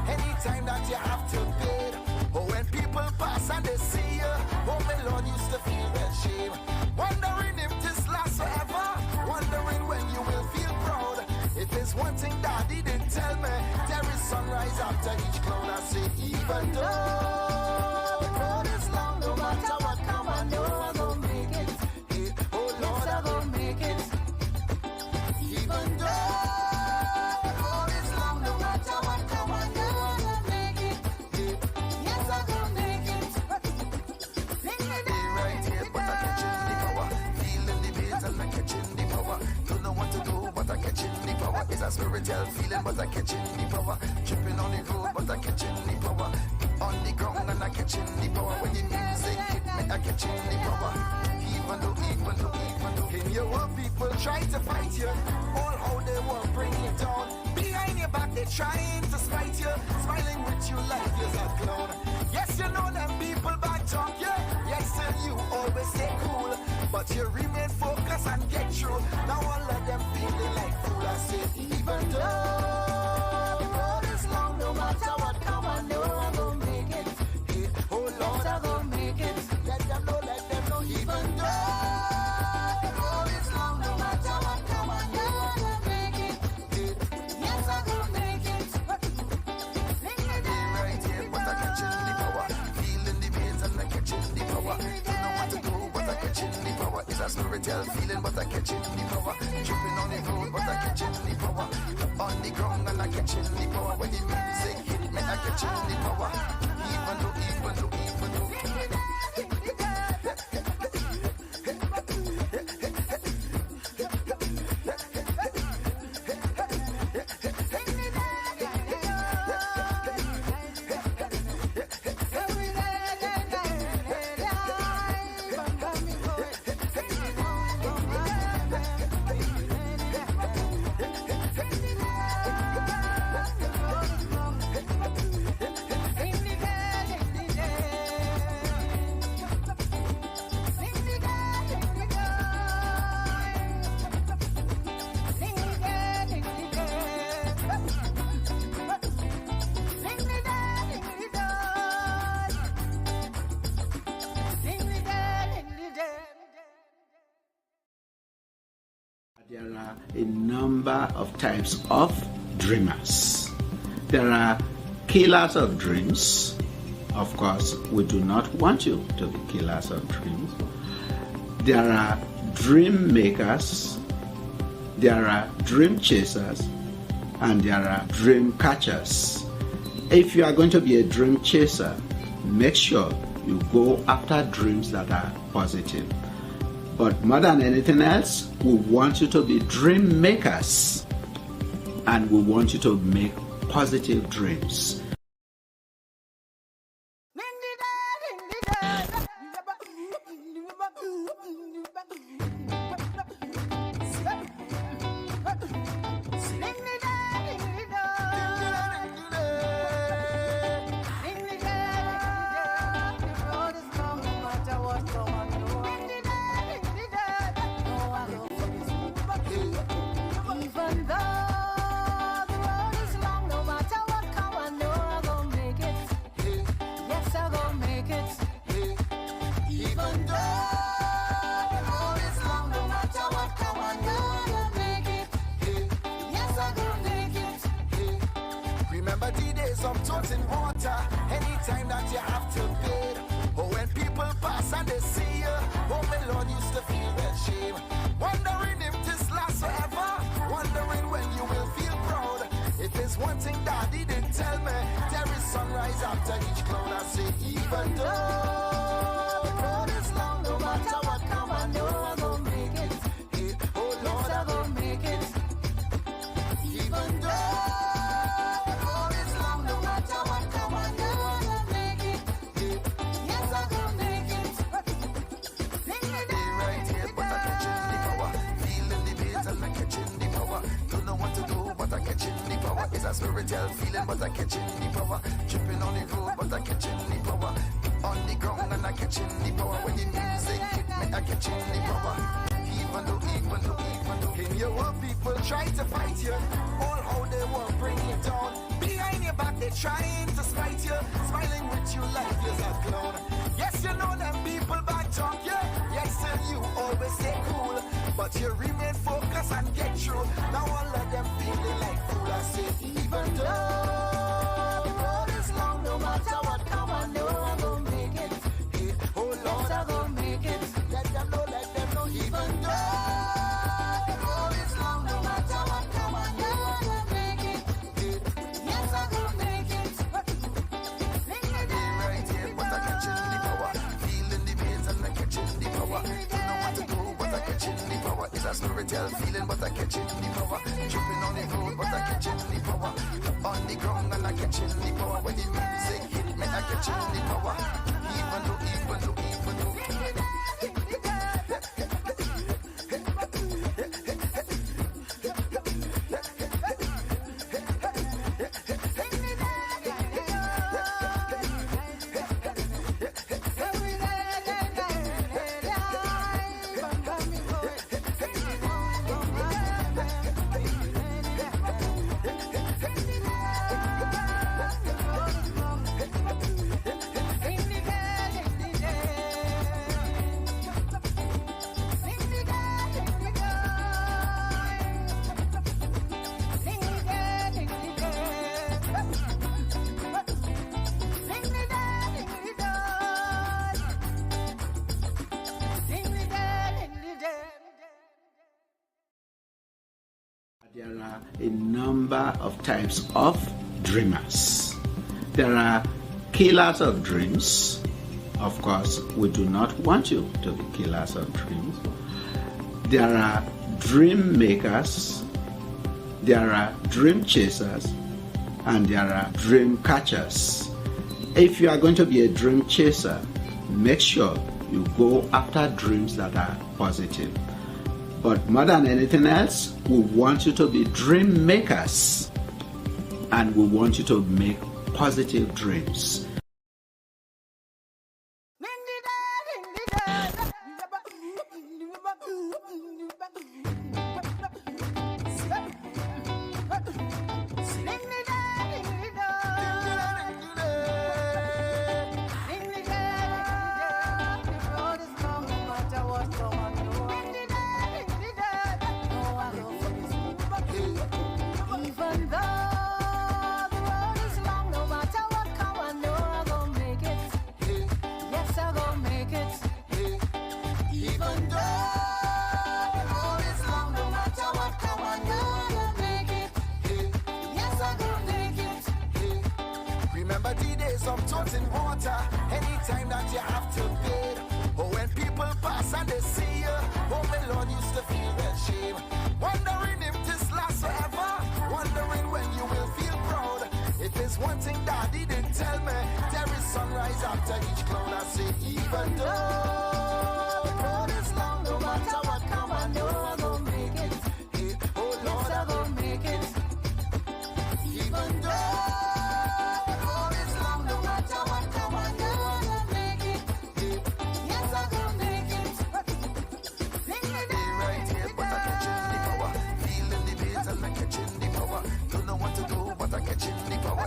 Anytime that you have to bid, but when people pass and they see you, oh my Lord, used to feel that shame. Wondering if this lasts forever, wondering when you will feel proud. If there's one thing Daddy didn't tell me, there is sunrise after each cloud. I say, even though the road is long, no matter what come, I know I'm gonna make it. Hey, oh Lord, I'm gonna make it. Even though a spiritual feeling, but I catching the power. Tripping on the road, but I catching the power. On the ground and I catching the power. When the music hit me, I catching the power. Even though in your world people try to fight you, all how they will bring you down. Behind your back they trying to spite you, smiling with you like you're a clown. Yes, you know them people back talk you. Yes, sir, you always stay cool, but you remain focused and get through. Now all of them feeling like fool. I say, even though the road is long, no matter what come, I know I'm gonna make it. Hey, oh Lord, I'm gonna make it. Let them know, even though the road is long, no matter what come, I know I'm gonna make it. Hey, yes, I'm gonna make it. Right here, but I catching the power. Feeling the veins and I catching the power. Don't know what to do, but I catching the power. It's a spiritual feeling, but I catching the power. Tripping on the road, but I catching the power. On the ground and I catching the power. When the music hit me, I catching the power. Even though there are a number of types of dreamers. There are killers of dreams. Of course, we do not want you to be killers of dreams. There are dream makers, there are dream chasers, and there are dream catchers. If you are going to be a dream chaser, make sure you go after dreams that are positive. But more than anything else, we want you to be dream makers, and we want you to make positive dreams. Some toes in water, anytime that you have to bid. Oh, when people pass and they see you, oh my Lord, used to feel that shame. Wondering if this lasts forever, wondering when you will feel proud. If there's one thing Daddy didn't tell me, there is sunrise sunrise after each cloud. I say, even though the road is long, no matter what come, I know I'm gonna make it. Hey, oh Lord, I'm gonna make it. Even though the road is long, no matter what come, I know I'm gonna make it. Hey, yes, I'm gonna make it. Hey, right here, but I'm catching the power. Feeling the beat and I'm catching the power. Don't know what to do, but I'm catching the power. It's a spiritual feeling, but I'm catching the power. Tripping on the road, but I'm catching the power. On the ground and I'm catching the power. When the music hit me, I'm catching the power. Even though in your world people try to fight you, all how they will bring you down. Behind your back they trying to spite you, smiling with you like you're a clown. Yes, you know them people back talk you. Yes, and you always stay cool, but you remain focused and get through. Now all of them feeling like fool. I say, even though the road is long, no matter what come, I know I'm gonna make it. Hey, oh Lord, I'm gonna make it. Let them know, even though the road is long, no matter what come, I know I'm gonna make it. Hey, yes, I'm gonna make it. Right here, but I'm catching the power. Feeling the beat and I'm catching the power. Don't know what to do, but I'm catching the power. It's a spiritual feeling, but I'm catching the power. Jumping on the road, but I'm catching the power. On the ground and I'm catching the power. When the music hit me, I'm catching the power. Even though. There are a number of types of dreamers. There are killers of dreams. Of course, we do not want you to be killers of dreams. There are dream makers. There are dream chasers. And there are dream catchers. If you are going to be a dream chaser, make sure you go after dreams that are positive. But more than anything else, we want you to be dream makers, and we want you to make positive dreams. Remember the days of tossing water, anytime that you have to bid. Or when people pass and they see you, oh my Lord, used to feel that shame. Wondering if this lasts forever, wondering when you will feel proud. If there's one thing Daddy didn't tell me, there is sunrise after each cloud. I say, even though the road is long, no matter what come, I know I'm gonna make it. Hey, oh Lord, I'm gonna make it. Even though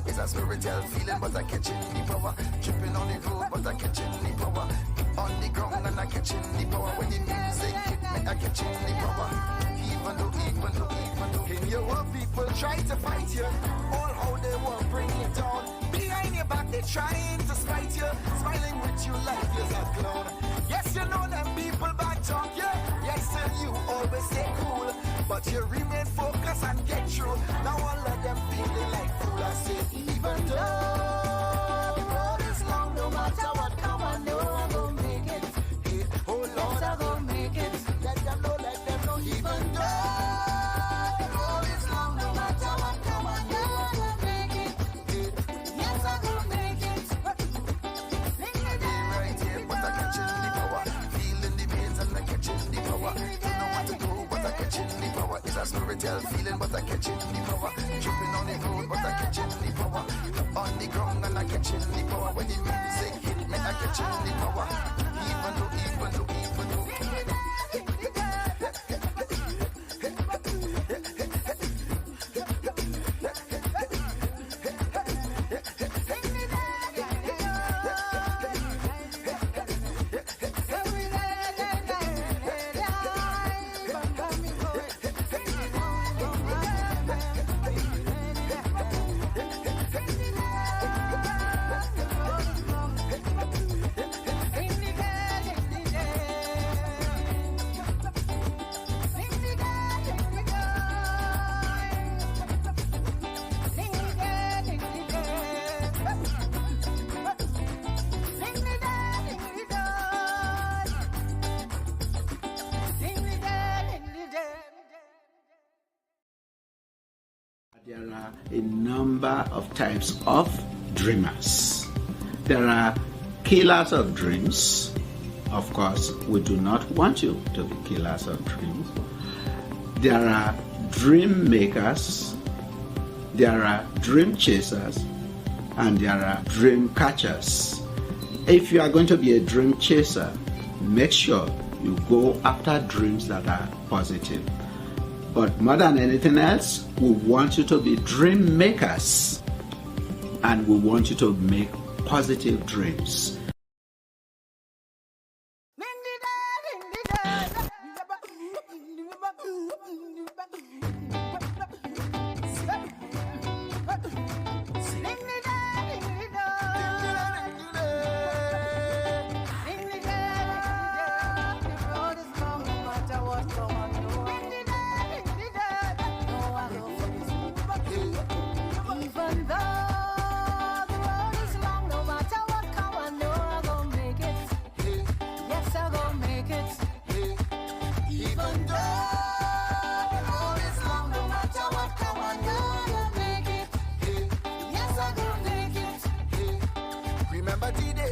it's a spiritual feeling, but I'm catching the power. Tripping on the road, but I'm catching the power. On the ground and I'm catching the power. When the music hit me, I'm catching the power. Even though in your world people try to fight you, all how they will bring you down. Behind your back they trying to spite you, smiling with you like you're a clown. Yes, you know them people back talk you. Yes, and you always stay cool, but you remain focused and get through. Now all of them feeling like fool. I say, even though spiritual feeling, but I catching the power. Tripping on the road, but I catching the power. On the ground and I catching the power. When the music hit me, I catching the power. Even though. There are a number of types of dreamers. There are killers of dreams. Of course, we do not want you to be killers of dreams. There are dream makers. There are dream chasers. And there are dream catchers. If you are going to be a dream chaser, make sure you go after dreams that are positive. But more than anything else, we want you to be dream makers, and we want you to make positive dreams.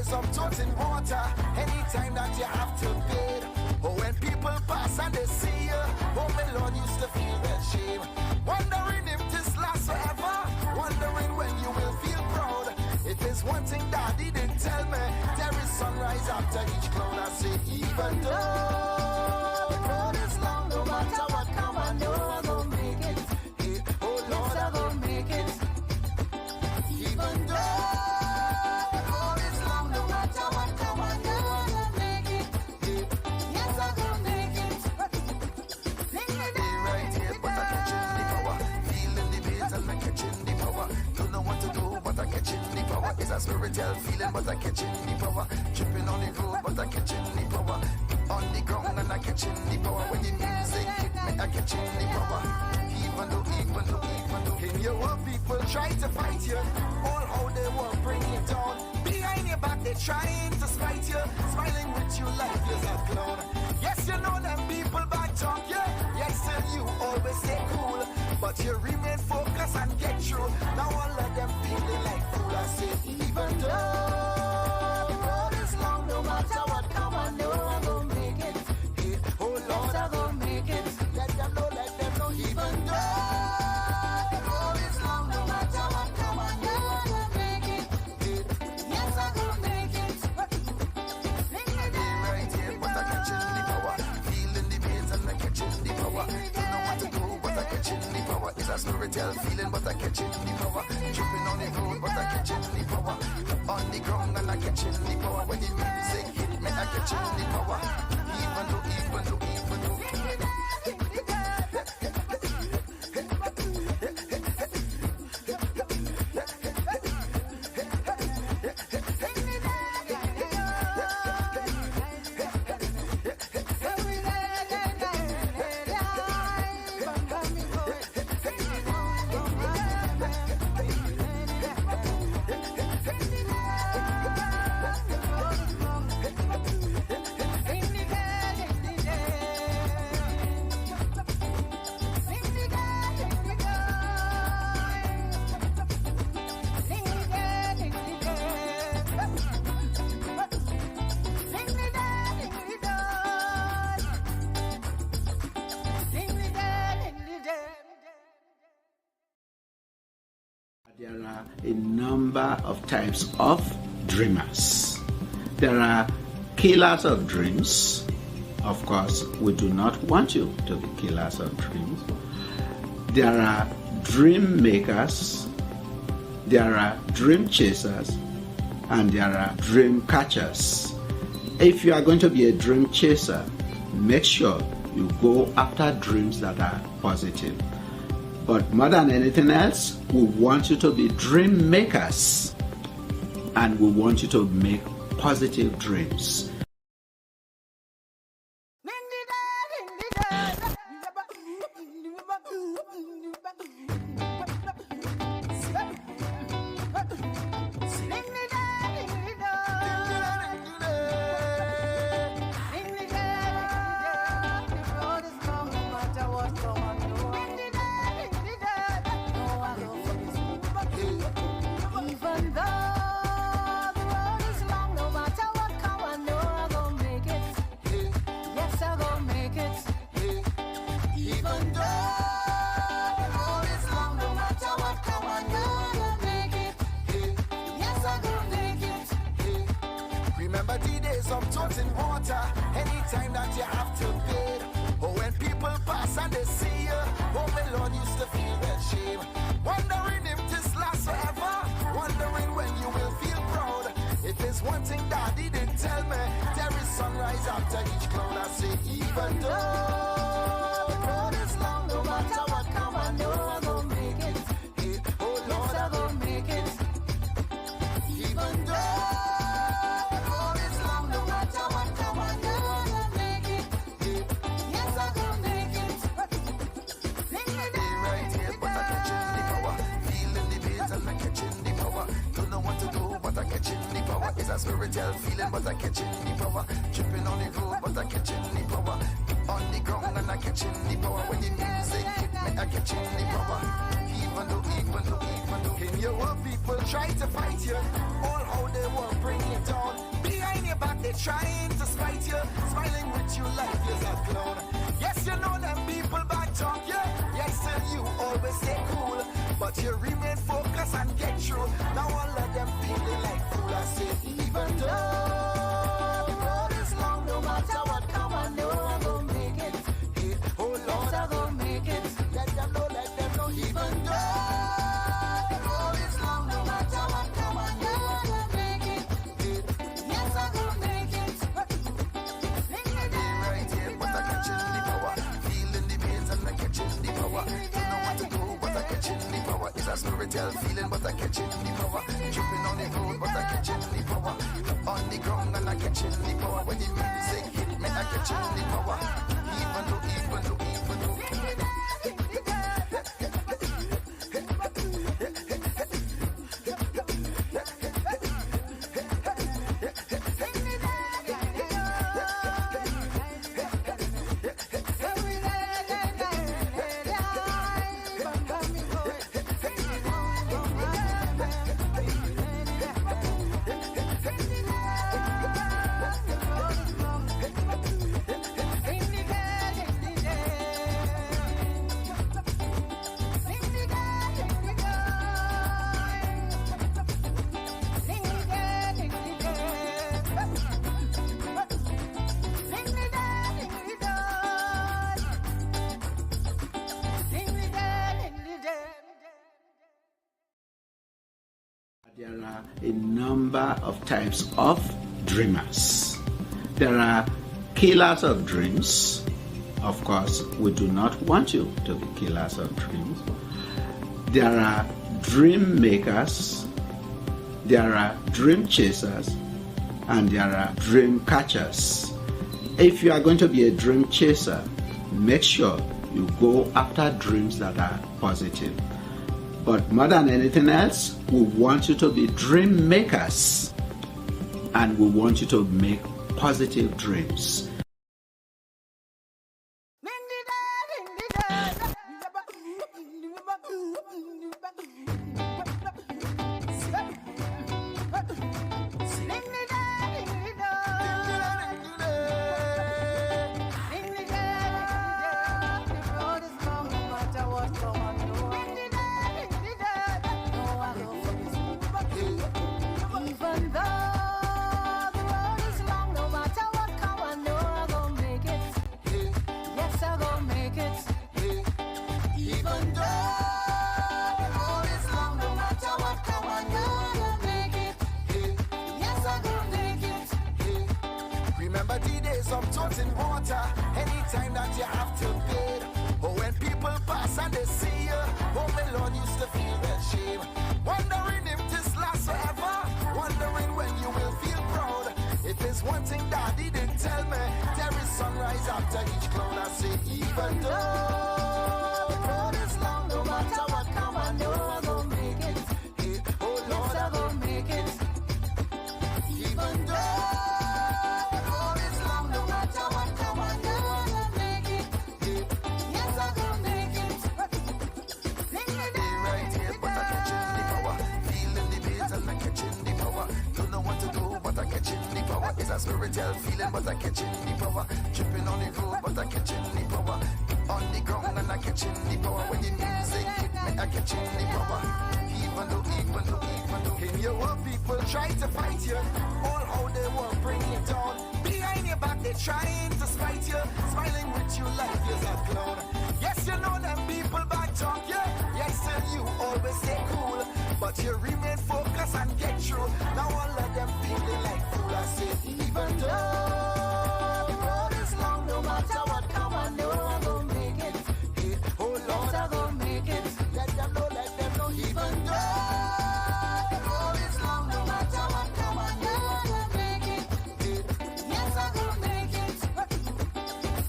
Some thoughts in water, anytime that you have to bid. But when people pass and they see you, oh my Lord, used to feel that shame. Wondering if this lasts forever, wondering when you will feel proud. If there's one thing Daddy didn't tell me, there is sunrise after each cloud. I say, even though the road is long, no matter what come, I know I'm gonna make it. Hey, oh Lord, I'm gonna make it. Even though it's a spiritual feeling, but I catching the power. Tripping on the road, but I catching the power. On the ground and I catching the power. When the music hit me, I catching the power. Even though. In your world, people try to fight you. All how they will bring you down. Behind your back, they trying to spite you. Smiling with you like you're a clown. Yes, you know them people back talk you. Yes, still you always stay cool. But you remain focused and get through. Now I'll let them feeling like fool. I say, even though the road is long, no matter what come, I know I'm gonna make it. Hey, oh Lord, I'm gonna make it. Let them know, even though the road is long, no matter what come, I know I'm gonna make it. Hey, yes, I'm gonna make it. Hey, right here, but I catching the power. Feeling the pains and I catching the power. Don't know what to do, but I catching the power. It's a spiritual feeling, but I catching the power. Tripping on the road, but I catching the power. On the ground and I catching the power. When the music hit me, I catching the power. Even though. There are a number of types of dreamers. There are killers of dreams. Of course, we do not want you to be killers of dreams. There are dream makers. There are dream chasers. And there are dream catchers. If you are going to be a dream chaser, make sure you go after dreams that are positive. But more than anything else, we want you to be dream makers, and we want you to make positive dreams. Remember the days of tossing water, anytime that you have to bid. Or when people pass and they see you, oh my Lord, used to feel that shame. Wondering if this lasts forever, wondering when you will feel proud. If it's one thing Daddy didn't tell me, there is sunrise after each cloud. I say, even though the road is long, no matter what come, I know I'm gonna make it. Hey, oh Lord, I'm gonna make it. Even though it's a spiritual feeling, but I catching the power. Tripping on the road, but I catching the power. On the ground and I catching the power. When the music hit me, I catching the power. Even though in your world people try to fight you, all how they will bring you down. Behind your back they trying to spite you, smiling with you like you're a clown. Yes, you know them people back talk you. Yes, still you always stay cool, but you remain focused and get through. Now all of them feeling like fool. I say, even though the road is long, no matter what come, I know I'm gonna make it. Hey, oh Lord, I'm gonna make it. Let them know, even though the road is long, no matter what come, I know I'm gonna make it. Hey, yes, I'm gonna make it. Right here, but I catching the power. Feeling the pains and I catching the power. Don't know what to do, but I catching the power. It's a spiritual feeling, but I catching the power. Tripping on the road, but I catching the power. On the ground and I catching the power. When the music hit me, I catching the power. Even though. There are a number of types of dreamers. There are killers of dreams. Of course, we do not want you to be killers of dreams. There are dream makers. There are dream chasers. And there are dream catchers. If you are going to be a dream chaser, make sure you go after dreams that are positive. But more than anything else, we want you to be dream makers, and we want you to make positive dreams. Even though the road is long, no matter what come on, you're gonna make it. Hey. Yes, I'm gonna make it. Hey. Remember the days of tossing water, anytime that you have to bid. Or when people pass and they see you, oh my Lord, used to feel that shame. Wondering if this lasts forever, wondering when you will feel proud. If it's one thing Daddy didn't tell me, there is sunrise after each cloud. I say, even though the road is long, no matter what come, I know I'm gonna make it. Hey, oh Lord, I'm gonna make it. Even though the road is long, no matter what come, I know I'm gonna make it. Hey, yes, I'm gonna make it. Hey, right here, but I'm catching the power. Feeling the bass and I'm catching the power. Don't know what to do, but I'm catching the power. It's a spiritual feeling, but I'm catching the power. Tripping on the road, but I'm catching the power. On the ground and I'm catching the power. When the music hit me, I'm catching the power. Even though, in your world, people try to fight you. All how they will bring you down. Behind your back, they trying to spite you. Smiling with you like you're a clown. Yes, you know them people back talk you. Yes, still you always stay cool. But you remain focused and get through. Now all of them feeling like fool. I say, even though the road is long, no matter what come, I know I'm gonna make it. Hey, oh Lord, I'm gonna make it. Let them know, even though the road is long, no matter what come, I know I'm gonna make it. Hey, yes, I'm gonna make it.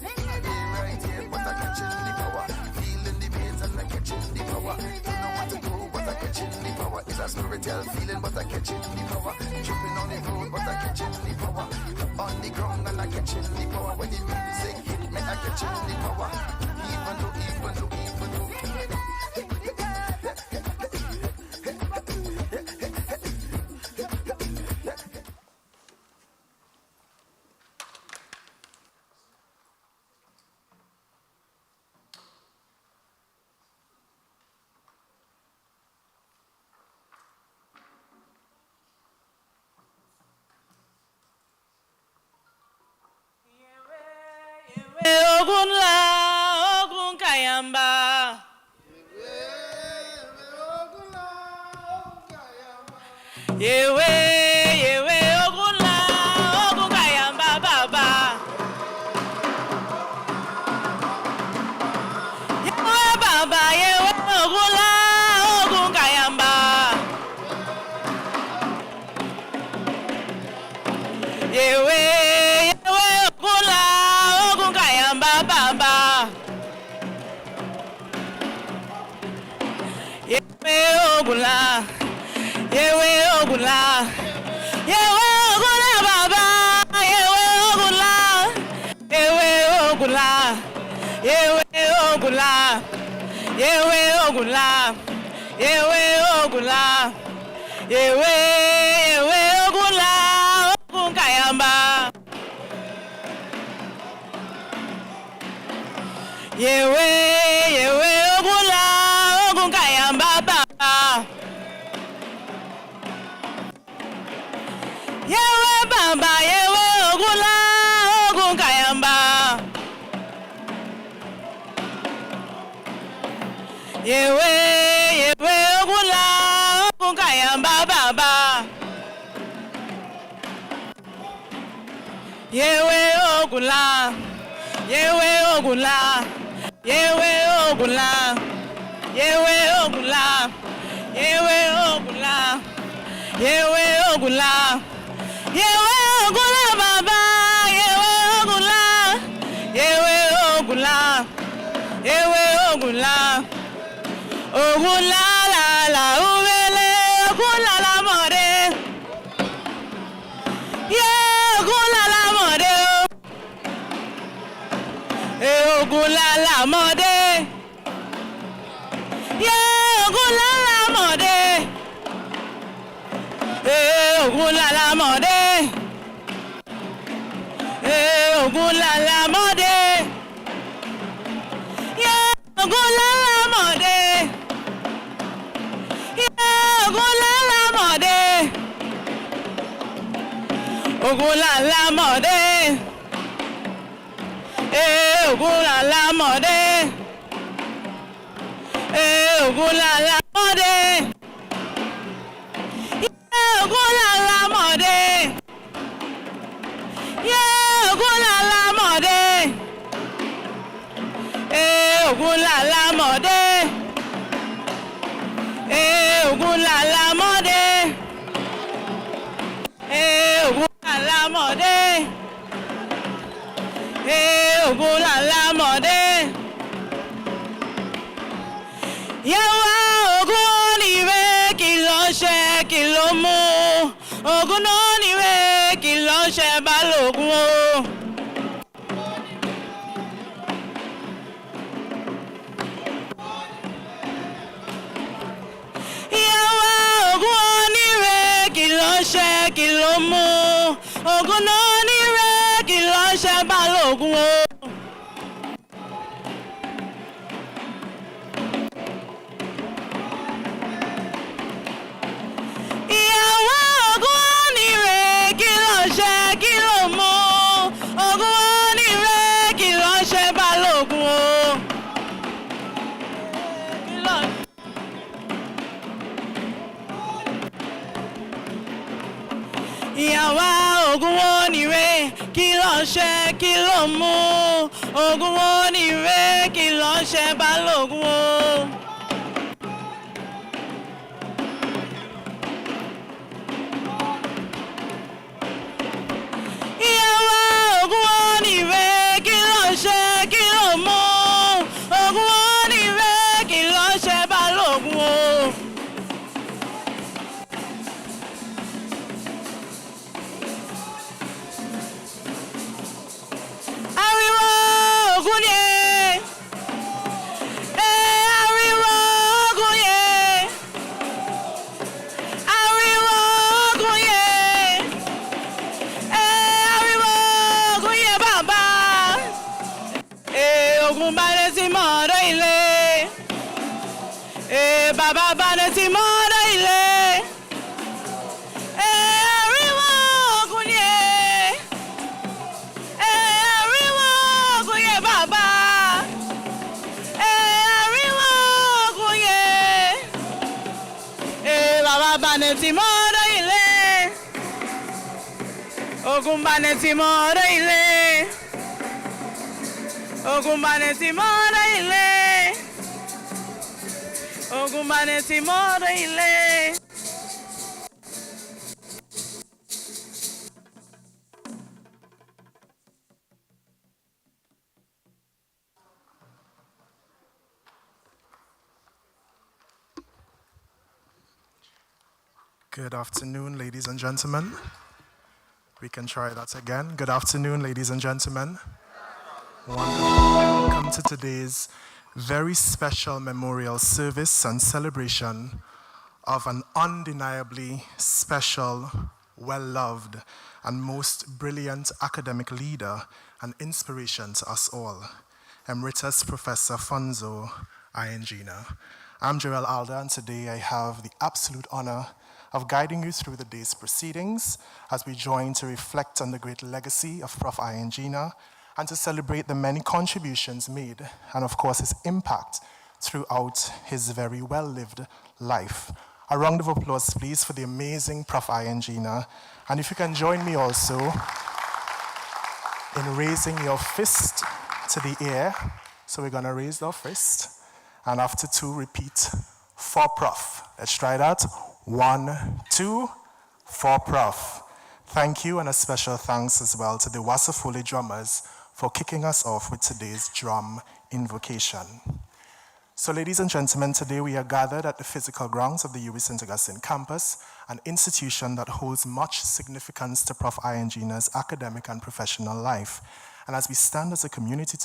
Hey, right here, but I'm catching the power. Feeling the pains and I'm catching the power. Don't know what to do, but I'm catching the power. It's a spiritual feeling, but I'm catching the power. Tripping on the road, but I'm catching the power. On the ground and I'm catching the power. When the music hit me, I'm catching the power. Even though. Ogun kayamba. Yewe ogun kayamba baba. Yewe baba yewe ogun kayamba. Yewe ogun kayamba baba. Yewe ogula. Yewe ogula. Yewe ogula baba. Yewe ogula. Yewe ogula. Yewe ogula. Yewe ogula. Yewe ogula. Yewe ogula. Ogun kayamba. Yewe ogula. Ogun kayamba baba. Yewe baba, yewe ogula, ogun kayamba. Yewe ogula, ogun kayamba baba. Yewe ogula, yewe ogula, yewe ogula, yewe ogula, yewe ogula, yewe ogula. Yewe ogula baba, yewe ogula, yewe ogula, yewe ogula, ogula la ubele, ogula la more, ye ogula la more, ogula la more, ye ogula la more. Ogula la mode. Ogula la mode. Yeah, ogula la mode. Yeah, ogula la mode. Ogula la mode. Ogula la mode. ogun lala mode. Yeah, ogun lala mode. Yeah, ogun lala mode. Ogun lala mode. Ogun lala mode. Ogun lala mode. Ogun lala mode. Yawa ogun niwe kilo ṣe kilo mu. Ogun no niwe kilo ṣe balogun o. Yawa ogun niwe kilo ṣe kilo mu. Ogun no niwe kilo ṣe balogun o. Ìyàwó ogun wo ni re kí ló ṣe kí ló mú ogun wo ni re kí ló ṣe balógun o. Ìyàwó ogun wo ni re kí ló ṣe kí ló mú ogun wo ni re kí ló ṣe balógun o. Baba bane ti mọ́ra ilé. Ariwo ogun ye. Ariwo ogun ye baba. Ariwo ogun ye. Baba bane ti mọ́ra ilé. Ogun bane ti mọ́ra ilé. Ogun bane ti mọ́ra ilé. Ogun bane ti mọ́ra ilé. Good afternoon, ladies and gentlemen. We can try that again. Good afternoon, ladies and gentlemen. Wonderful. Welcome to today's very special memorial service and celebration of an undeniably special, well-loved, and most brilliant academic leader and inspiration to us all, Emeritus Professor FUNSO AIYEJINA. I'm Joel Alda, and today I have the absolute honor of guiding you through the day's proceedings as we join to reflect on the great legacy of Prof. AIYEJINA and to celebrate the many contributions made and, of course, his impact throughout his very well-lived life. A round of applause, please, for the amazing Prof. AIYEJINA. And if you can join me also in raising your fist to the air. So we're going to raise our fist. And after two, repeat, for Prof. Let's try that. 1, 2, for Prof. Thank you, and a special thanks as well to the Wasafuli drummers for kicking us off with today's drum invocation. So ladies and gentlemen, today we are gathered at the physical grounds of the UWI St. Augustine campus, an institution that holds much significance to Prof. AIYEJINA's academic and professional life. And as we stand as a community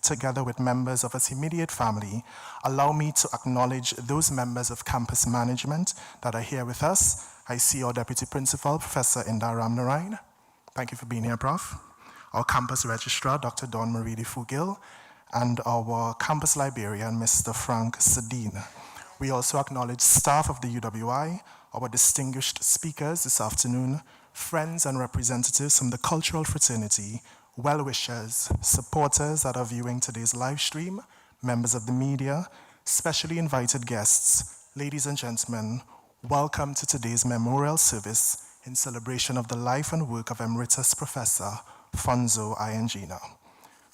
together with members of his immediate family, allow me to acknowledge those members of campus management that are here with us. I see our Deputy Principal, Professor Indar Ramnarayan. Thank you for being here, Prof. Our campus registrar, Dr. Dawn Marie Fugil, and our campus librarian, Mr. Frank Sedin. We also acknowledge staff of the UWI, our distinguished speakers this afternoon, friends and representatives from the cultural fraternity, well-wishers, supporters that are viewing today's live stream, members of the media, Specially invited guests, ladies and gentlemen, welcome to today's memorial service in celebration of the life and work of Emeritus Professor FUNSO AIYEJINA.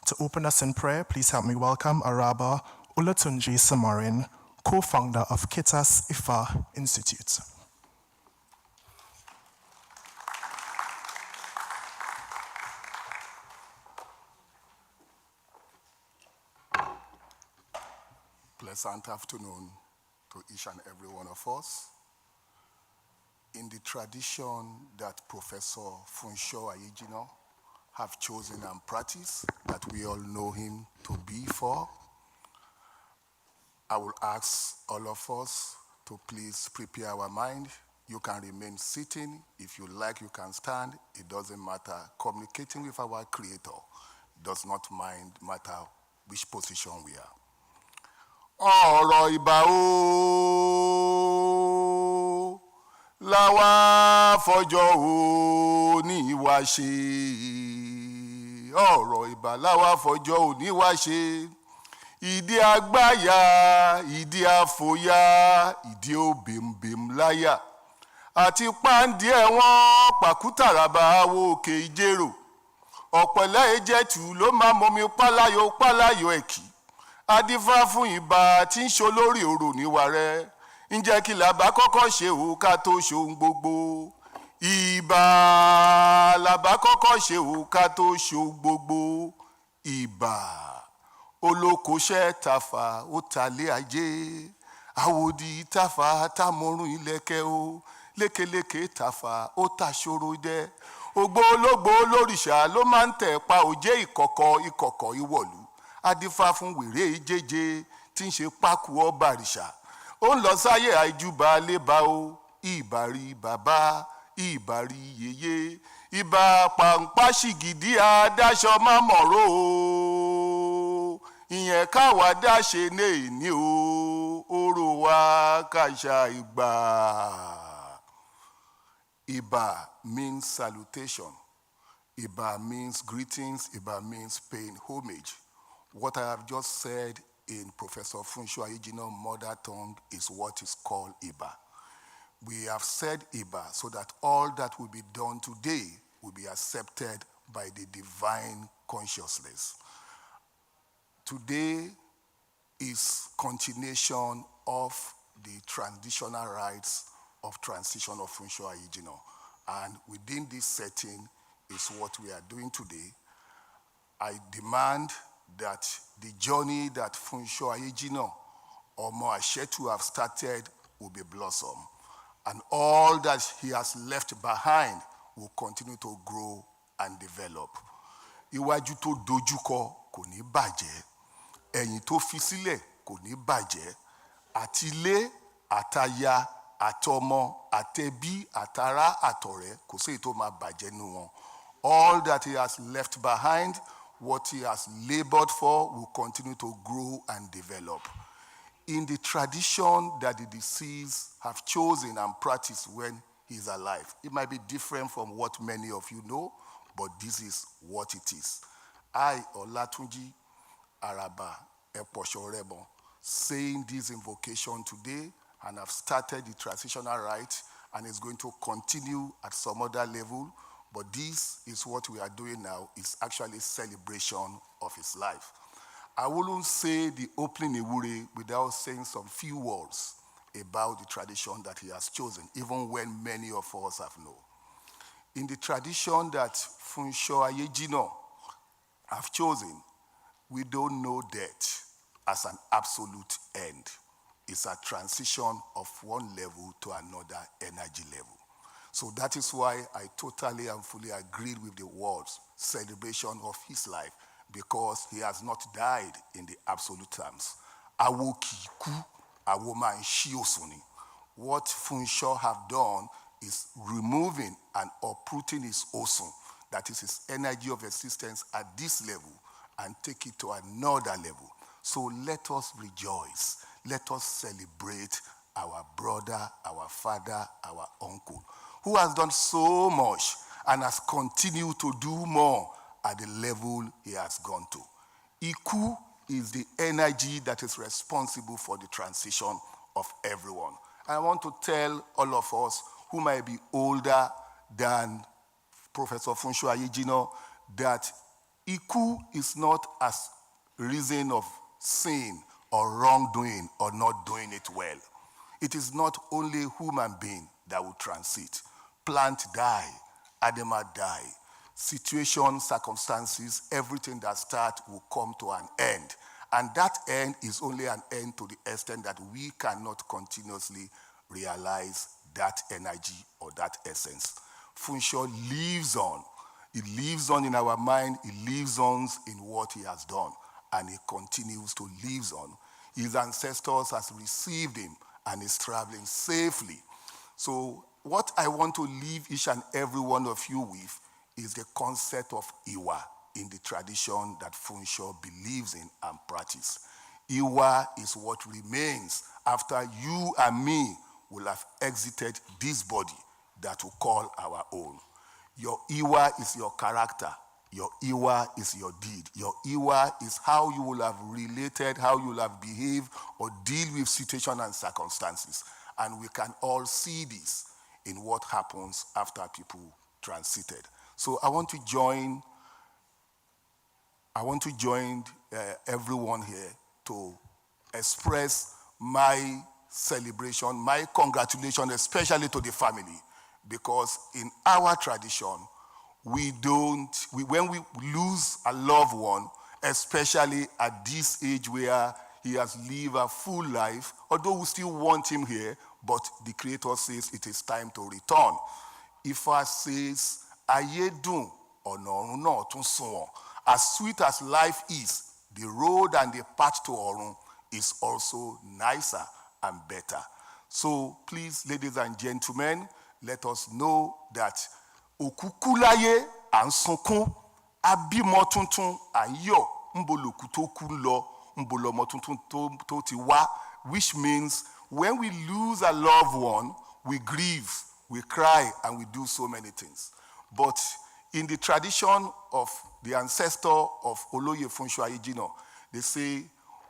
To open us in prayer, please help me welcome Araba Olatunji Samarin, co-founder of Kitas Ifa Institute. Pleasant afternoon to each and every one of us. In the tradition that Professor FUNSO AIYEJINA have chosen and practiced, that we all know him to be for, I will ask all of us to please prepare our mind. You can remain sitting. If you like, you can stand. It doesn't matter. Communicating with our Creator does not matter which position we are. Ọ̀rọ̀ ìbà o láwa fọjọ́ òní wá ṣe. Ọ̀rọ̀ ìbà láwa fọjọ́ òní wá ṣe. Ìdí àgbáyà, ìdí àfòyà, ìdí òbèmbèm láyà. Àti pàǹdí ẹ̀wọ̀n pàkútàràbà wo òkè ìjérò. Ọ̀pẹ̀lẹ̀ ẹ̀jẹ̀tù ló máa mọmi páláyò ẹ̀kì. Adífá fún ìbà tí ń ṣolórí òrò níwà rẹ̀. Ǹjẹ́ kí làbá kọ́kọ́ ṣe ò ká tó ṣohun gbogbo? Ìbà làbá kọ́kọ́ ṣe ò ká tó ṣohun gbogbo. Ìbà olókoṣẹ́ tàfà ó tàlé ajé. Àwòdì tàfà támọ̀rún ilẹ̀kẹ̀ o. Lékeléké tàfà ó tàṣòro dẹ́. Ògbó ológbò lórìṣà ló máa ń tẹ̀ pa òjé ìkọ̀kọ̀ ìwọ̀lú. Adífá fún wèrè ìjéje tí ń ṣe pákú ọba àrìṣà. Ó ń lọ sáyé àìjúbà lébà o. Ìbàrí bàbá, ìbàrí yèyé. Ìbà pàǹpá ṣìgìdí adáṣọ mámọ̀ró o. Ìyẹn káwa dáṣe ní èní o. Oró wa kàṣà ìgbà. Ìbà means salutation. Ìbà means greetings. Ìbà means paying homage. What I have just said in Professor FUNSO AIYEJINA's mother tongue is what is called Iba. We have said Iba so that all that will be done today will be accepted by the divine consciousness. Today is continuation of the traditional rites of transition of FUNSO AIYEJINA. And within this setting is what we are doing today. I demand that the journey that FUNSO AIYEJINA or Mo Ashetu have started will be blossom. And all that he has left behind will continue to grow and develop. Iwájú tó dojúkọ kò ní bàjẹ́. Ẹ̀yìn tó fi sílẹ̀ kò ní bàjẹ́. Àtilé, àtaya, àtọmọ, àtẹbí, àtará, àtọ̀rẹ́ kò sí èyí tó máa bàjẹ́ nínú wọn. All that he has left behind, what he has labored for, will continue to grow and develop. In the tradition that the deceased have chosen and practiced when he is alive, it might be different from what many of you know, but this is what it is. I, Olatunji Araba Eposhorebo, saying this invocation today, and I've started the transitional rite, and it's going to continue at some other level. But this is what we are doing now. It's actually a celebration of his life. I wouldn't say the opening Iwure without saying some few words about the tradition that he has chosen, even when many of us have known. In the tradition that FUNSO AIYEJINA have chosen, we don't know death as an absolute end. It's a transition of one level to another energy level. So that is why I totally and fully agreed with the words, celebration of his life, because he has not died in the absolute terms. What FUNSO have done is removing and uprooting his osun, that is his energy of existence at this level, and take it to another level. So let us rejoice. Let us celebrate our brother, our father, our uncle, who has done so much and has continued to do more at the level he has gone to. Iku is the energy that is responsible for the transition of everyone. And I want to tell all of us who might be older than Professor FUNSO AIYEJINA that Iku is not as reason of sin or wrongdoing or not doing it well. It is not only human being that will transit. Plant die, animal die. Situations, circumstances, everything that starts will come to an end. And that end is only an end to the extent that we cannot continuously realize that energy or that essence. FUNSO lives on. It lives on in our mind. It lives on in what he has done. And he continues to live on. His ancestors has received him and is traveling safely. So what I want to leave each and every one of you with is the concept of Iwa in the tradition that FUNSO believes in and practices. Iwa is what remains after you and me will have exited this body that we call our own. Your Iwa is your character. Your Iwa is your deed. Your Iwa is how you will have related, how you will have behaved or deal with situation and circumstances. And we can all see this in what happens after people transited. So I want to join everyone here to express my celebration, my congratulations, especially to the family, because in our tradition, when we lose a loved one, especially at this age where he has lived a full life, although we still want him here, but the Creator says it is time to return. Ifa says, Ayedun ọ̀nà náà tún sunwọ̀n. As sweet as life is, the road and the path to Ọ̀run is also nicer and better. So please, ladies and gentlemen, let us know that òkúkú láyé à ń sunkún, abímọ tuntun à ń yọ̀, ńbo lòkú tó kú lọ, ńbo lọmọ tuntun tó ti wá, which means when we lose a loved one, we grieve, we cry, and we do so many things. But in the tradition of the ancestor of Oloye FUNSO AIYEJINA, they say,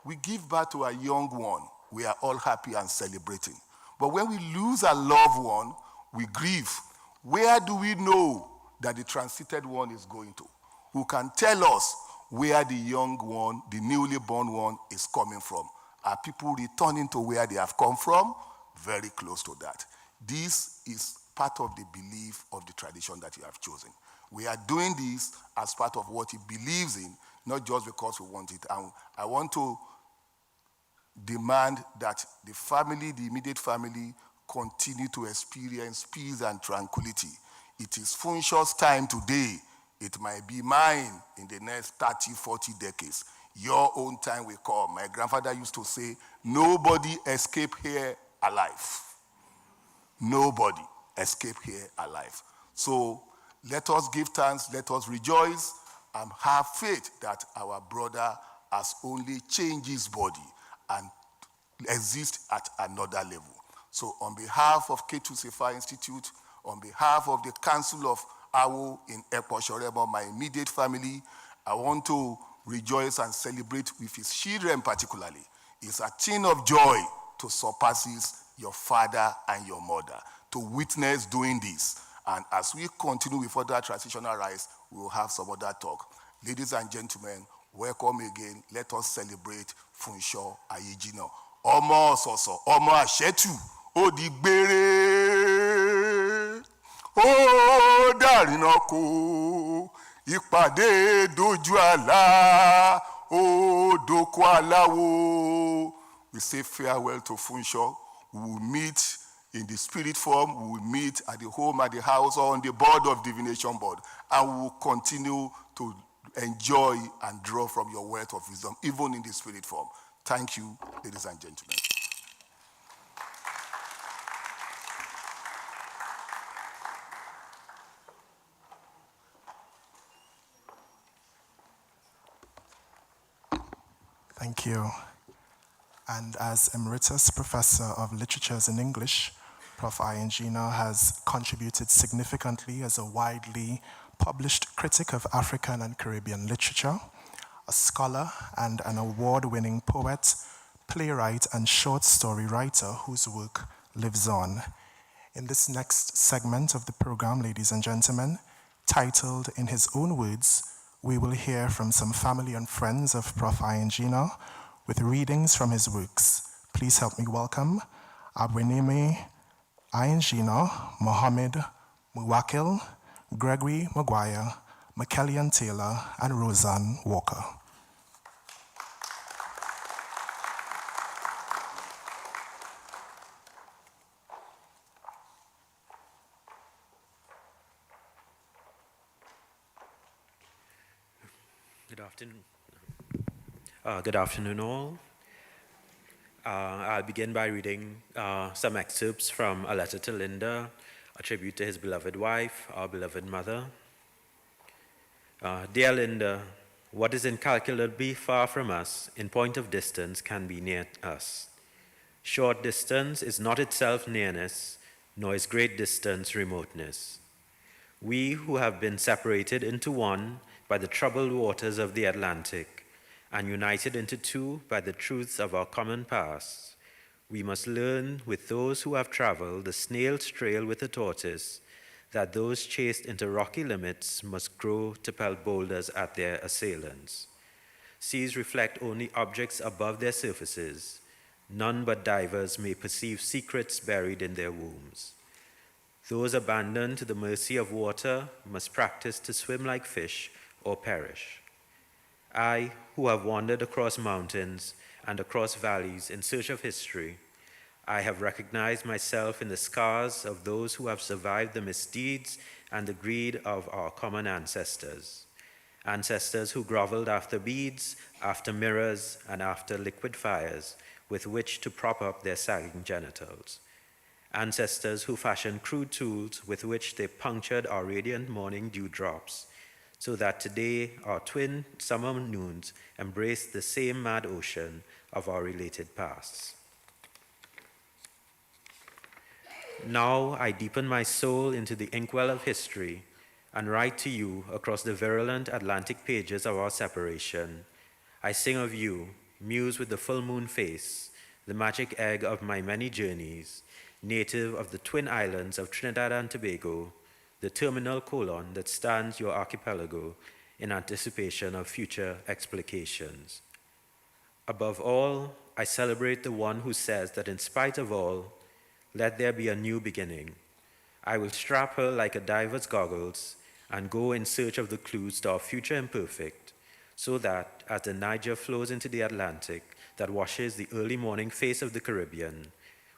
we give birth to a young one, we are all happy and celebrating. But when we lose a loved one, we grieve. Where do we know that the transited one is going to? Who can tell us where the young one, the newly born one, is coming from? Are people returning to where they have come from? Very close to that. This is part of the belief of the tradition that you have chosen. We are doing this as part of what he believes in, not just because we want it. And I want to demand that the family, the immediate family, continue to experience peace and tranquility. It is FUNSO's time today. It might be mine in the next 30, 40 decades. Your own time will come. My grandfather used to say, nobody escape here alive. Nobody escape here alive. So let us give thanks, let us rejoice, and have faith that our brother has only changed his body and exists at another level. So on behalf of K2 Sefa Institute, on behalf of the Council of Awo in Airport Shoreba, my immediate family, I want to rejoice and celebrate with his children particularly. It's a thing of joy to surpass your father and your mother, to witness doing this. And as we continue with other transitional rites, we will have some other talk. Ladies and gentlemen, welcome again. Let us celebrate FUNSO AIYEJINA. Ọmọ ọ̀sọ̀sọ̀, ọmọ àṣẹ́tù, ó di gbére, ó dàrínà kó, ìpàdé dojú àlá, ó dóko aláwo. We say farewell to FUNSO. We will meet in the spirit form, we will meet at the home, at the house, or on the board of divination board. And we will continue to enjoy and draw from your wealth of wisdom, even in the spirit form. Thank you, ladies and gentlemen. Thank you. And as Emeritus Professor of Literatures in English, Prof. AIYEJINA has contributed significantly as a widely published critic of African and Caribbean literature. a scholar and an award-winning poet, playwright, and short story writer whose work lives on. In this next segment of the program, ladies and gentlemen, titled In His Own Words, we will hear from some family and friends of Prof. AIYEJINA with readings from his works. Please help me welcome Abweneme AIYEJINA, Mohammed Muwakil, Gregory Maguire, McKellian Taylor, and Roseanne Walker. Good afternoon. Good afternoon, all. I'll begin by reading some excerpts from A Letter to Linda, a tribute to his beloved wife, our beloved mother. Dear Linda, what is incalculably far from us in point of distance can be near us. Short distance is not itself nearness, nor is great distance remoteness. We who have been separated into one by the troubled waters of the Atlantic, and united into two by the truths of our common past, we must learn with those who have traveled the snail's trail with the tortoise, that those chased into rocky limits must grow to pelt boulders at their assailants. Seas reflect only objects above their surfaces. None but divers may perceive secrets buried in their wombs. Those abandoned to the mercy of water must practice to swim like fish or perish. I, who have wandered across mountains and across valleys in search of history, I have recognized myself in the scars of those who have survived the misdeeds and the greed of our common ancestors. Ancestors who groveled after beads, after mirrors, and after liquid fires with which to prop up their sagging genitals. Ancestors who fashioned crude tools with which they punctured our radiant morning dewdrops, so that today our twin summer noons embrace the same mad ocean of our related pasts. Now I deepen my soul into the inkwell of history and write to you across the virulent Atlantic pages of our separation. I sing of you, muse with the full moon face, the magic egg of my many journeys, native of the twin islands of Trinidad and Tobago, the terminal colon that stands your archipelago in anticipation of future explications. Above all, I celebrate the one who says that in spite of all, let there be a new beginning. I will strap her like a diver's goggles and go in search of the clues to our future imperfect, so that as the Niger flows into the Atlantic that washes the early morning face of the Caribbean,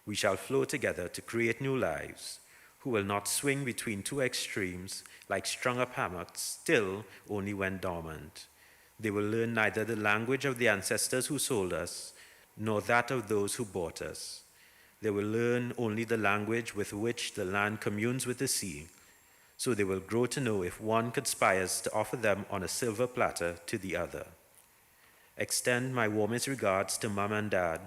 we shall flow together to create new lives, who will not swing between two extremes like strung-up hammocks, still only when dormant. They will learn neither the language of the ancestors who sold us, nor that of those who bought us. They will learn only the language with which the land communes with the sea, so they will grow to know if one conspires to offer them on a silver platter to the other. Extend my warmest regards to Mom and Dad,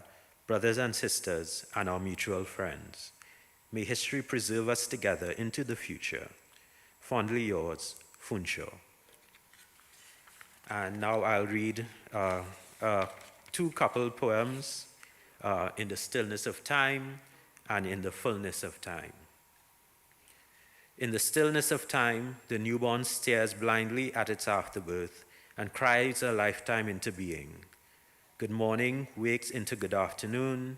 brothers and sisters, and our mutual friends. May history preserve us together into the future. Fondly yours, FUNSO. And now I'll read two coupled poems, In the Stillness of Time and In the Fullness of Time. In the stillness of time, the newborn stares blindly at its afterbirth and cries a lifetime into being. Good morning wakes into good afternoon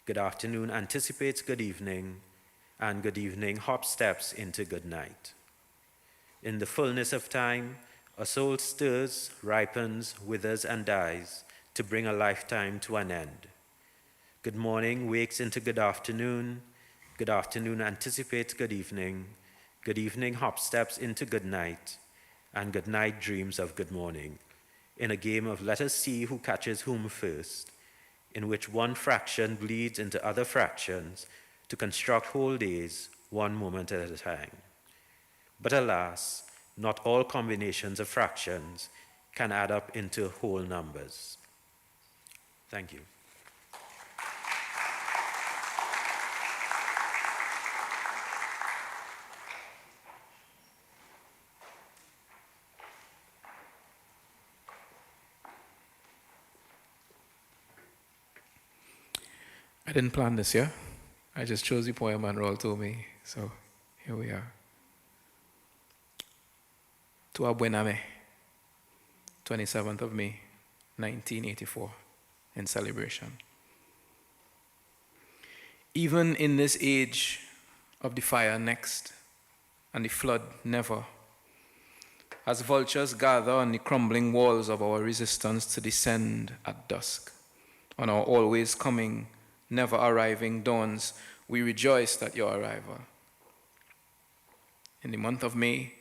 anticipates good evening, and good evening hop steps into good night. In the fullness of time, a soul stirs, ripens, withers, and dies to bring a lifetime to an end. Good morning wakes into good afternoon anticipates good evening hop steps into good night, and good night dreams of good morning, in a game of let us see who catches whom first, in which one fraction bleeds into other fractions to construct whole days, one moment at a time. But alas, not all combinations of fractions can add up into whole numbers. Thank you. I didn't plan this, yeah? I just chose the poem and Roll told me, so here we are. To Abuename, 27th of May, 1984, in celebration. Even in this age of the fire next and the flood never, as vultures gather on the crumbling walls of our resistance to descend at dusk, on our always coming, never arriving dawns, we rejoiced at your arrival. In the month of May,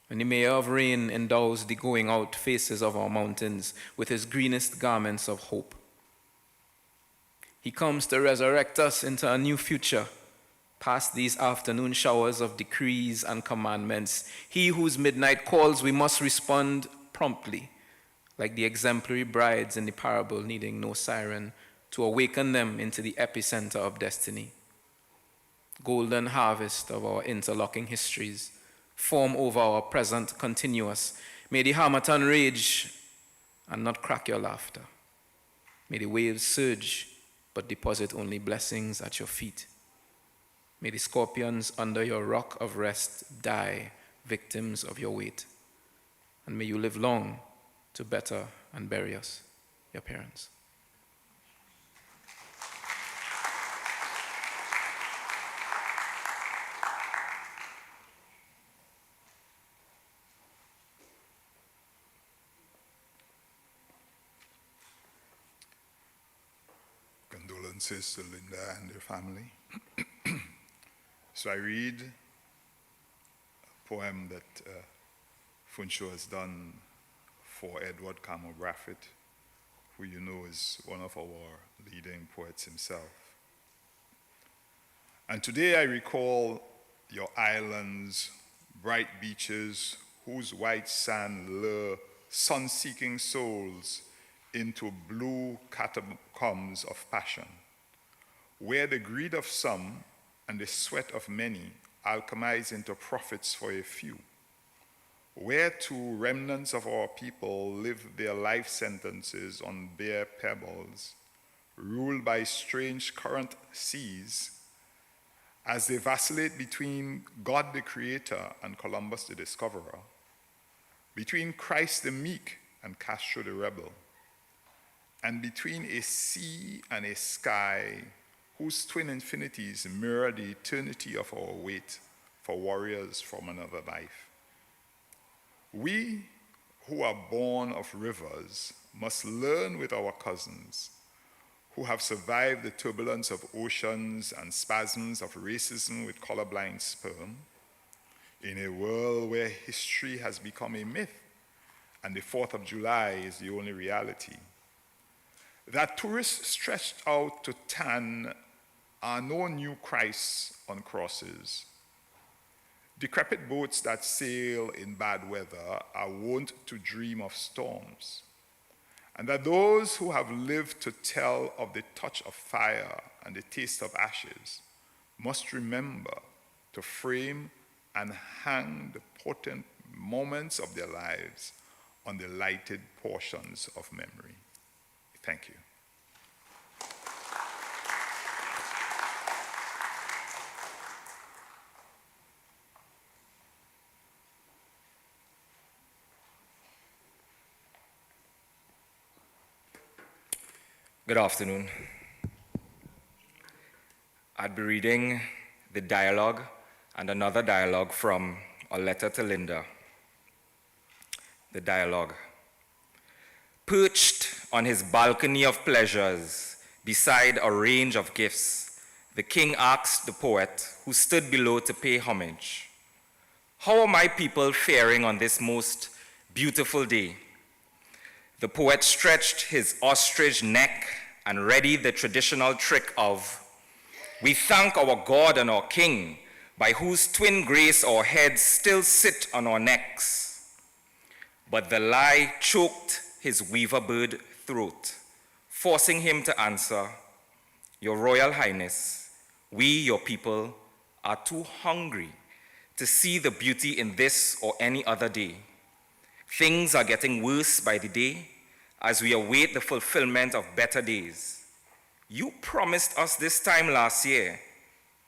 when the Mayor of Rain endows the going out faces of our mountains with his greenest garments of hope, he comes to resurrect us into a new future, past these afternoon showers of decrees and commandments. He whose midnight calls we must respond promptly, like the exemplary brides in the parable needing no siren to awaken them into the epicenter of destiny. Golden harvest of our interlocking histories, form over our present continuous. May the harmattan rage and not crack your laughter. May the waves surge but deposit only blessings at your feet. May the scorpions under your rock of rest die, victims of your weight. And may you live long to better and bury us, your parents. Condolences to Linda and their family. So I read a poem that FUNSO has done for Edward Campbell Braffett, who you know is one of our leading poets himself. And today I recall your islands, bright beaches, whose white sand lure sun-seeking souls into blue catacombs of passion, where the greed of some and the sweat of many alchemize into profits for a few, where two remnants of our people live their life sentences on bare pebbles, ruled by strange current seas, as they vacillate between God the Creator and Columbus the Discoverer, between Christ the meek and Castro the rebel, and between a sea and a sky whose twin infinities mirror the eternity of our wait for warriors from another life. We who are born of rivers must learn with our cousins who have survived the turbulence of oceans and spasms of racism with colorblind sperm, in a world where history has become a myth and the 4th of July is the only reality. That tourists stretched out to tan are no new Christs on crosses. Decrepit boats that sail in bad weather are wont to dream of storms. And that those who have lived to tell of the touch of fire and the taste of ashes must remember to frame and hang the potent moments of their lives on the lighted portions of memory. Thank you. Good afternoon. I'd be reading the dialogue and another dialogue from A Letter to Linda. The dialogue. Perched on his balcony of pleasures, beside a range of gifts, the king asked the poet, who stood below to pay homage, "How are my people faring on this most beautiful day?" The poet stretched his ostrich neck and readied the traditional trick of, "We thank our God and our King, by whose twin grace our heads still sit on our necks." But the lie choked his weaver bird throat, forcing him to answer, "Your Royal Highness, we, your people, are too hungry to see the beauty in this or any other day. Things are getting worse by the day as we await the fulfillment of better days. You promised us this time last year.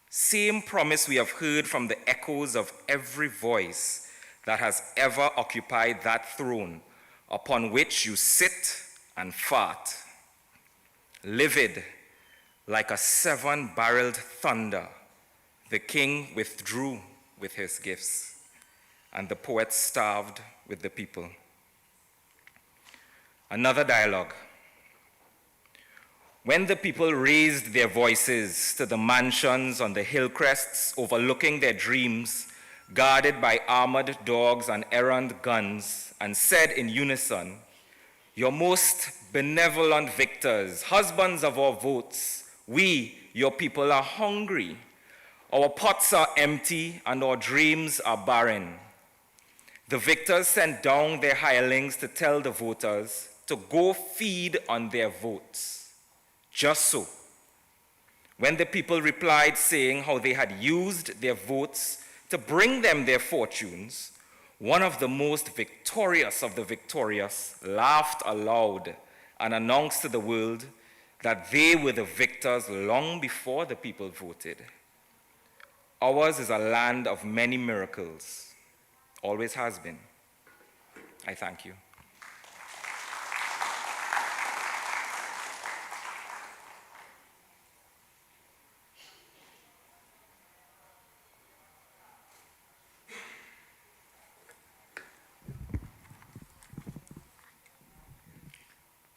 Same promise we have heard from the echoes of every voice that has ever occupied that throne upon which you sit and fart. Livid like a 7-barreled thunder, the king withdrew with his gifts, and the poet starved with the people. Another dialogue. When the people raised their voices to the mansions on the hill crests overlooking their dreams, guarded by armored dogs and errant guns, and said in unison, "Your most benevolent victors, husbands of our votes, we, your people, are hungry. Our pots are empty and our dreams are barren." The victors sent down their hirelings to tell the voters to go feed on their votes. Just so. When the people replied, saying how they had used their votes to bring them their fortunes, one of the most victorious of the victorious laughed aloud and announced to the world that they were the victors long before the people voted. Ours is a land of many miracles, always has been. I thank you.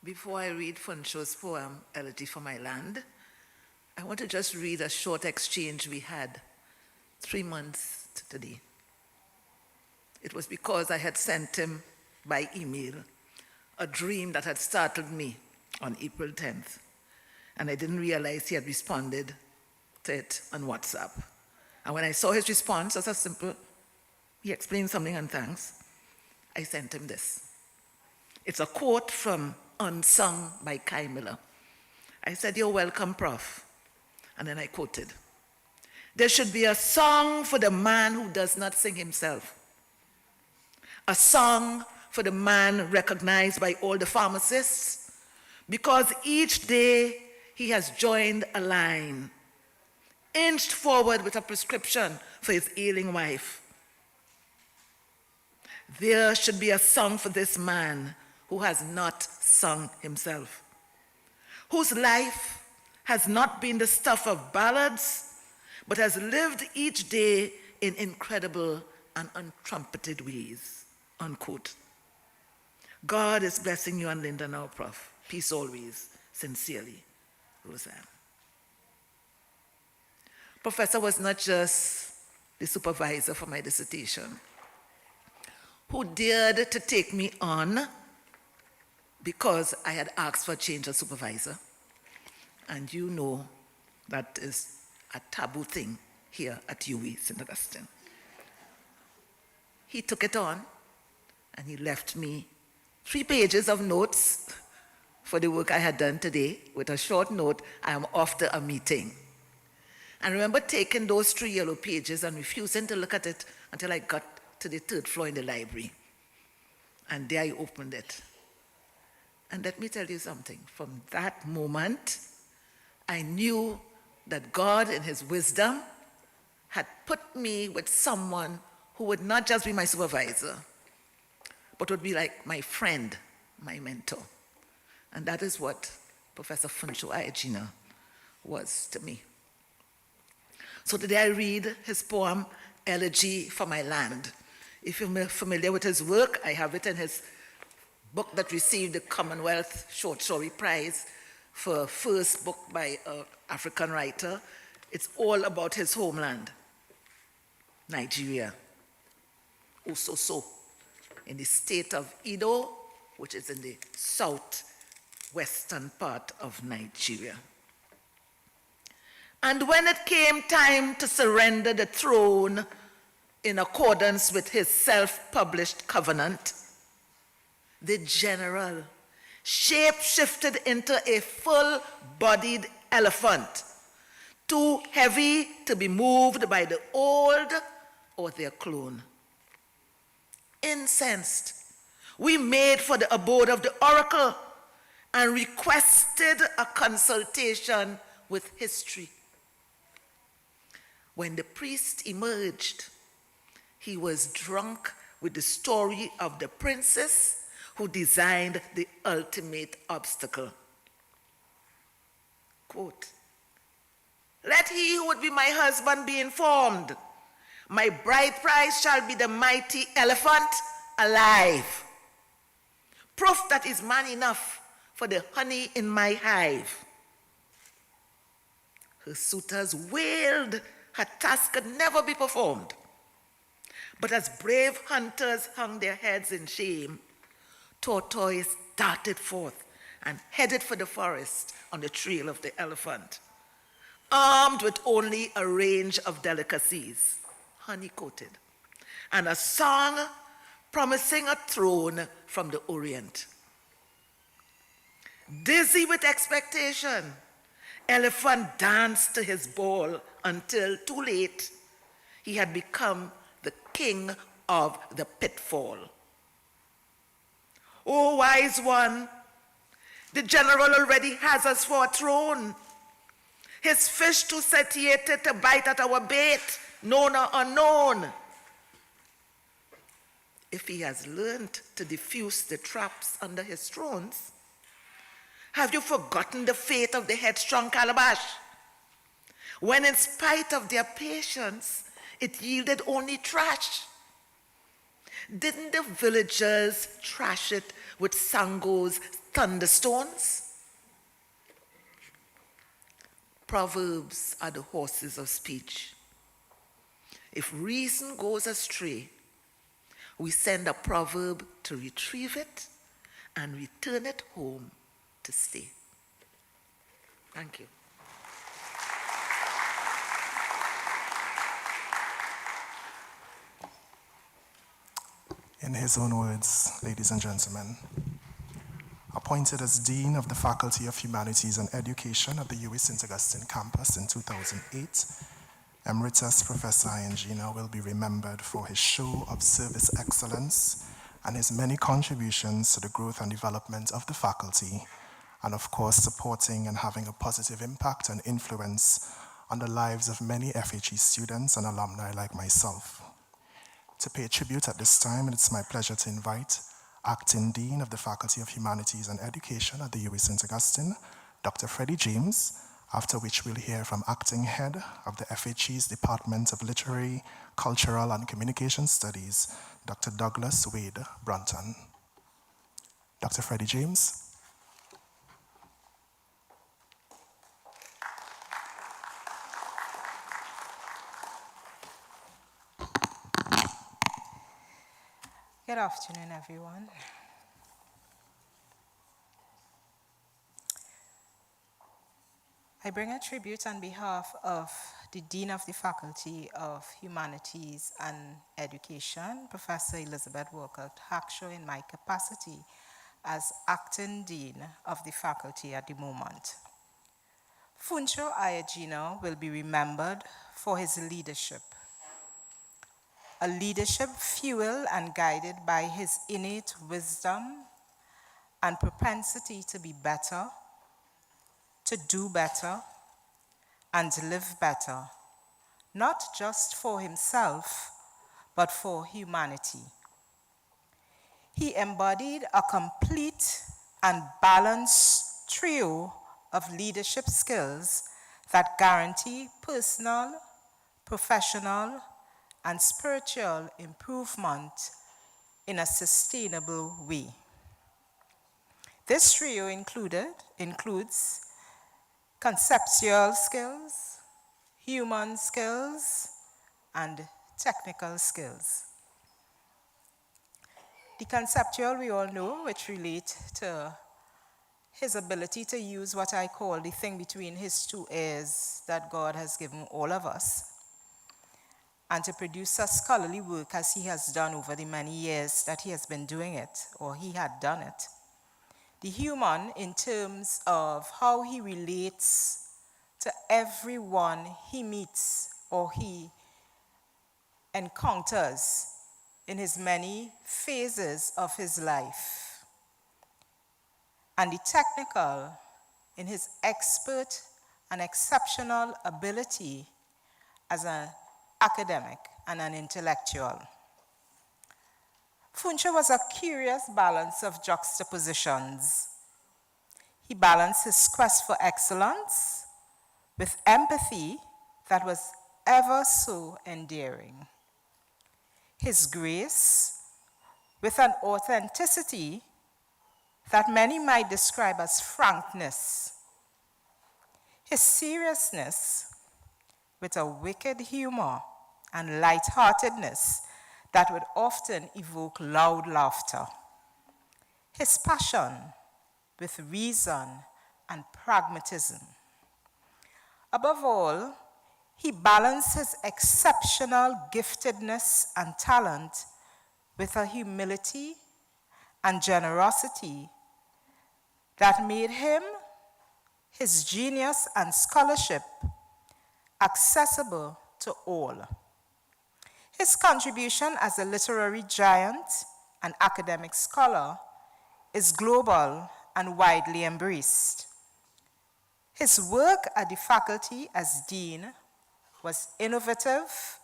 Before I read FUNSO's poem, Elegy for My Land, I want to just read a short exchange we had 3 months to today. It was because I had sent him by email a dream that had startled me on April 10th, and I didn't realize he had responded to it on WhatsApp. And when I saw his response, as a simple, he explained something and thanks, I sent him this. It's a quote from Unsung by Kai Miller. I said, "You're welcome, Prof." And then I quoted, "There should be a song for the man who does not sing himself. A song for the man recognized by all the pharmacists, because each day he has joined a line, inched forward with a prescription for his ailing wife. There should be a song for this man who has not sung himself, whose life has not been the stuff of ballads, but has lived each day in incredible and untrumpeted ways," unquote. God is blessing you and Linda now, Prof. Peace always. Sincerely, Roseanne. Professor was not just the supervisor for my dissertation, who dared to take me on because I had asked for a change of supervisor. And you know that is a taboo thing here at UWI St. Augustine. He took it on, and he left me 3 pages of notes for the work I had done today, with a short note, "I am off to a meeting." And I remember taking those 3 yellow pages and refusing to look at it until I got to the 3rd floor in the library. And there I opened it. And let me tell you something. From that moment, I knew that God, in his wisdom, had put me with someone who would not just be my supervisor, but would be like my friend, my mentor. And that is what Professor FUNSO AIYEJINA was to me. So today I read his poem, Elegy for My Land. If you're familiar with his work, I have it in his book that received the Commonwealth Short Story Prize for first book by an African writer. It's all about his homeland, Nigeria, Ososo, in the state of Edo, which is in the southwestern part of Nigeria. And when it came time to surrender the throne in accordance with his self-published covenant, the general shape-shifted into a full-bodied elephant, too heavy to be moved by the old or their clone. Incensed, we made for the abode of the oracle and requested a consultation with history. When the priest emerged, he was drunk with the story of the princess who designed the ultimate obstacle. Quote, "Let he who would be my husband be informed. My bride price shall be the mighty elephant alive. Proof that is man enough for the honey in my hive." Her suitors wailed her task could never be performed. But as brave hunters hung their heads in shame, Tortoise darted forth and headed for the forest on the trail of the elephant, armed with only a range of delicacies, honey-coated, and a song promising a throne from the Orient. Dizzy with expectation, Elephant danced to his ball until, too late, he had become the king of the pitfall. "Oh, wise one, the general already has us for a throne. His fish too satiated to bite at our bait, known or unknown. If he has learned to diffuse the traps under his thrones, have you forgotten the fate of the headstrong calabash? When in spite of their patience, it yielded only trash. Didn't the villagers trash it with Sango's thunderstones?" Proverbs are the horses of speech. If reason goes astray, we send a proverb to retrieve it and return it home to stay. Thank you. In his own words, ladies and gentlemen, appointed as Dean of the Faculty of Humanities and Education at the UWI St. Augustine campus in 2008, Emeritus Professor AIYEJINA will be remembered for his show of service excellence and his many contributions to the growth and development of the faculty, and of course supporting and having a positive impact and influence on the lives of many FHE students and alumni like myself. To pay tribute at this time, it's my pleasure to invite Acting Dean of the Faculty of Humanities and Education at the UWI St. Augustine, Dr. Freddie James, after which we'll hear from Acting Head of the FHE's Department of Literary, Cultural and Communication Studies, Dr. Douglas Wade Brunton. Dr. Freddie James. Good afternoon, everyone. I bring a tribute on behalf of the Dean of the Faculty of Humanities and Education, Professor Elizabeth Walker Hackshaw, in my capacity as Acting Dean of the Faculty at the moment. FUNSO AIYEJINA will be remembered for his leadership, a leadership fueled and guided by his innate wisdom and propensity to be better, to do better, and to live better, not just for himself, but for humanity. He embodied a complete and balanced trio of leadership skills that guarantee personal, professional, and spiritual improvement in a sustainable way. This trio includes conceptual skills, human skills, and technical skills. The conceptual we all know, which relate to his ability to use what I call the thing between his two ears that God has given all of us, and to produce such scholarly work as he has done over the many years that he has been doing it, or he had done it. The human, in terms of how he relates to everyone he meets or he encounters in his many phases of his life. and the technical in his expert and exceptional ability as an academic and an intellectual. FUNSO was a curious balance of juxtapositions. He balanced his quest for excellence with empathy that was ever so endearing. His grace with an authenticity that many might describe as frankness. His seriousness with a wicked humor and lightheartedness that would often evoke loud laughter. His passion with reason and pragmatism. Above all, he balanced his exceptional giftedness and talent with a humility and generosity that made him, his genius and scholarship, accessible to all. His contribution as a literary giant and academic scholar is global and widely embraced. His work at the faculty as dean was innovative,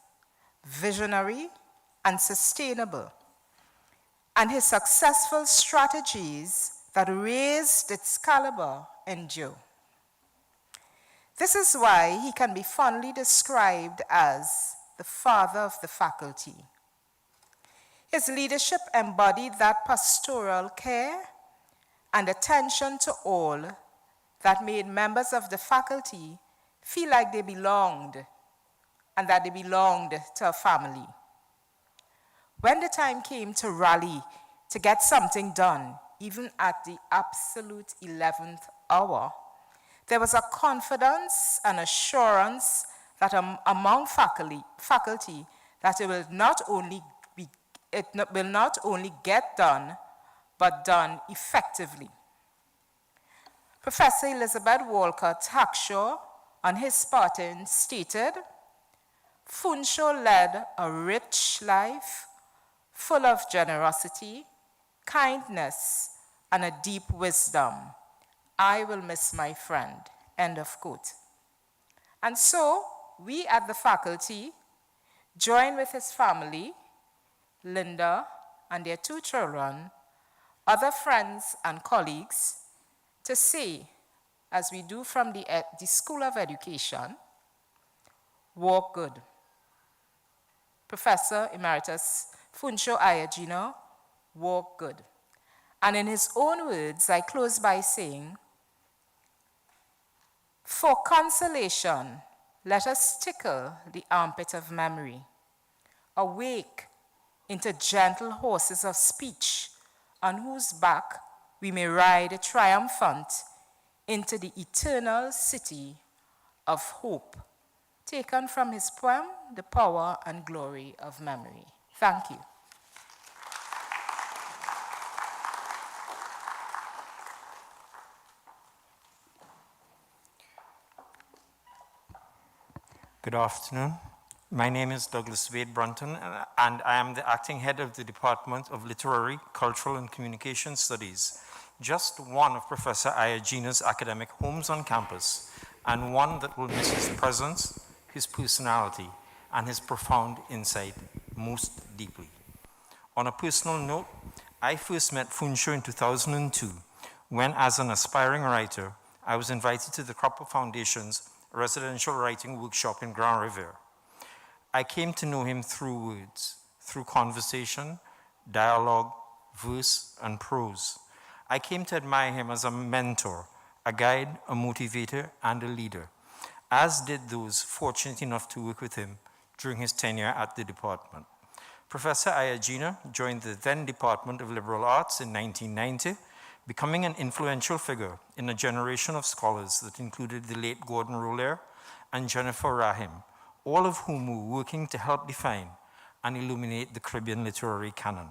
visionary, and sustainable, and his successful strategies that raised its caliber endure. This is why he can be fondly described as the father of the faculty. His leadership embodied that pastoral care and attention to all that made members of the faculty feel like they belonged and that they belonged to a family. When the time came to rally to get something done, even at the absolute 11th hour, there was a confidence and assurance that among faculty that it will not only get done, but done effectively. Professor Elizabeth Walcott Hackshaw, on his part, stated, FUNSO led a rich life full of generosity, kindness, and a deep wisdom. I will miss my friend, end of quote. And so, we at the faculty join with his family, Linda and their 2 children, other friends and colleagues, to say, as we do from the School of Education, walk good. Professor Emeritus FUNSO AIYEJINA, walk good. And in his own words, I close by saying, for consolation, let us tickle the armpit of memory, awake into gentle horses of speech, on whose back we may ride triumphant into the eternal city of hope, taken from his poem, The Power and Glory of Memory. Thank you. Good afternoon. My name is Douglas Wade Brunton, and I am the acting head of the Department of Literary, Cultural, and Communication Studies, just one of Professor AIYEJINA's academic homes on campus, and one that will miss his presence, his personality, and his profound insight most deeply. On a personal note, I first met FUNSO in 2002, when, as an aspiring writer, I was invited to the Cropper Foundation's residential writing workshop in Grand Riviere. I came to know him through words, through conversation, dialogue, verse, and prose. I came to admire him as a mentor, a guide, a motivator, and a leader, as did those fortunate enough to work with him during his tenure at the department. Professor AIYEJINA joined the then Department of Liberal Arts in 1990, becoming an influential figure in a generation of scholars that included the late Gordon Roulaire and Jennifer Rahim, all of whom were working to help define and illuminate the Caribbean literary canon.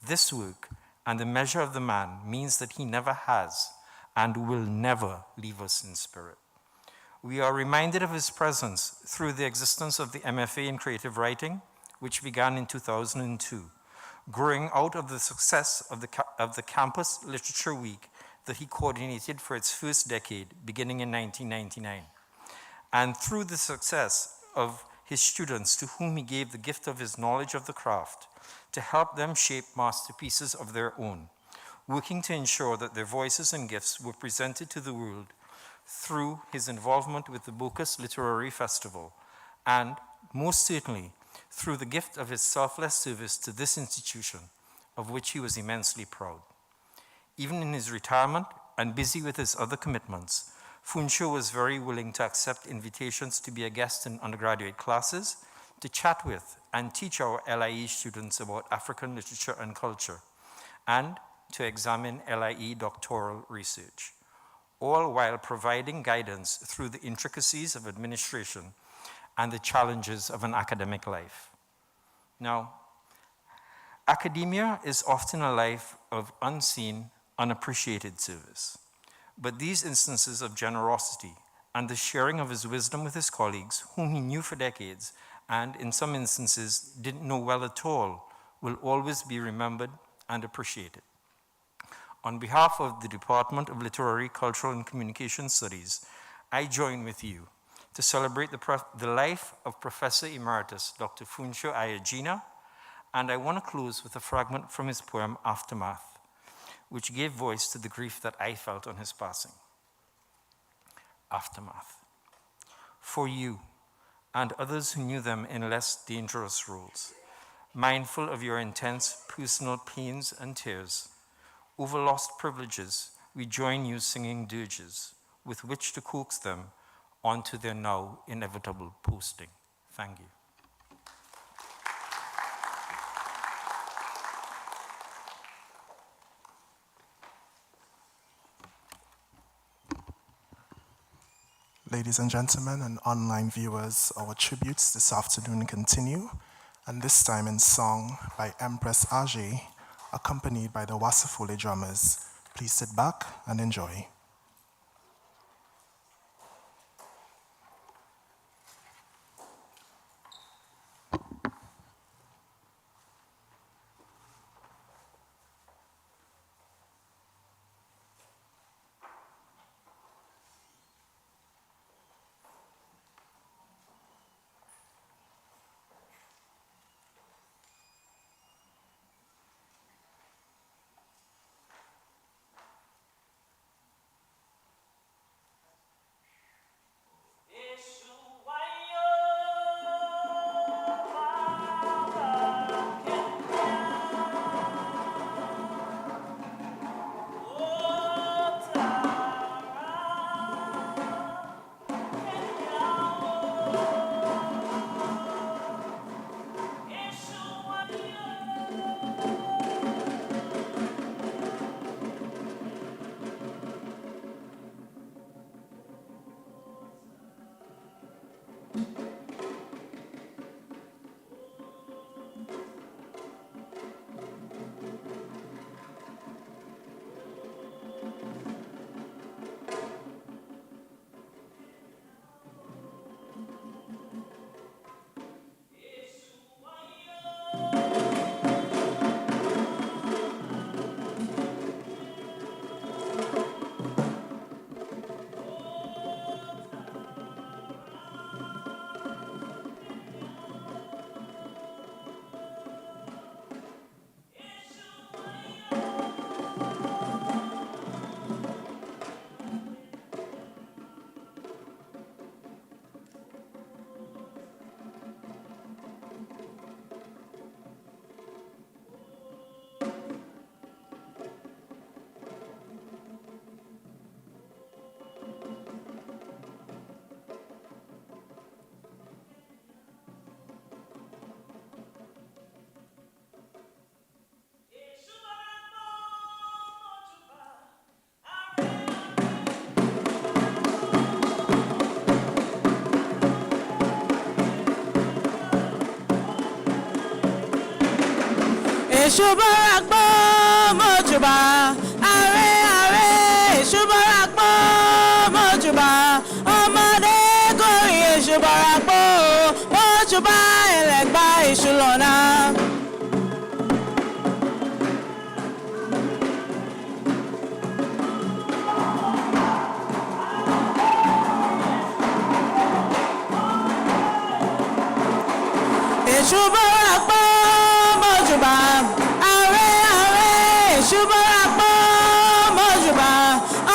This work and the measure of the man means that he never has and will never leave us in spirit. We are reminded of his presence through the existence of the MFA in Creative Writing, which began in 2002, growing out of the success of the Campus Literature Week that he coordinated for its first decade, beginning in 1999. And through the success of his students, to whom he gave the gift of his knowledge of the craft, to help them shape masterpieces of their own, working to ensure that their voices and gifts were presented to the world through his involvement with the Bocas Literary Festival, and most certainly through the gift of his selfless service to this institution, of which he was immensely proud. Even in his retirement and busy with his other commitments, FUNSO was very willing to accept invitations to be a guest in undergraduate classes, to chat with and teach our LIE students about African literature and culture, and to examine LIE doctoral research, all while providing guidance through the intricacies of administration and the challenges of an academic life. Now, academia is often a life of unseen, unappreciated service. But these instances of generosity and the sharing of his wisdom with his colleagues, whom he knew for decades, and in some instances didn't know well at all, will always be remembered and appreciated. On behalf of the Department of Literary, Cultural, and Communication Studies, I join with you to celebrate the life of Professor Emeritus Dr. FUNSO AIYEJINA, and I want to close with a fragment from his poem, Aftermath, which gave voice to the grief that I felt on his passing. Aftermath. For you, and others who knew them in less dangerous roles, mindful of your intense personal pains and tears, over lost privileges, we join you singing dirges with which to coax them onto their now inevitable posting. Thank you. Ladies and gentlemen and online viewers, our tributes this afternoon continue, and this time in song by Empress Age, accompanied by the Wasafole drummers. Please sit back and enjoy. Èṣùbọ̀ràgbọ́ mọ̀jùbà àrẹ àrẹ èṣùbọ̀ràgbọ́ mọ̀jùbà ọmọdé kórè èṣùbọ̀ràgbọ́ mọ̀jùbà ẹlẹ́gbà èṣùlọ́nà. èṣù bọ́ra pọ́ mọ́júbà ààrẹ ààrẹ èṣù bọ́ra pọ́ mọ́júbà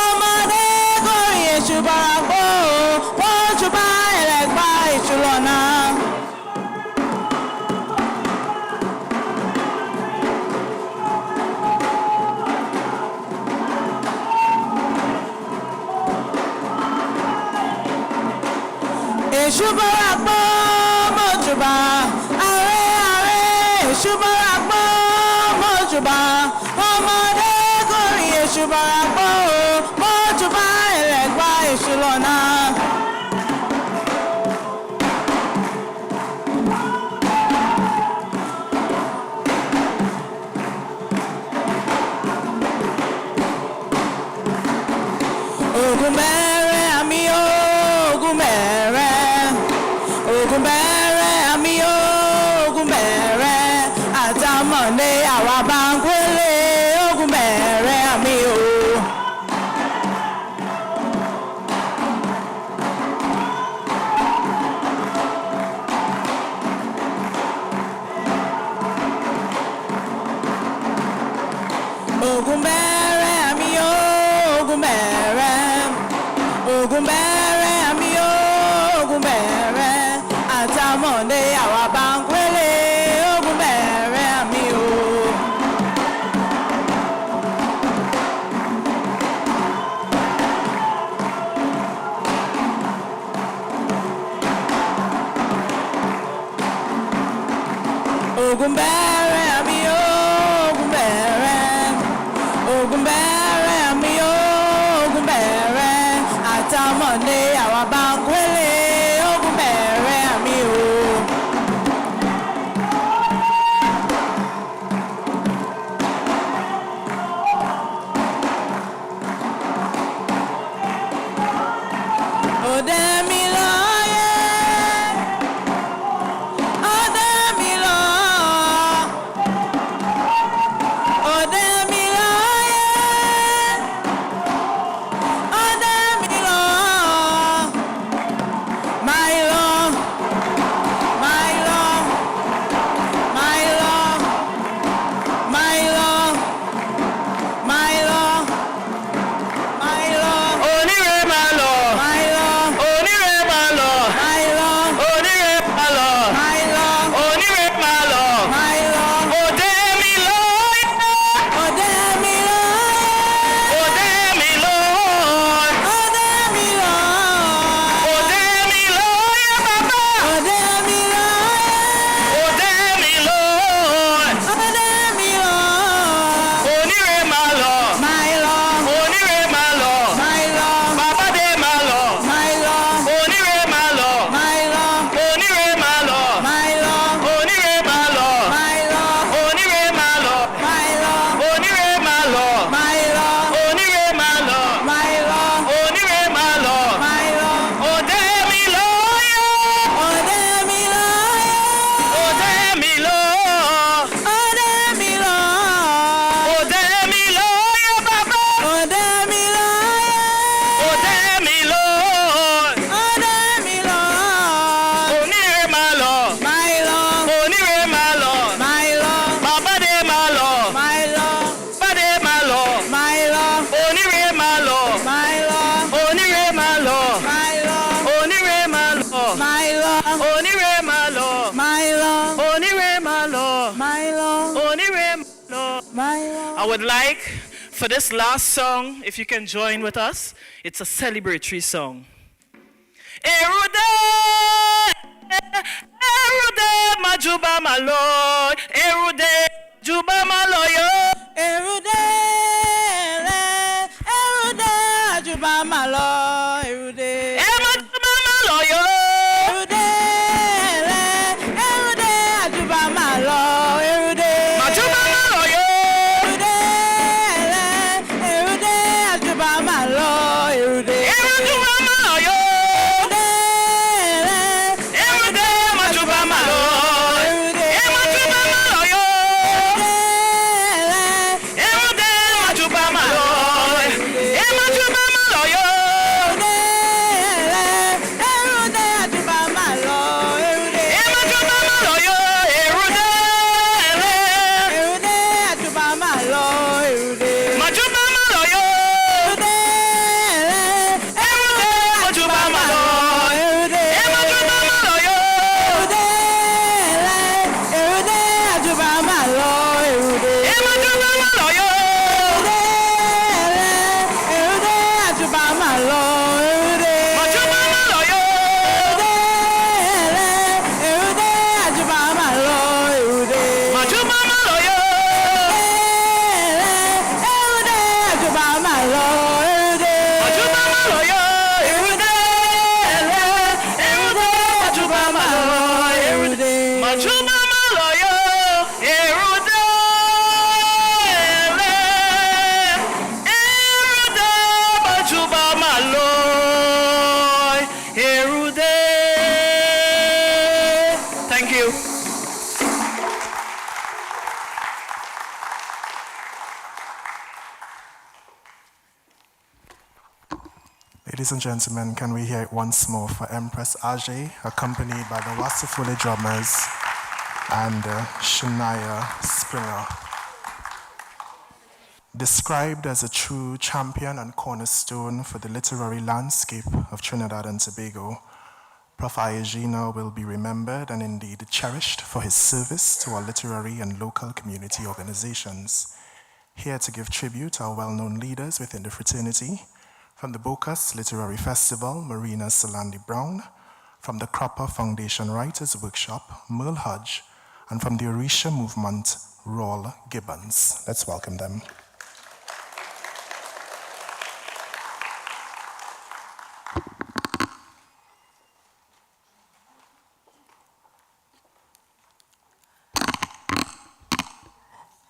ọmọdé kórìn èṣù bọ́ra pọ́ mọ́júbà ẹlẹ́gbà èṣù lọ́nà. èṣù bọ́ra pọ́ mọ́júbà ààrẹ ààrẹ èṣù bọ́ra pọ́ mọ́júbà ọmọdé kórìn èṣù bọ́ra pọ́ mọ́júbà ẹlẹ́gbà èṣù lọ́nà. ogun bẹ̀rẹ̀ àmì ogun bẹ̀rẹ̀ ogun bẹ̀rẹ̀ àmì ogun bẹ̀rẹ̀ àtàmọ̀lé àwa bá ń gbélé ogun bẹ̀rẹ̀ àmì o. ogun bẹ̀rẹ̀ àmì ogun bẹ̀rẹ̀ ogun bẹ̀rẹ̀ àmì ogun bẹ̀rẹ̀ àtàmọ̀lé àwa bá ń gbélé ogun bẹ̀rẹ̀ àmì o. ogun bẹ̀rẹ̀ àmì ogun bẹ̀rẹ̀ ogun bẹ̀rẹ̀ àmì ogun bẹ̀rẹ̀ àtàmọ̀lé àwa bá ń gbélé ogun bẹ̀rẹ̀ àmì o. òde mi lóye òde mi lọ òde mi lóye òde mi lọ my love my love my love my love my love my love onírè máa lọ my love onírè máa lọ my love onírè máa lọ my love onírè máa lọ my love òde mi lóye òde mi lóye òde mi lóye òde mi lóye òde mi lóye bàbá òde mi lóye òde mi lóye òde mi lóye onírè máa lọ my love onírè máa lọ my love bàbá dé máa lọ my love onírè máa lọ my love onírè máa lọ my love onírè máa lọ my love onírè máa lọ my love onírè máa lọ my love onírè máa lọ my love onírè máa lọ my love òde mi lóye òde mi lóye òde mi lóye òde mi lóye òde mi lóye bàbá òde mi lóye òde mi lóye òde mi lóye onírè máa lọ my love onírè máa lọ my love bàbá dé máa lọ my love bàdé máa lọ my love onírè máa lọ my love onírè máa lọ my love onírè máa lọ my love onírè máa lọ my love onírè máa lọ my love onírè máa lọ my love. I would like for this last song, if you can join with us, it's a celebratory song. Erude, erude, majuba malo, erude, juba malo yo. Erude, erude, majuba malo, erude. Majuba malo yo. Erude, erude, majuba malo, erude. Majuba malo yo. Erude, erude, majuba malo, erude. Majuba malo yo. Erude, majuba malo. Erude, majuba malo yo. Thank you. Ladies and gentlemen, can we hear it once more for Empress Ajay, accompanied by the Wasafule drummers and Shania Springer. Described as a true champion and cornerstone for the literary landscape of Trinidad and Tobago, Prof. AIYEJINA will be remembered and indeed cherished for his service to our literary and local community organizations. Here to give tribute are well-known leaders within the fraternity, from the Bocas Literary Festival, Marina Salandi Brown, from the Cropper Foundation Writers Workshop, Merle Hodge, and from the Orisha Movement, Raul Gibbons. Let's welcome them.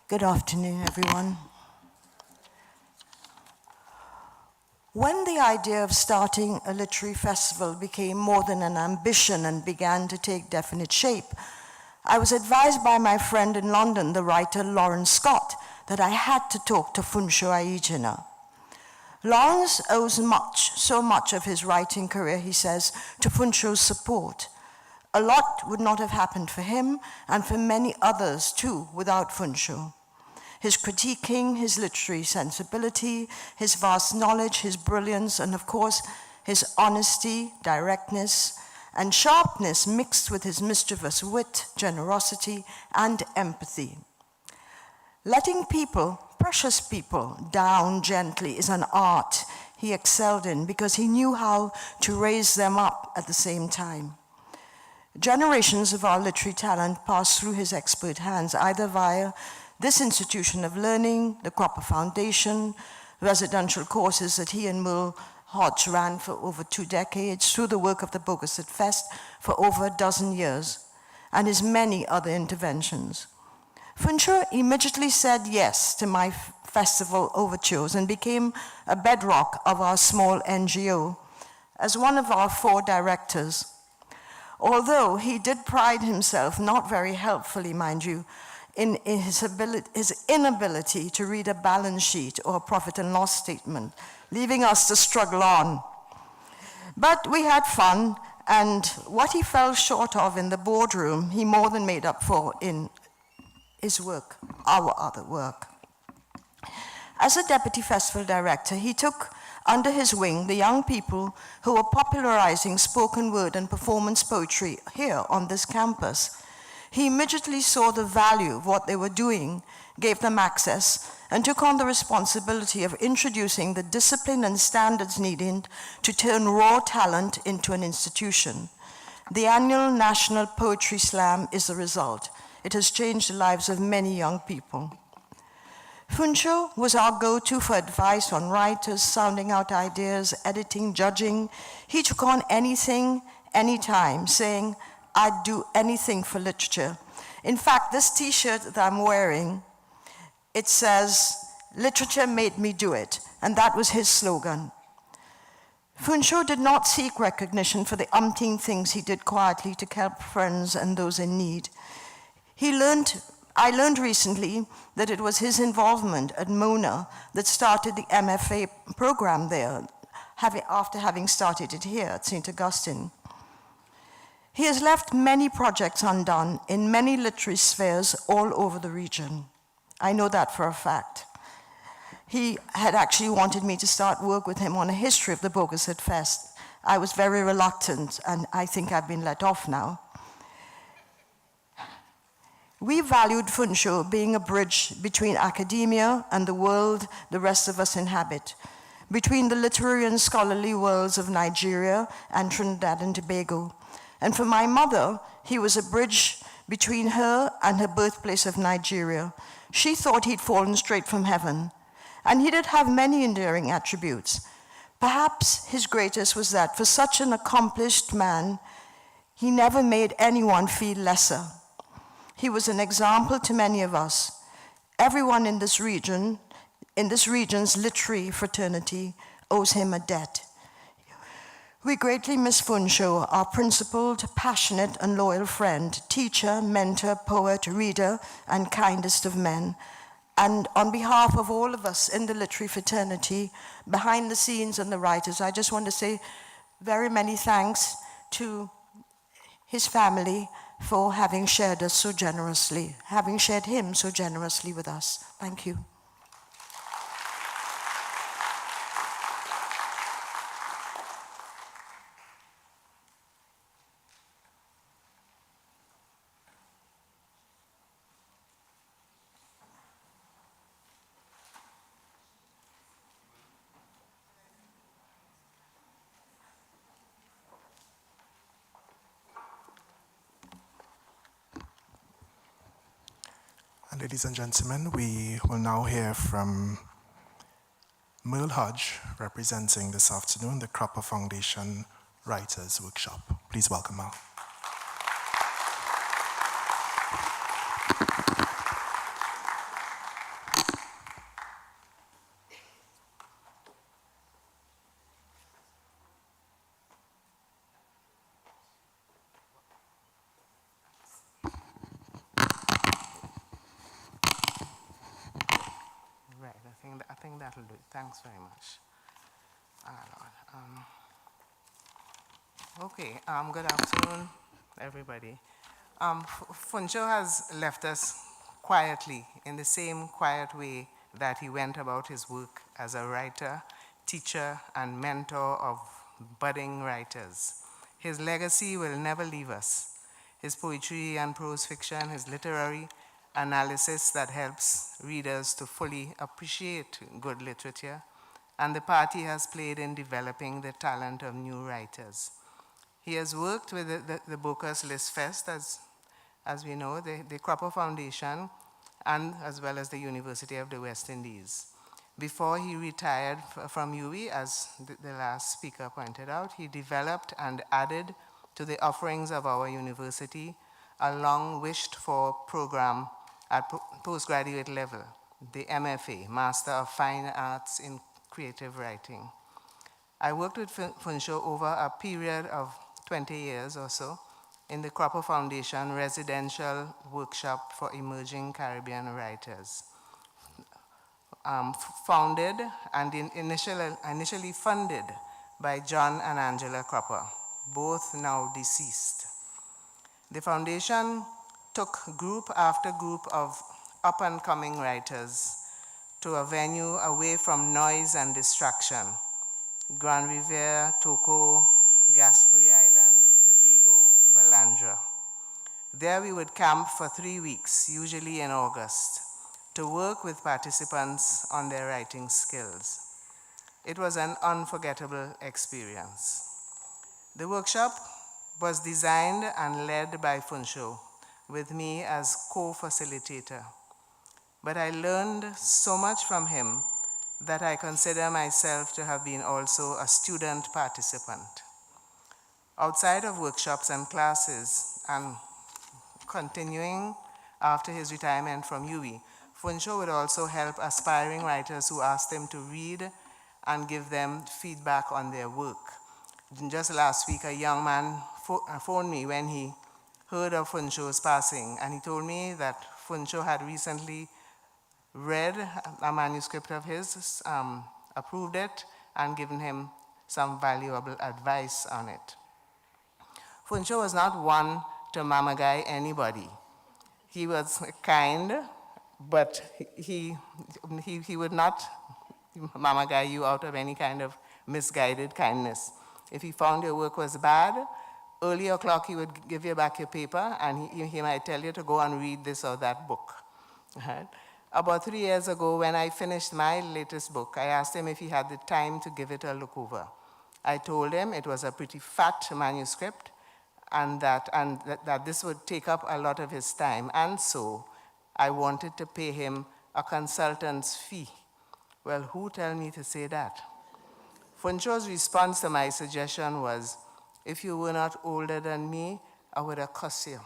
Good afternoon, everyone. When the idea of starting a literary festival became more than an ambition and began to take definite shape, I was advised by my friend in London, the writer Lawrence Scott, that I had to talk to FUNSO AIYEJINA. Lawrence owes so much of his writing career, he says, to FUNSO's support. A lot would not have happened for him and for many others too without FUNSO. His critiquing, his literary sensibility, his vast knowledge, his brilliance, and of course, his honesty, directness, and sharpness mixed with his mischievous wit, generosity, and empathy. Letting people, precious people, down gently is an art he excelled in because he knew how to raise them up at the same time. Generations of our literary talent passed through his expert hands, either via this institution of learning, the Cropper Foundation, residential courses that he and Merle Hodge ran for over 2 decades, through the work of the Bogasit Fest for over a dozen years, and his many other interventions. FUNSO immediately said yes to my festival overtures and became a bedrock of our small NGO as one of our 4 directors. Although he did pride himself, not very helpfully, mind you, in his inability to read a balance sheet or a profit and loss statement, leaving us to struggle on. But we had fun, and what he fell short of in the boardroom, he more than made up for in his work, our other work. As a deputy festival director, he took under his wing the young people who were popularizing spoken word and performance poetry here on this campus. He immediately saw the value of what they were doing, gave them access, and took on the responsibility of introducing the discipline and standards needed to turn raw talent into an institution. The annual National Poetry Slam is the result. It has changed the lives of many young people. FUNSO was our go-to for advice on writers, sounding out ideas, editing, judging. He took on anything, anytime, saying, I'd do anything for literature. In fact, this t-shirt that I'm wearing, it says, literature made me do it, and that was his slogan. FUNSO did not seek recognition for the umpteen things he did quietly to help friends and those in need. I learned recently that it was his involvement at Mona that started the MFA program there, after having started it here at St. Augustine. He has left many projects undone in many literary spheres all over the region. I know that for a fact. He had actually wanted me to start work with him on a history of the Bogasit Fest. I was very reluctant, and I think I've been let off now. We valued FUNSO being a bridge between academia and the world the rest of us inhabit, between the literary and scholarly worlds of Nigeria and Trinidad and Tobago. And for my mother, he was a bridge between her and her birthplace of Nigeria. She thought he'd fallen straight from heaven. And he did have many endearing attributes. Perhaps his greatest was that for such an accomplished man, he never made anyone feel lesser. He was an example to many of us. Everyone in this region, in this region's literary fraternity, owes him a debt. We greatly miss FUNSO, our principled, passionate, and loyal friend, teacher, mentor, poet, reader, and kindest of men. And on behalf of all of us in the literary fraternity, behind the scenes and the writers, I just want to say very many thanks to his family for having shared us so generously, having shared him so generously with us. Thank you. And ladies and gentlemen, we will now hear from Merle Hodge, representing this afternoon the Cropper Foundation Writers Workshop. Please welcome her. Right, I think that'll do it. Thanks very much. Okay, good afternoon, everybody. FUNSO has left us quietly, in the same quiet way that he went about his work as a writer, teacher, and mentor of budding writers. His legacy will never leave us. His poetry and prose fiction, his literary analysis that helps readers to fully appreciate good literature, and the part he has played in developing the talent of new writers. He has worked with the Bocas List Fest, as we know, the Cropper Foundation, and as well as the University of the West Indies. Before he retired from UWI, as the last speaker pointed out, he developed and added to the offerings of our university a long wished for program at postgraduate level, the MFA, Master of Fine Arts in Creative Writing. I worked with FUNSO over a period of 20 years or so in the Cropper Foundation Residential Workshop for Emerging Caribbean Writers. Founded and initially funded by John and Angela Cropper, both now deceased. The foundation took group after group of up-and-coming writers to a venue away from noise and distraction. Grand Riviere, Toco, Gasperi Island, Tobago, Balandra. There we would camp for 3 weeks, usually in August, to work with participants on their writing skills. It was an unforgettable experience. The workshop was designed and led by FUNSO, with me as co-facilitator. But I learned so much from him that I consider myself to have been also a student participant. Outside of workshops and classes, and continuing after his retirement from UWI, FUNSO would also help aspiring writers who asked him to read and give them feedback on their work. Just last week, a young man phoned me when he heard of FUNSO's passing, and he told me that FUNSO had recently read a manuscript of his, approved it, and given him some valuable advice on it. FUNSO was not one to mamagai anybody. He was kind, but he would not mamagai you out of any kind of misguided kindness. If he found your work was bad, early o'clock he would give you back your paper, and he might tell you to go and read this or that book. Right? About 3 years ago, when I finished my latest book, I asked him if he had the time to give it a look over. I told him it was a pretty fat manuscript, and that this would take up a lot of his time, and so I wanted to pay him a consultant's fee. Well, who tell me to say that? FUNSO's response to my suggestion was, if you were not older than me, I would have cussed you.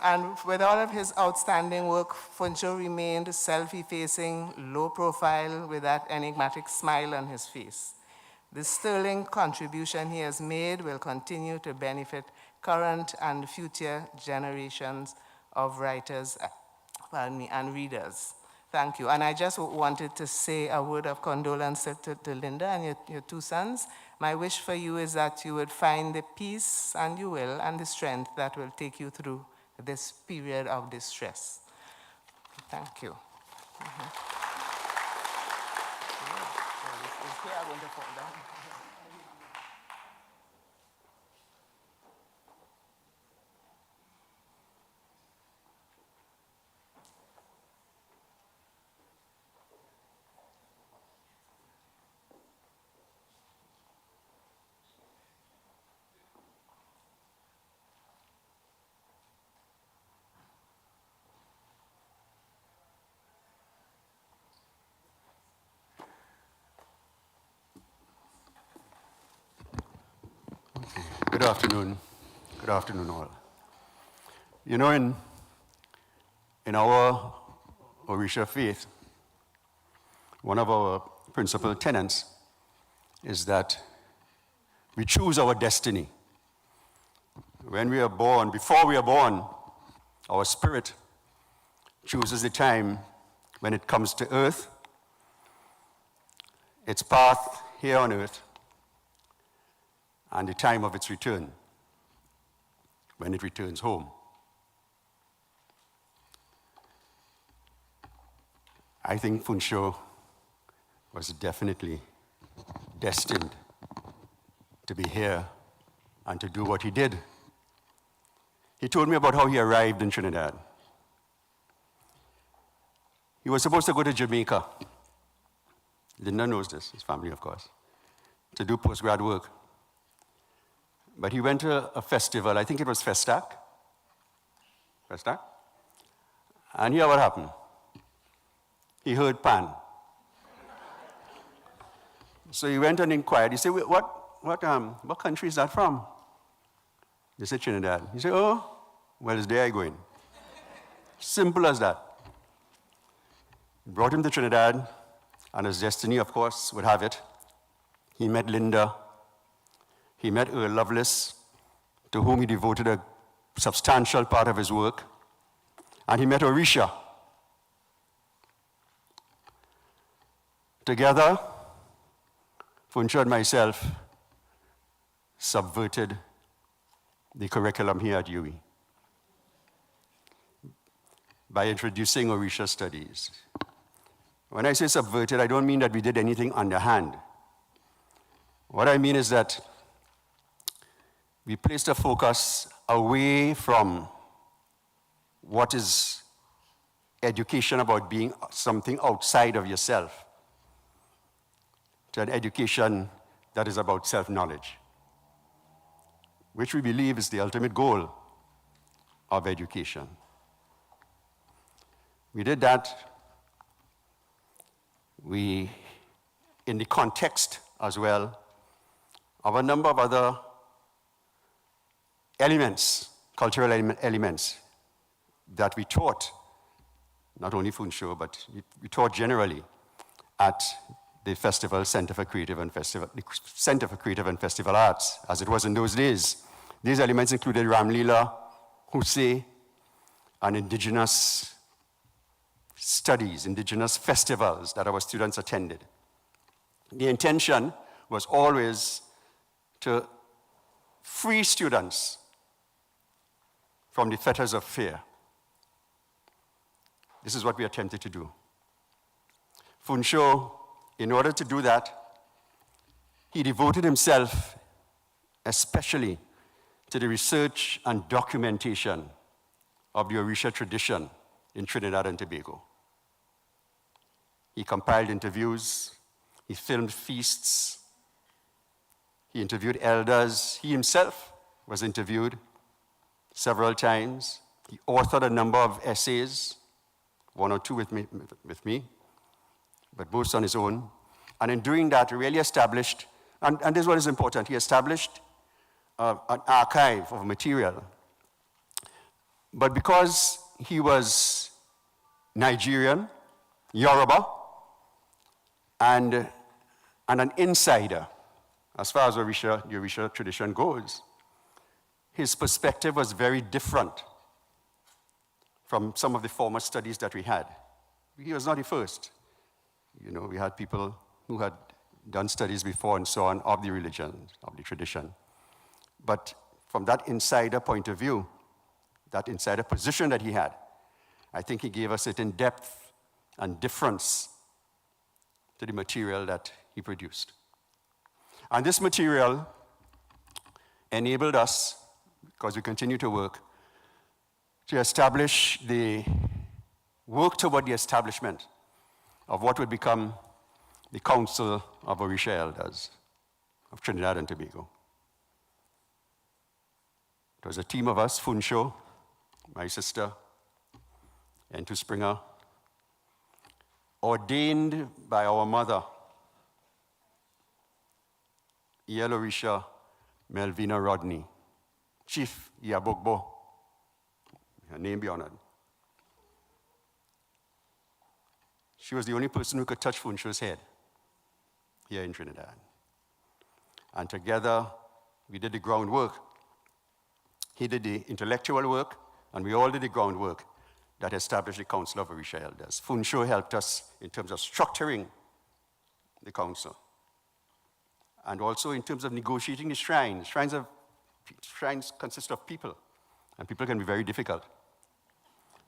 And with all of his outstanding work, Funsho remained self-effacing, low profile, with that enigmatic smile on his face. The sterling contribution he has made will continue to benefit current and future generations of writers and readers. Thank you. And I just wanted to say a word of condolence to Linda and your two sons. My wish for you is that you would find the peace, and you will, and the strength that will take you through this period of distress. Thank you. Good afternoon. Good afternoon, all. You know, in our Orisha faith, one of our principal tenets is that we choose our destiny. When we are born, before we are born, our spirit chooses the time when it comes to earth, its path here on earth, and the time of its return, when it returns home. I think Funsho was definitely destined to be here and to do what he did. He told me about how he arrived in Trinidad. He was supposed to go to Jamaica. Linda knows this, his family, of course, to do postgrad work. But he went to a festival, I think it was Festac. Festac? And here what happened? He heard Pan. So he went and inquired. He said, what country is that from? They said, Trinidad. He said, oh, well, it's there I going. Simple as that. Brought him to Trinidad, and his destiny, of course, would have it. He met Linda. He met Earl Lovelace, to whom he devoted a substantial part of his work. And he met Orisha. Together, Funsho and myself subverted the curriculum here at UWI by introducing Orisha studies. When I say subverted, I don't mean that we did anything underhand. What I mean is that we placed a focus away from what is education about being something outside of yourself to an education that is about self-knowledge, which we believe is the ultimate goal of education. We did that in the context as well of a number of other elements, cultural elements, that we taught, not only Funsho, but we taught generally at the Festival Center for Creative and Festival Arts, as it was in those days. These elements included Ramlila, Huse, and indigenous studies, indigenous festivals that our students attended. The intention was always to free students from the fetters of fear. This is what we attempted to do. Funsho, in order to do that, he devoted himself especially to the research and documentation of the Orisha tradition in Trinidad and Tobago. He compiled interviews, he filmed feasts, he interviewed elders, he himself was interviewed several times. He authored a number of essays, one or two with me, but most on his own. And in doing that, he really established, and this is what is important, he established an archive of material But because he was Nigerian, Yoruba, and an insider, as far as the Orisha tradition goes, his perspective was very different from some of the former studies that we had. He was not the first. You know, we had people who had done studies before and so on of the religion, of the tradition. But from that insider point of view, that insider position that he had, I think he gave us it in depth and difference to the material that he produced. And this material enabled us, because we continue to work, to establish work toward the establishment of what would become the Council of Orisha Elders of Trinidad and Tobago. It was a team of us, FUNSO, my sister, Entu Springer, ordained by our mother, EL Orisha Melvina Rodney, Chief Yabogbo, her name be honored. She was the only person who could touch FUNSO's head here in Trinidad. And together, we did the groundwork. He did the intellectual work, and we all did the groundwork that established the Council of Orisha Elders. FUNSO helped us in terms of structuring the council, and also in terms of negotiating the shrines. Shrines consist of people, and people can be very difficult.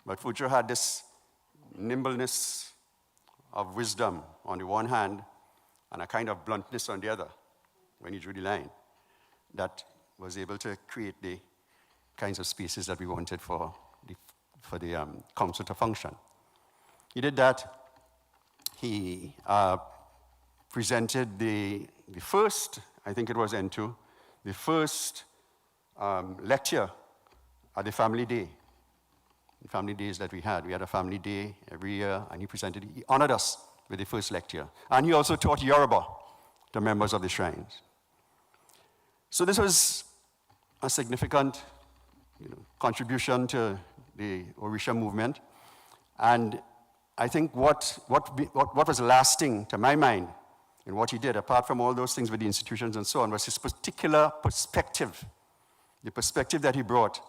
But FUNSO had this nimbleness of wisdom on the one hand, and a kind of bluntness on the other, when he drew the line, that was able to create the kinds of spaces that we wanted for the council to function. He did that. He presented the first, I think it was N2, the first lecture at the family day. The family days that we had. We had a family day every year, and he honored us with the first lecture. And he also taught Yoruba to members of the shrines. So this was a significant contribution to the Orisha movement. And I think what was lasting to my mind in what he did, apart from all those things with the institutions and so on, was his particular perspective, the perspective that he brought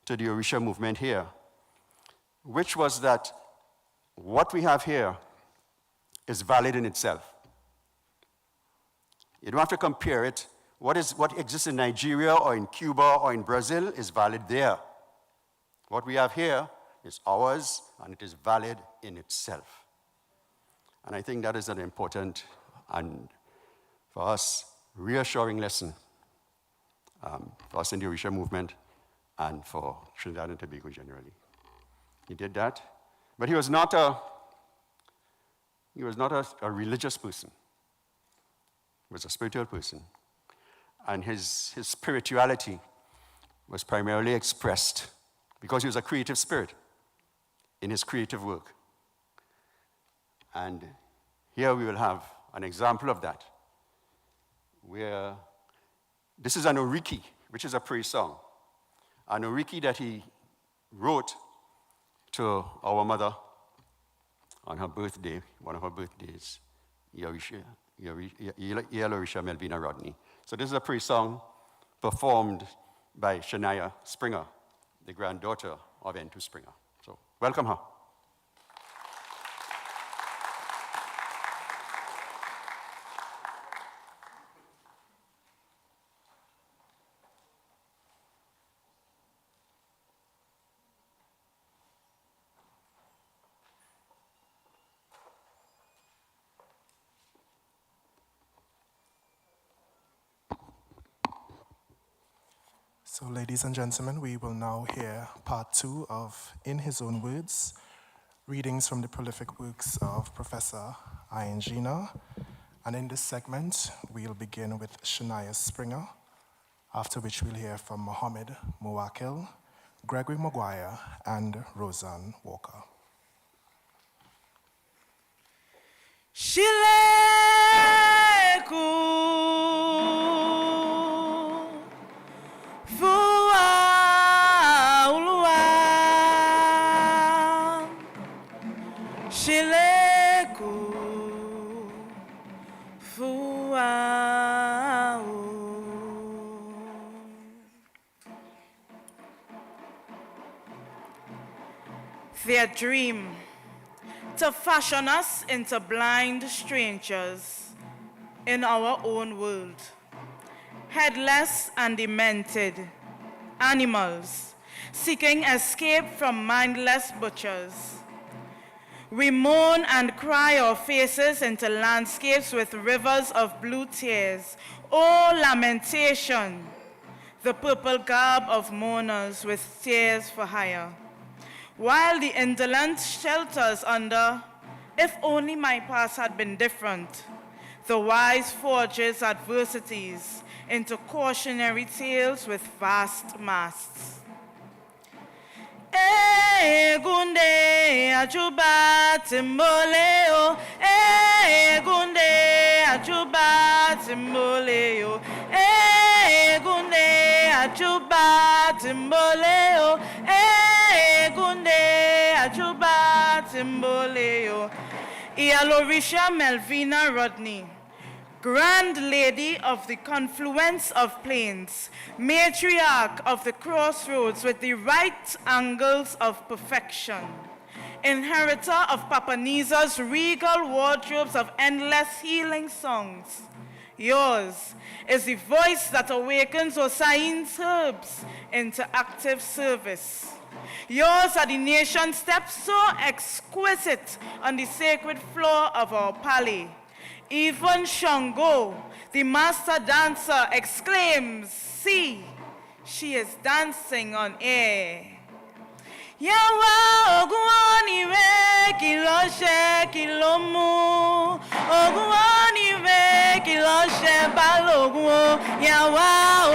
to the Orisha movement here, which was that what we have here is valid in itself. You don't have to compare it. What exists in Nigeria or in Cuba or in Brazil is valid there. What we have here is ours, and it is valid in itself. And I think that is an important and, for us, reassuring lesson for us in the Orisha movement and for Trinidad and Tobago generally. He did that, but he was not a religious person. He was a spiritual person. And his spirituality was primarily expressed because he was a creative spirit in his creative work. And here we will have an example of that, where this is an oriki, which is a praise song. An oriki that he wrote to our mother on her birthday, one of her birthdays, EL Orisha Melvina Rodney. So this is a praise song performed by Shania Springer, the granddaughter of N2 Springer. So welcome her. So, ladies and gentlemen, we will now hear part 2 of In His Own Words, readings from the prolific works of Professor AIYEJINA. And in this segment, we'll begin with Shania Springer, after which we'll hear from Mohammed Muwakil, Gregory Maguire, and Roseanne Walker. Vua ulua Their dream, to fashion us into blind strangers in our own world, headless and demented animals seeking escape from mindless butchers. We moan and cry our faces into landscapes with rivers of blue tears. Oh, lamentation, the purple garb of mourners with tears for hire. While the indolent shelters under, if only my past had been different, the wise forges adversities into cautionary tales with vast masts. Egunde ajuba timboleo, egunde ajuba timboleo, egunde ajuba timboleo, egunde ajuba timboleo. Ialorisha Melvina Rodney, Grand Lady of the confluence of plains, matriarch of the crossroads with the right angles of perfection, inheritor of Papaniza's regal wardrobes of endless healing songs. Yours is the voice that awakens Osain's herbs into active service. Yours are the nation steps so exquisite on the sacred floor of our pali. Even Shango, the master dancer, exclaims, "See, she is dancing on air." Yawa oguani re kiloshe kilomu, oguani re kiloshe balogu, yawa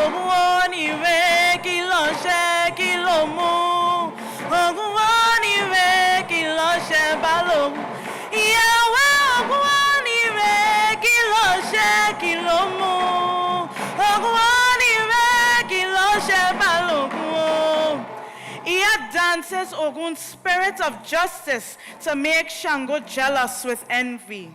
oguani re kiloshe kilomu, oguani re kiloshe balogu, yawa oguani re kiloshe kilomu, oguani re kiloshe balogu. Ia dances Ogun's spirit of justice to make Shango jealous with envy.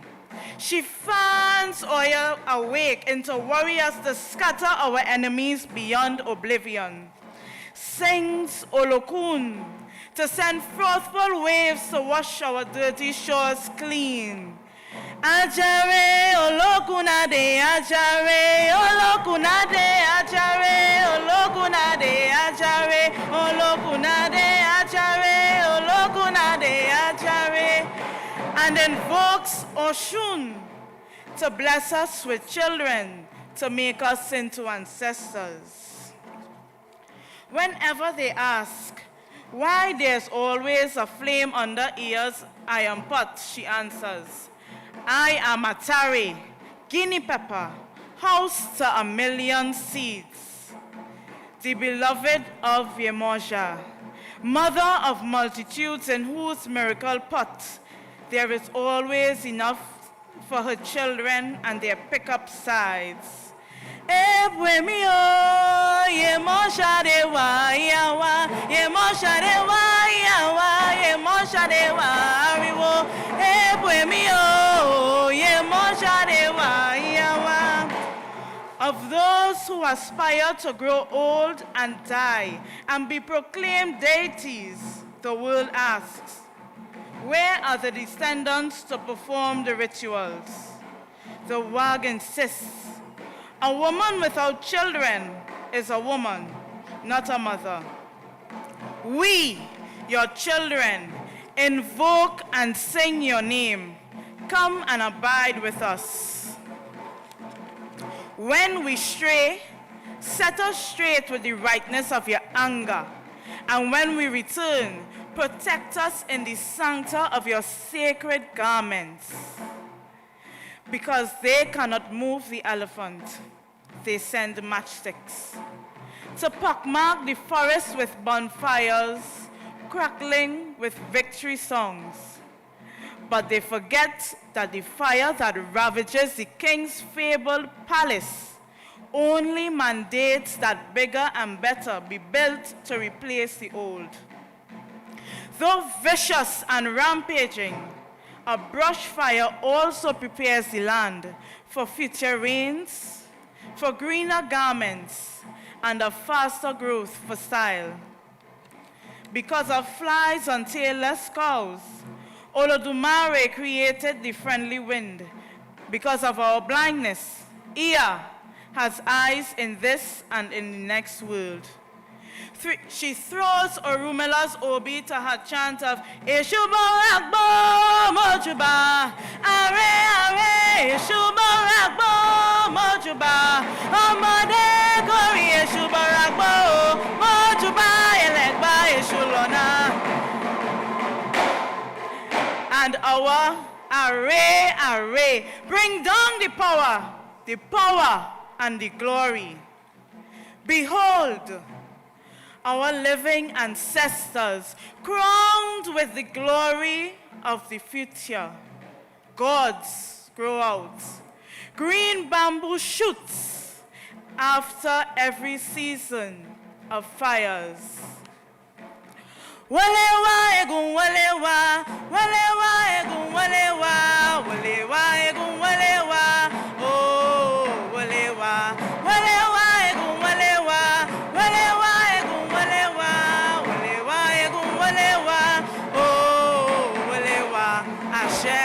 She fans oil awake into warriors to scatter our enemies beyond oblivion. Sings Olokun to send frothful waves to wash our dirty shores clean. Ajare olokunade, ajare olokunade, ajare olokunade, ajare olokunade, ajare olokunade, ajare, and invokes Oshun to bless us with children, to make us into ancestors. Whenever they ask why there's always a flame under ears I am pot, she answers, I am a tare, guinea pepper, house to a million seeds. The beloved of Yemoja, mother of multitudes in whose miracle pot there is always enough for her children and their pickup sides. Ebwemio, Yemoja de wa yawa, Yemoja de wa yawa, Yemoja de wa ariwo, Ebwemio, Yemoja de wa yawa. Of those who aspire to grow old and die and be proclaimed deities, the world asks, where are the descendants to perform the rituals? The Wag insists, a woman without children is a woman, not a mother. We, your children, invoke and sing your name. Come and abide with us. When we stray, set us straight with the rightness of your anger. And when we return, protect us in the sancta of your sacred garments. Because they cannot move the elephant, they send matchsticks to pockmark the forest with bonfires, crackling with victory songs. But they forget that the fire that ravages the king's fabled palace only mandates that bigger and better be built to replace the old. Though vicious and rampaging, a brush fire also prepares the land for future rains, for greener garments, and a faster growth for style. because of flies on tailless cows. Olodumare created the friendly wind because of our blindness. Ea has eyes in this and in the next world. She throws Orumela's obi to her chant of Eshubo Ragbo Mojuba, Are Are Eshubo Ragbo Mojuba, Omode Gori Eshubo Ragbo Mojuba, Elegba Eshulona. And our Are bring down the power and the glory. Behold, our living ancestors, crowned with the glory of the future. Gods grow out. Green bamboo shoots after every season of fires. Walewa egun walewa, walewa egun walewa, walewa egun walewa, oh walewa, walewa egun walewa, walewa egun walewa, walewa egun walewa, oh walewa, Ashe.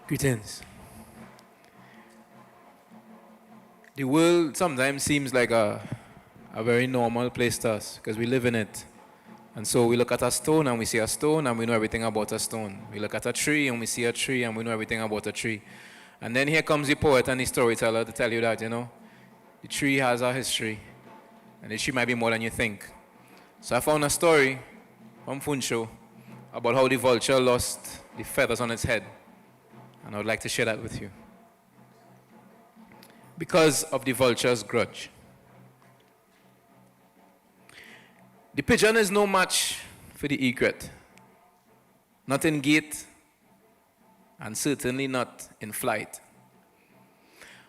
Greetings. The world sometimes seems like a very normal place to us because we live in it. And so we look at a stone and we see a stone and we know everything about a stone. We look at a tree and we see a tree and we know everything about a tree. And then here comes the poet and the storyteller to tell you that, the tree has a history and the tree might be more than you think. So I found a story from FUNSO about how the vulture lost the feathers on its head. And I would like to share that with you. Because of the vulture's grudge. The pigeon is no match for the egret. Not in gait, and certainly not in flight.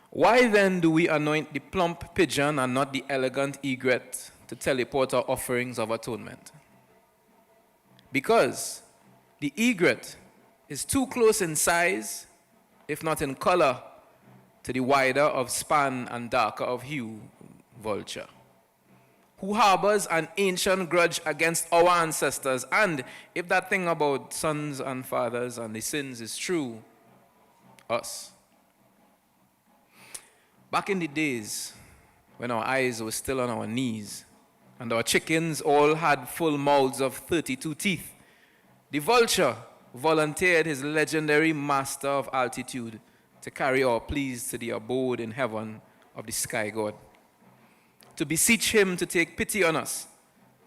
Why then do we anoint the plump pigeon and not the elegant egret to teleport our offerings of atonement? Because the egret is too close in size, if not in color, to the wider of span and darker of hue vulture, who harbors an ancient grudge against our ancestors, and if that thing about sons and fathers and the sins is true, us. Back in the days when our eyes were still on our knees and our chickens all had full mouths of 32 teeth, the vulture volunteered his legendary master of altitude to carry our pleas to the abode in heaven of the sky god, to beseech him to take pity on us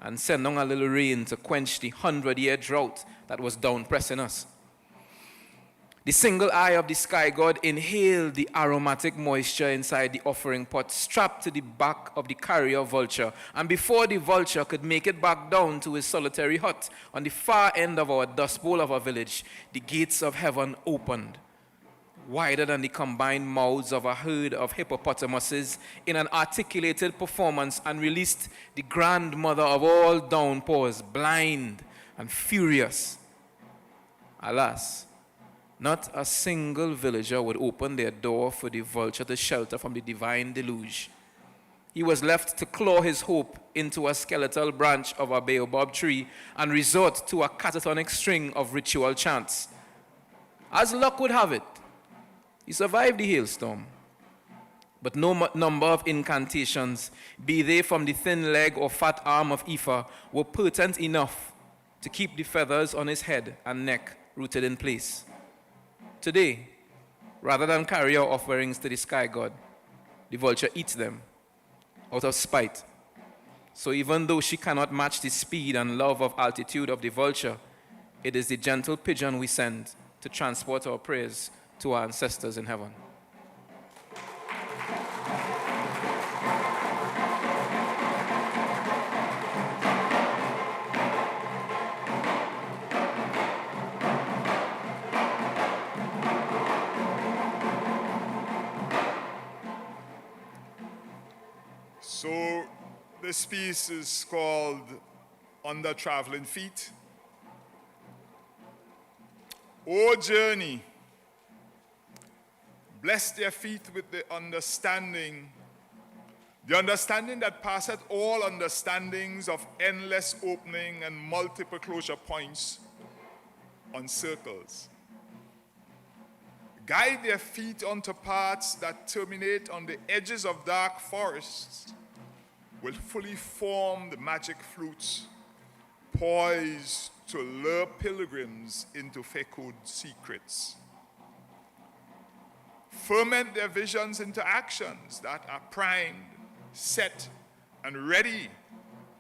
and send down a little rain to quench the 100-year drought that was down pressing us. The single eye of the sky god inhaled the aromatic moisture inside the offering pot strapped to the back of the carrier vulture, and before the vulture could make it back down to his solitary hut on the far end of our dust bowl of our village, the gates of heaven opened, wider than the combined mouths of a herd of hippopotamuses in an articulated performance, and released the grandmother of all downpours, blind and furious. Alas, not a single villager would open their door for the vulture to shelter from the divine deluge. He was left to claw his hope into a skeletal branch of a baobab tree and resort to a catatonic string of ritual chants. As luck would have it, he survived the hailstorm. But no number of incantations, be they from the thin leg or fat arm of Ifa, were potent enough to keep the feathers on his head and neck rooted in place. Today, rather than carry our offerings to the sky god, the vulture eats them out of spite. So even though she cannot match the speed and love of altitude of the vulture, it is the gentle pigeon we send to transport our prayers to our ancestors in heaven. So this piece is called under traveling feet. O journey, bless their feet with the understanding that passeth all understandings of endless opening and multiple closure points on circles. Guide their feet onto paths that terminate on the edges of dark forests, will fully form the magic flutes, poised to lure pilgrims into fecund secrets. Ferment their visions into actions that are primed, set, and ready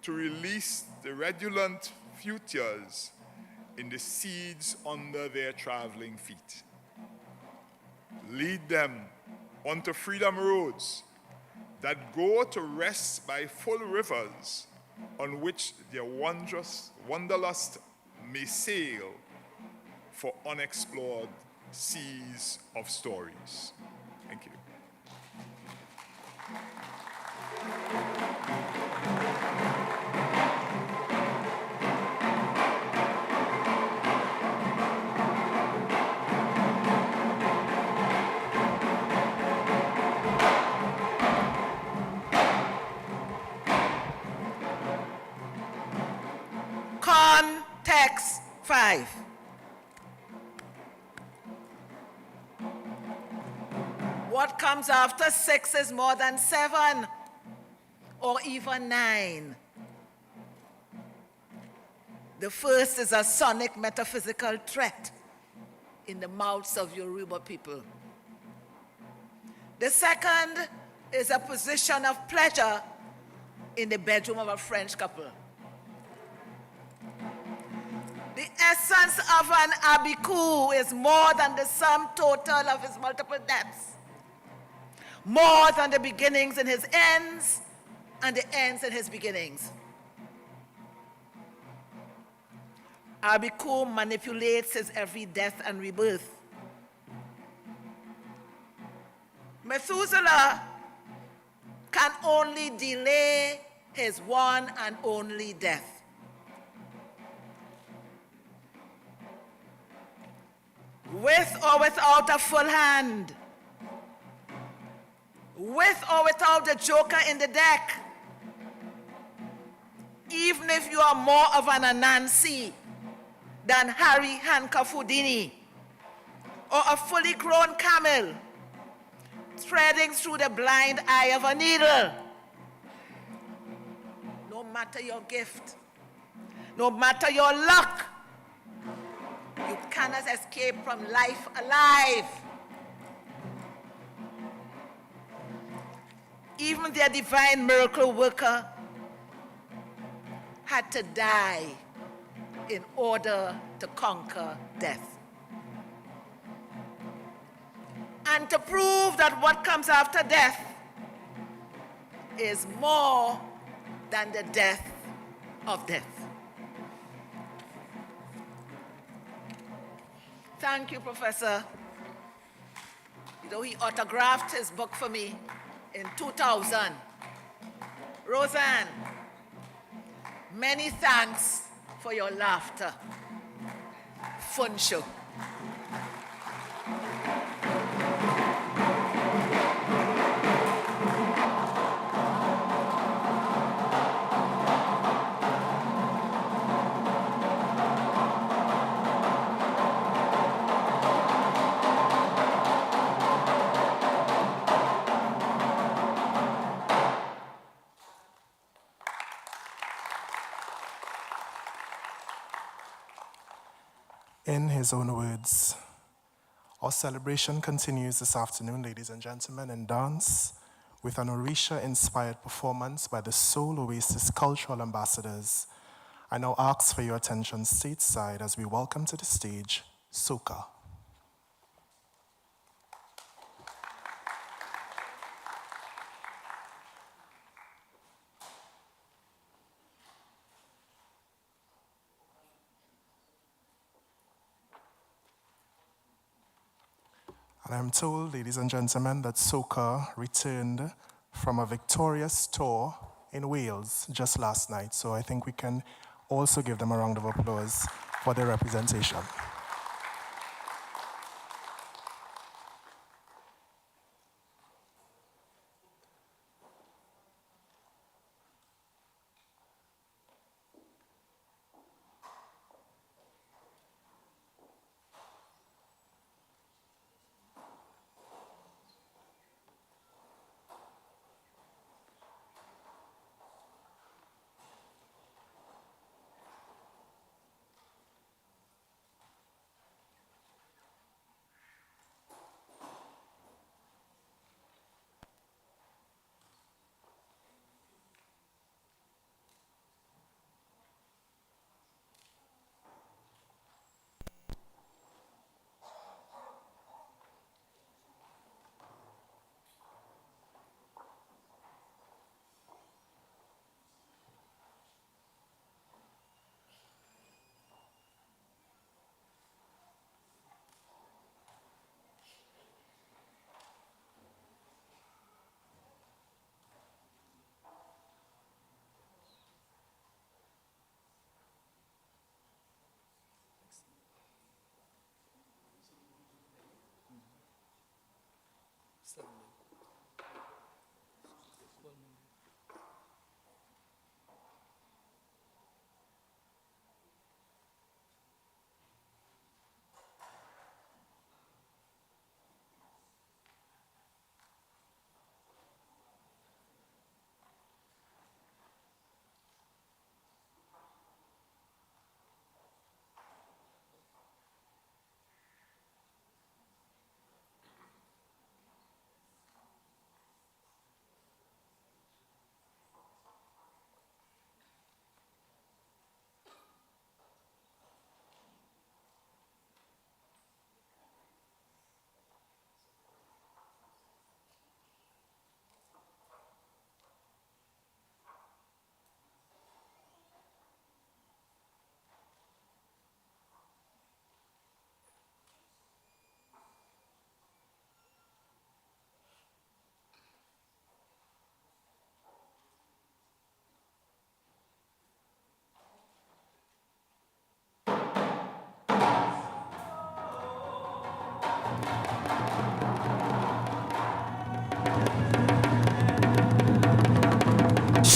to release the redolent futures in the seeds under their traveling feet. Lead them onto freedom roads that go to rest by full rivers on which their wanderlust may sail for unexplored seas of stories. Thank you. Context 5. What comes after 6 is more than 7 or even 9. The first is a sonic metaphysical threat in the mouths of Yoruba people. The second is a position of pleasure in the bedroom of a French couple. The essence of an abiku is more than the sum total of his multiple depths, more than the beginnings in his ends and the ends in his beginnings. Abiku manipulates his every death and rebirth. Methuselah can only delay his one and only death. With or without a full hand, with or without the joker in the deck, even if you are more of an Anansi than Harry Handcuff Houdini, or a fully grown camel threading through the blind eye of a needle, no matter your gift, no matter your luck, you cannot escape from life alive. Even their divine miracle worker had to die in order to conquer death. And to prove that what comes after death is more than the death of death. Thank you, Professor. You know, he autographed his book for me in 2000. Roseanne, many thanks for your laughter. FUNSO. In his own words, our celebration continues this afternoon, ladies and gentlemen, in dance with an Orisha-inspired performance by the Soul Oasis cultural ambassadors. I now ask for your attention stateside as we welcome to the stage Soca. And I'm told, ladies and gentlemen, that Soca returned from a victorious tour in Wales just last night. So I think we can also give them a round of applause for their representation.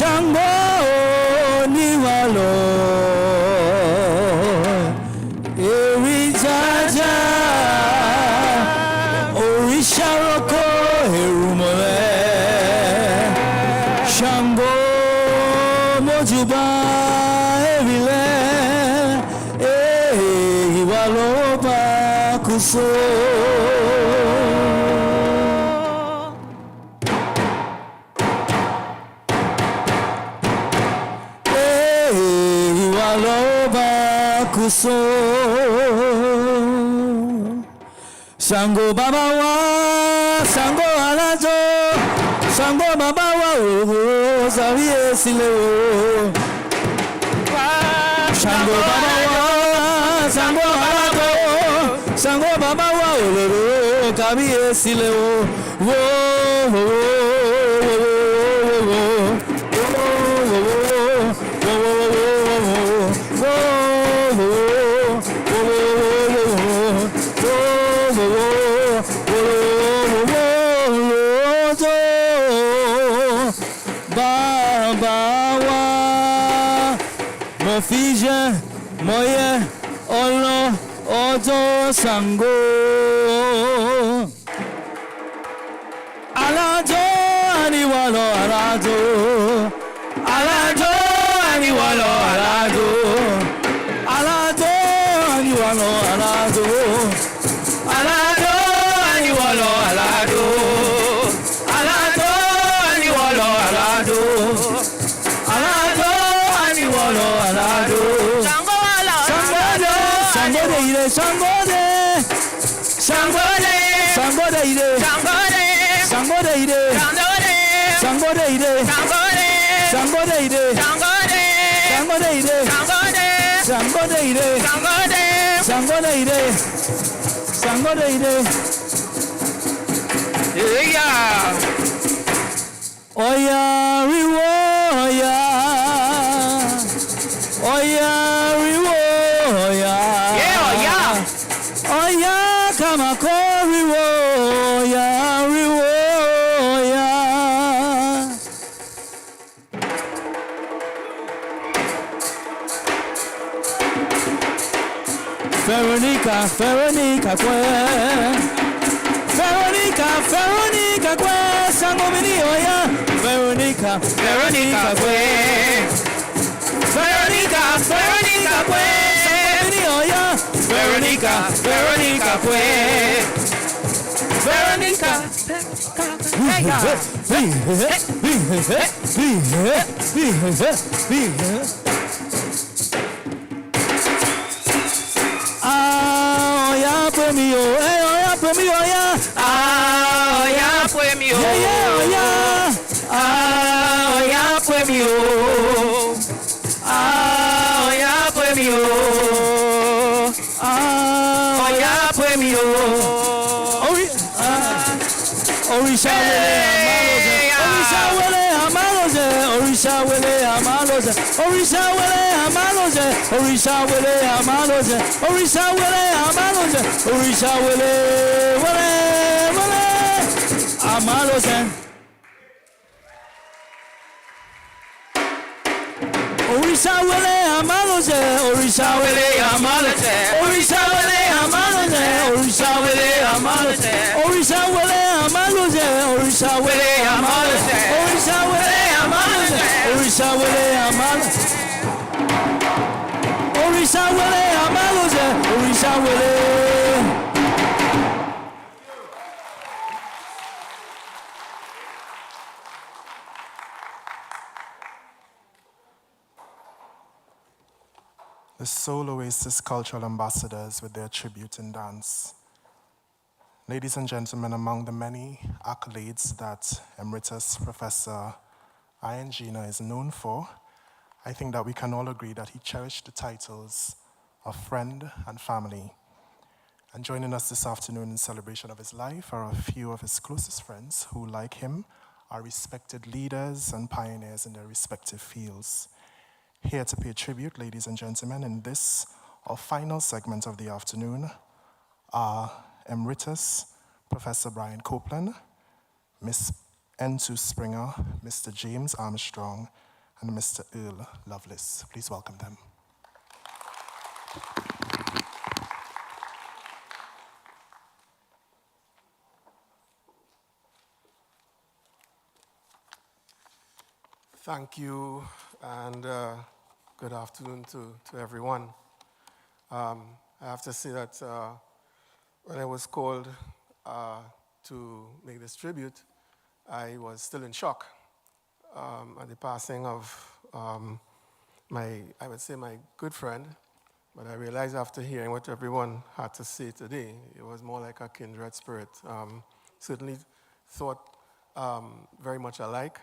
Shango niwalo erijaja orisharoko herumole Shango mojuba erile iwalo bakuso so Sango baba wa sango alajo sango baba wa sabiye sile sango baba wa sango alajo sango baba wa kabiye sile wo Fija moye olo ojo sango alajo aniwalo alajo alajo aniwalo alajo alajo aniwalo alajo alajo aniwalo alajo alajo aniwalo alajo alajo aniwalo alajo sango wala sango de ire sango de sango de sango de ire sango de ire sango de ire sango de ire sango de ire sango de ire sango de ire sango de ire oya riwo oya Veronica, Veronica, Veronica, Veronica, Sangomini, oh yeah. Veronica, Veronica, Veronica, Veronica, Sangomini, oh yeah. Veronica, Veronica, Veronica. Ah, yeah, premio, yeah, premio, yeah. Ah, yeah, premio, yeah. Ah, yeah, premio. Ah, yeah, premio. Ah, yeah, premio. Orisha wele amaloze, Orisha wele amaloze, Orisha wele amaloze, Orisha wele amaloze, Orisha wele amaloze, Orisha wele amaloze. Orisha wele amaloze, Orisha wele amaloze, Orisha wele amaloze, Orisha wele amaloze, Orisha wele amaloze, Orisha wele amaloze, Orisha wele amaloze, Orisha wele amaloze, Orisha wele amaloze, Orisha wele. The Soul Oasis Cultural Ambassadors with their tribute in dance. Ladies and gentlemen, among the many accolades that Emeritus Professor AIYEJINA is known for, I think that we can all agree that he cherished the titles of friend and family. And joining us this afternoon in celebration of his life are a few of his closest friends who, like him, are respected leaders and pioneers in their respective fields. Here to pay tribute, ladies and gentlemen, in this, our final segment of the afternoon, are Emeritus Professor Brian Copeland, Miss N2 Springer, Mr. James Armstrong, and Mr. Earl Lovelace. Please welcome them. Thank you, and good afternoon to everyone. I have to say that when I was called to make this tribute, I was still in shock at the passing of my good friend, but I realized after hearing what everyone had to say today, it was more like a kindred spirit. Certainly thought very much alike,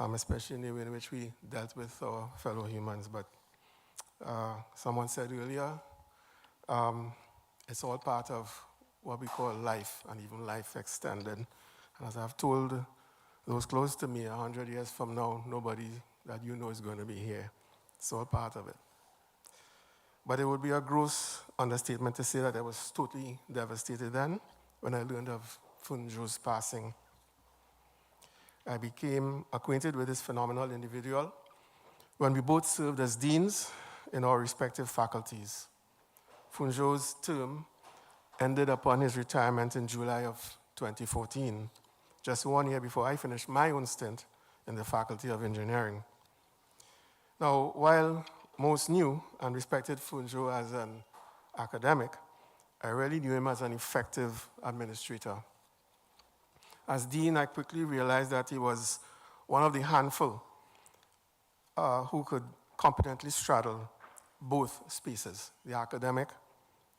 especially in the way in which we dealt with our fellow humans. But someone said earlier, it's all part of what we call life, and even life extended. And as I've told those close to me, 100 years from now, nobody that you know is going to be here. It's all part of it. But it would be a gross understatement to say that I was totally devastated then when I learned of FUNSO's passing. I became acquainted with this phenomenal individual when we both served as deans in our respective faculties. FUNSO's term ended upon his retirement in July of 2014, just 1 year before I finished my own stint in the Faculty of Engineering. Now, while most knew and respected FUNSO as an academic, I really knew him as an effective administrator. As dean, I quickly realized that he was one of the handful who could competently straddle both spaces, the academic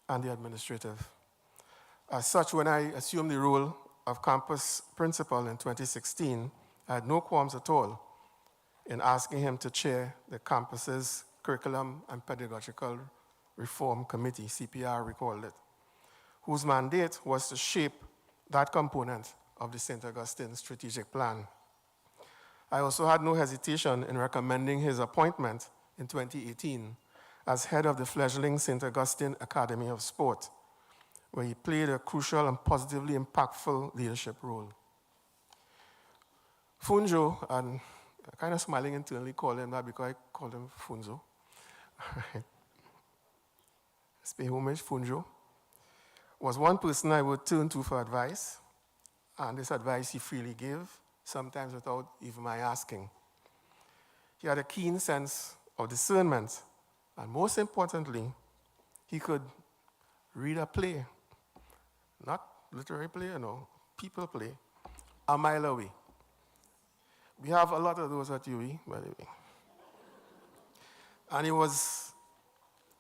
and the administrative. As such, when I assumed the role of campus principal in 2016, I had no qualms at all in asking him to chair the campus's Curriculum and Pedagogical Reform Committee, CPR we called it, whose mandate was to shape that component of the St. Augustine strategic plan. I also had no hesitation in recommending his appointment in 2018 as head of the fledgling St. Augustine Academy of Sport, where he played a crucial and positively impactful leadership role. FUNSO, and I'm kind of smiling internally calling him that because I called him FUNSO. let's pay homage, Funjo, was one person I would turn to for advice, and this advice he freely gave, sometimes without even my asking. He had a keen sense of discernment, and most importantly, he could read a play, not literary play, people play, a mile away. We have a lot of those at UE, by the way. And he was,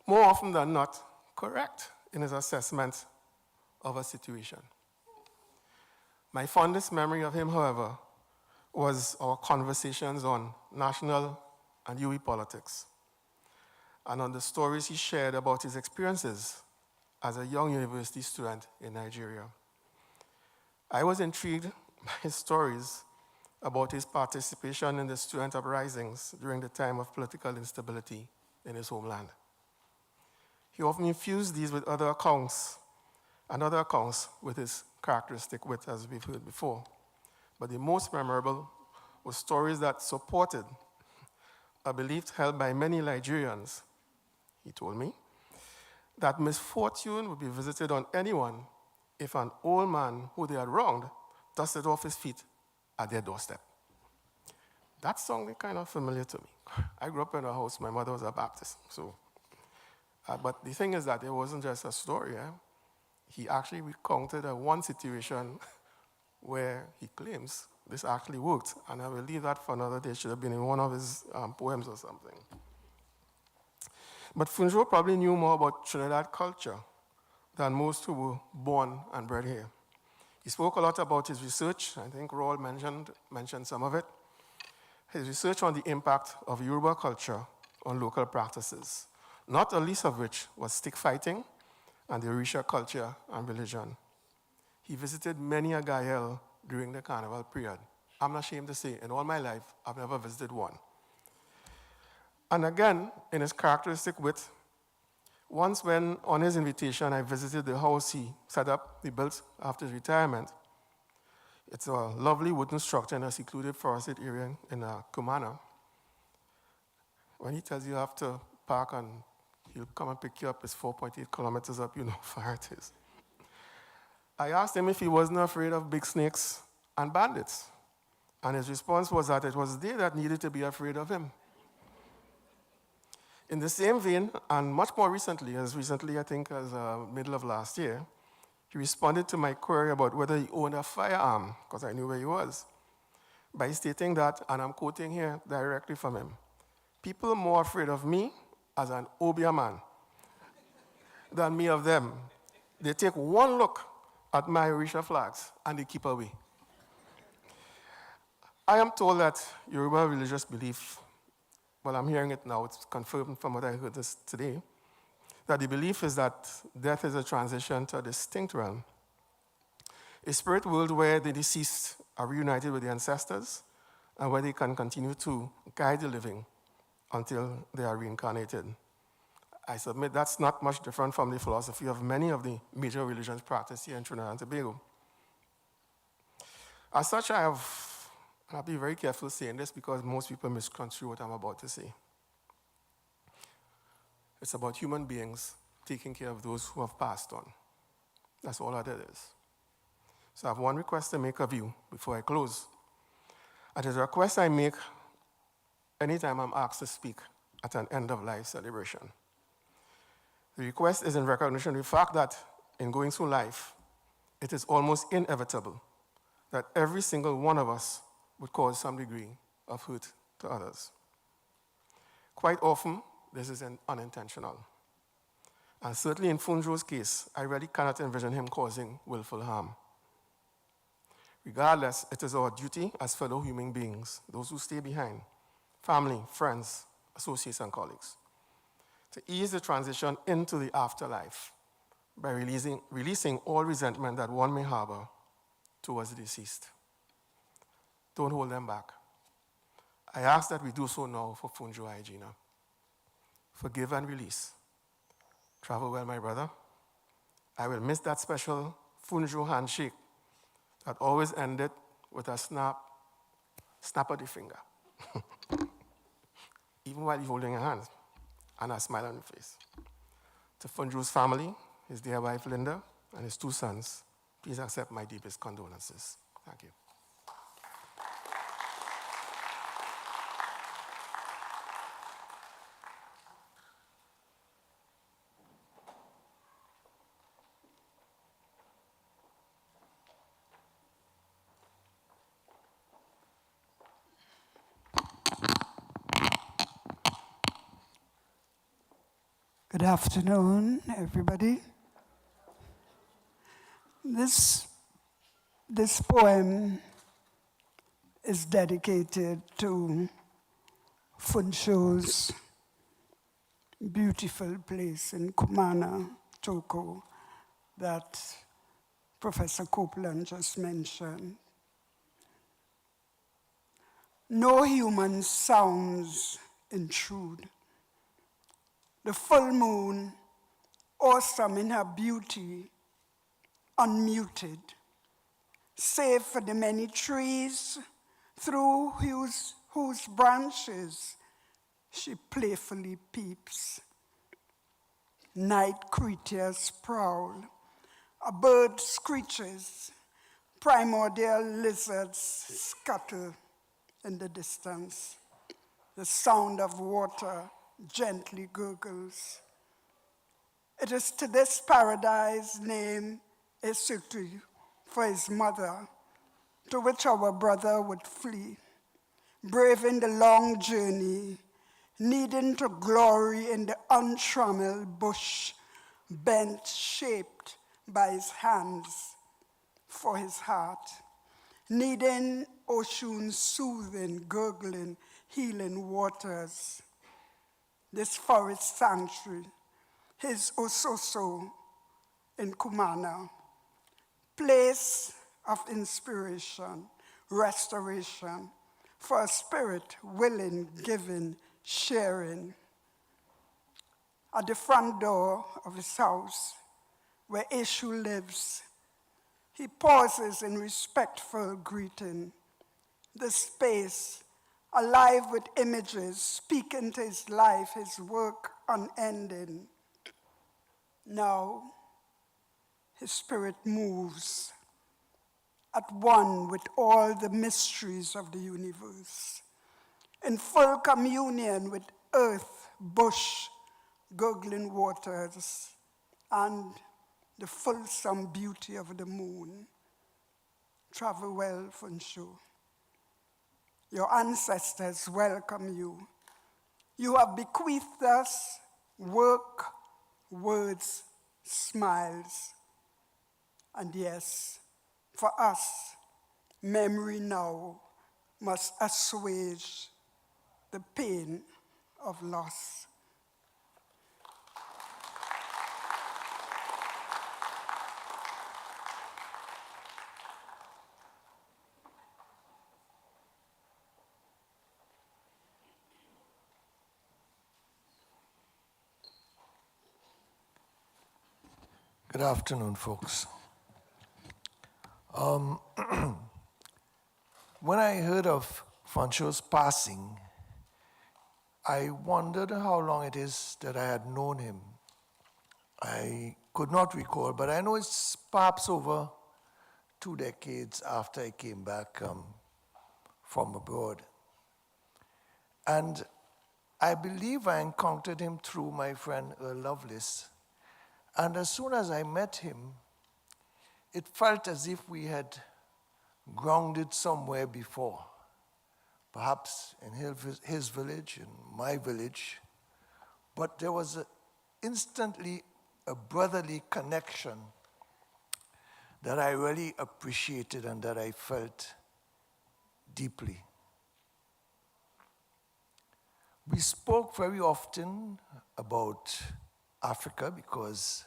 more often than not, correct in his assessment of a situation. My fondest memory of him, however, was our conversations on national and UE politics, and on the stories he shared about his experiences as a young university student in Nigeria. I was intrigued by his stories about his participation in the student uprisings during the time of political instability in his homeland. He often infused these with other accounts, and other accounts with his characteristic wit, as we've heard before. But the most memorable were stories that supported a belief held by many Nigerians, he told me, that misfortune would be visited on anyone if an old man who they had wronged dusted off his feet at their doorstep. That sounded kind of familiar to me. I grew up in a house, my mother was a Baptist, so. But the thing is that it wasn't just a story. He actually recounted one situation where he claims this actually worked, and I will leave that for another day. It should have been in one of his poems or something. But Funjo probably knew more about Trinidad culture than most who were born and bred here. He spoke a lot about his research. I think Raul mentioned some of it. His research on the impact of Yoruba culture on local practices, not the least of which was stick fighting and the Orisha culture and religion. He visited many a Gael during the carnival period. I'm not ashamed to say, in all my life, I've never visited one. And again, in his characteristic wit, once when, on his invitation, I visited the house he built after his retirement. It's a lovely wooden structure in a secluded forested area in Kumana. When he tells you have to park and he'll come and pick you up, it's 4.8 kilometers up, you know how far it is. I asked him if he wasn't afraid of big snakes and bandits. And his response was that it was they that needed to be afraid of him. In the same vein, and much more recently, I think as middle of last year, he responded to my query about whether he owned a firearm, because I knew where he was, by stating that, and I'm quoting here directly from him, "People are more afraid of me as an Obia man than me of them. They take one look at my Orisha flags and they keep away." I am told that Yoruba religious belief, well, I'm hearing it now, it's confirmed from what I heard today, that the belief is that death is a transition to a distinct realm, a spirit world where the deceased are reunited with the ancestors and where they can continue to guide the living until they are reincarnated. I submit that's not much different from the philosophy of many of the major religions practiced here in Trinidad and Tobago. As such, I'll be very careful saying this because most people misconstrue what I'm about to say. It's about human beings taking care of those who have passed on. That's all that it is. So I have one request to make of you before I close. And it's a request I make anytime I'm asked to speak at an end-of-life celebration. The request is in recognition of the fact that in going through life, it is almost inevitable that every single one of us would cause some degree of hurt to others. Quite often, this is unintentional. And certainly in Funjo's case, I really cannot envision him causing willful harm. Regardless, it is our duty as fellow human beings, those who stay behind, family, friends, associates, and colleagues, to ease the transition into the afterlife by releasing all resentment that one may harbor towards the deceased. Don't hold them back. I ask that we do so now for Funjo AIYEJINA. Forgive and release. Travel well, my brother. I will miss that special Funjo handshake that always ended with a snap of the finger. Even while you're holding your hands and a smile on your face. To Funjo's family, his dear wife Linda, and his 2 sons, please accept my deepest condolences. Thank you. Good afternoon, everybody. This poem is dedicated to FUNSO's beautiful place in Kumana, Togo, that Professor Copeland just mentioned. No human sounds intrude. The full moon, awesome in her beauty, unmuted, save for the many trees through whose branches she playfully peeps. Night creatures prowl, a bird screeches, primordial lizards scuttle in the distance. The sound of water gently gurgles. It is to this paradise named Esutu for his mother, to which our brother would flee, braving the long journey, needing to glory in the untrammeled bush, bent, shaped by his hands for his heart, needing Oshun's soothing, gurgling, healing waters. This forest sanctuary, his Ososo in Kumana, place of inspiration, restoration, for a spirit willing, giving, sharing. At the front door of his house, where Eshu lives, he pauses in respectful greeting. The space, alive with images, speaking to his life, his work unending. Now, his spirit moves at one with all the mysteries of the universe, in full communion with earth, bush, gurgling waters, and the fulsome beauty of the moon. Travel well, Funsho. Your ancestors welcome you. You have bequeathed us work, words, smiles, and yes, for us, memory now must assuage the pain of loss. Good afternoon, folks. When I heard of Funsho's passing, I wondered how long it is that I had known him. I could not recall, but I know it's perhaps over 2 decades after I came back from abroad. And I believe I encountered him through my friend Earl Lovelace. And as soon as I met him, it felt as if we had grounded somewhere before, perhaps in his village, in my village, but there was instantly a brotherly connection that I really appreciated and that I felt deeply. We spoke very often about Africa because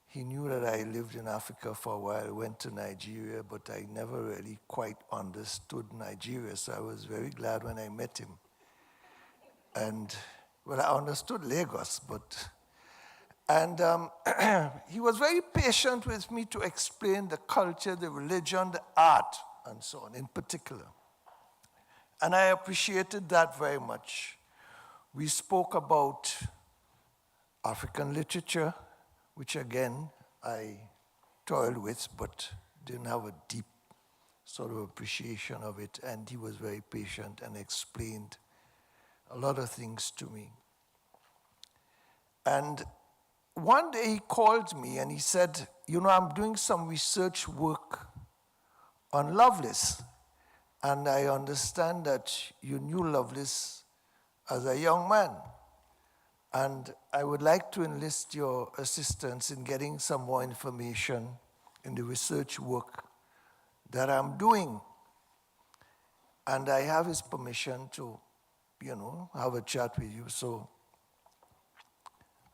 he knew that I lived in Africa for a while, went to Nigeria, but I never really quite understood Nigeria, so I was very glad when I met him. And, well, I understood Lagos, and he was very patient with me to explain the culture, the religion, the art, and so on, in particular. And I appreciated that very much. We spoke about African literature, which again I toiled with, but didn't have a deep sort of appreciation of it. And he was very patient and explained a lot of things to me. And one day he called me and he said, you know, I'm doing some research work on Lovelace. And I understand that you knew Lovelace as a young man. And I would like to enlist your assistance in getting some more information in the research work that I'm doing. And I have his permission to, you know, have a chat with you. So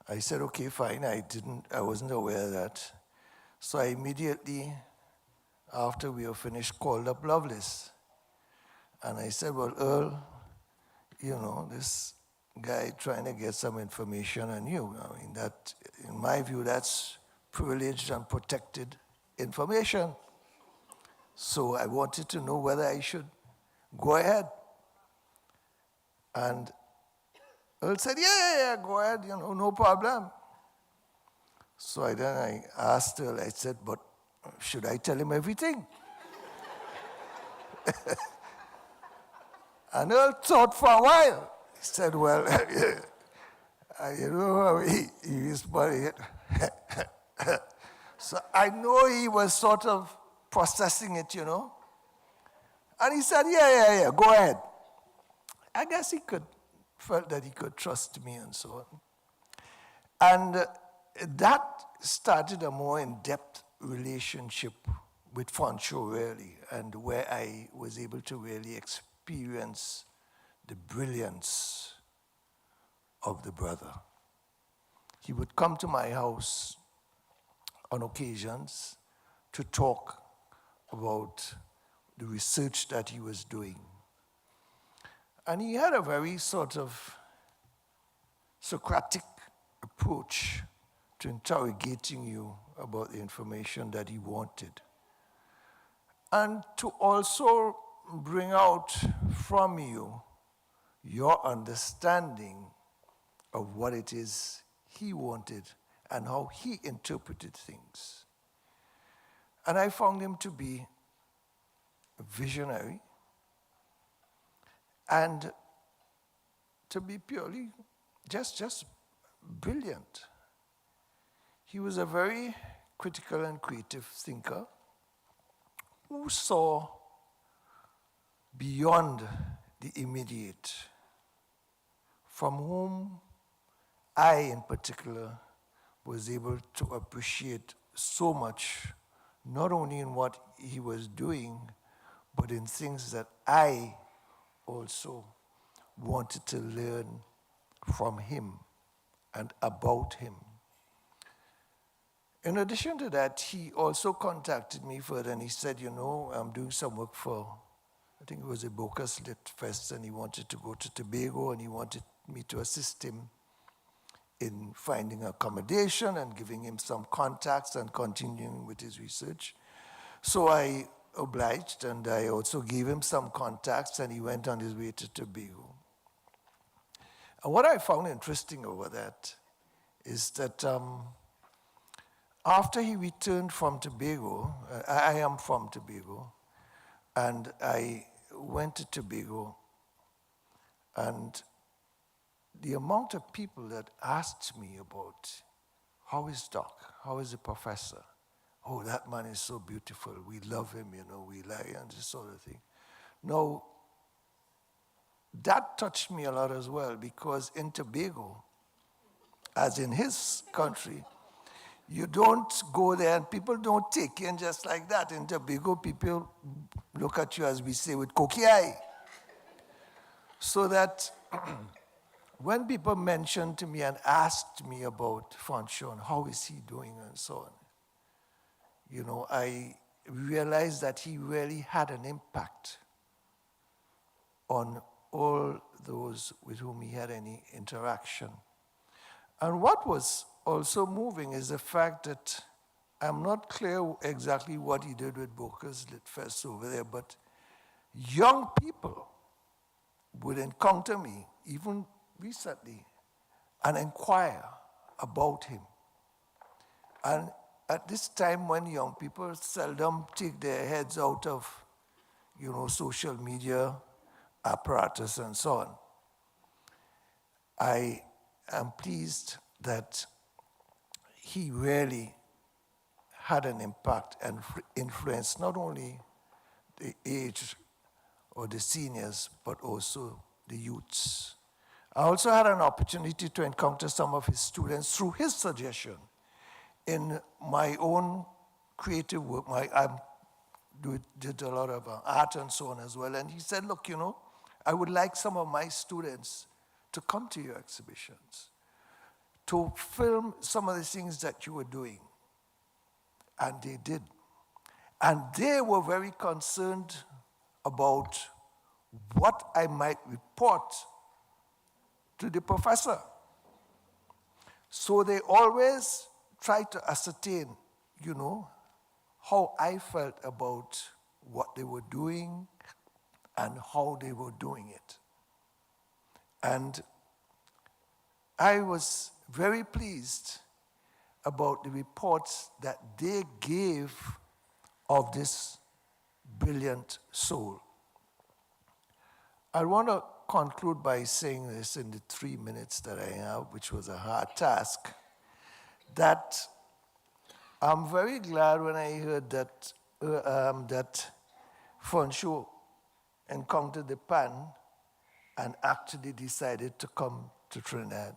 I said, okay, fine. I wasn't aware of that. So I immediately, after we were finished, called up Lovelace. And I said, well, Earl, you know, this guy trying to get some information on you. I mean, that, in my view, that's privileged and protected information. So I wanted to know whether I should go ahead. And Earl said, yeah, go ahead, you know, no problem. So I asked Earl, I said, but should I tell him everything? And Earl thought for a while. He said, well, you know how he is funny. So I know he was sort of processing it, you know. And he said, yeah, go ahead. I guess he felt that he could trust me and so on. And that started a more in-depth relationship with FUNSO, really, and where I was able to really experience the brilliance of the brother. He would come to my house on occasions to talk about the research that he was doing. And he had a very sort of Socratic approach to interrogating you about the information that he wanted. And to also bring out from you your understanding of what it is he wanted and how he interpreted things. And I found him to be a visionary and to be purely just brilliant. He was a very critical and creative thinker who saw beyond the immediate, from whom I, in particular, was able to appreciate so much, not only in what he was doing, but in things that I also wanted to learn from him and about him. In addition to that, he also contacted me further and he said, you know, I'm doing some work for, I think it was a Bocas Lit Fest, and he wanted to go to Tobago and he wanted me to assist him in finding accommodation and giving him some contacts and continuing with his research. So I obliged, and I also gave him some contacts, and he went on his way to Tobago. And what I found interesting over that is that after he returned from Tobago, I am from Tobago, and I went to Tobago, and the amount of people that asked me about, how is Doc? How is the professor? Oh, that man is so beautiful. We love him, you know, we like him, this sort of thing. Now, that touched me a lot as well, because in Tobago, as in his country, you don't go there and people don't take you in just like that. In Tobago, people look at you, as we say, with cocky eye. So that when people mentioned to me and asked me about FUNSO and how is he doing and so on, you know, I realized that he really had an impact on all those with whom he had any interaction. And what was also moving is the fact that I'm not clear exactly what he did with Bocas Lit Fest over there, but young people would encounter me, even recently, and inquire about him. And at this time when young people seldom take their heads out of, social media apparatus and so on, I am pleased that he really had an impact and influenced not only the age or the seniors, but also the youths. I also had an opportunity to encounter some of his students through his suggestion in my own creative work. I did a lot of art and so on as well. And he said, look, I would like some of my students to come to your exhibitions, to film some of the things that you were doing. And they did. And they were very concerned about what I might report to the professor. So they always try to ascertain, how I felt about what they were doing and how they were doing it. And I was very pleased about the reports that they gave of this brilliant soul. I want to conclude by saying this in the 3 minutes that I have, which was a hard task, that I'm very glad when I heard that that FUNSO encountered the pan and actually decided to come to Trinidad,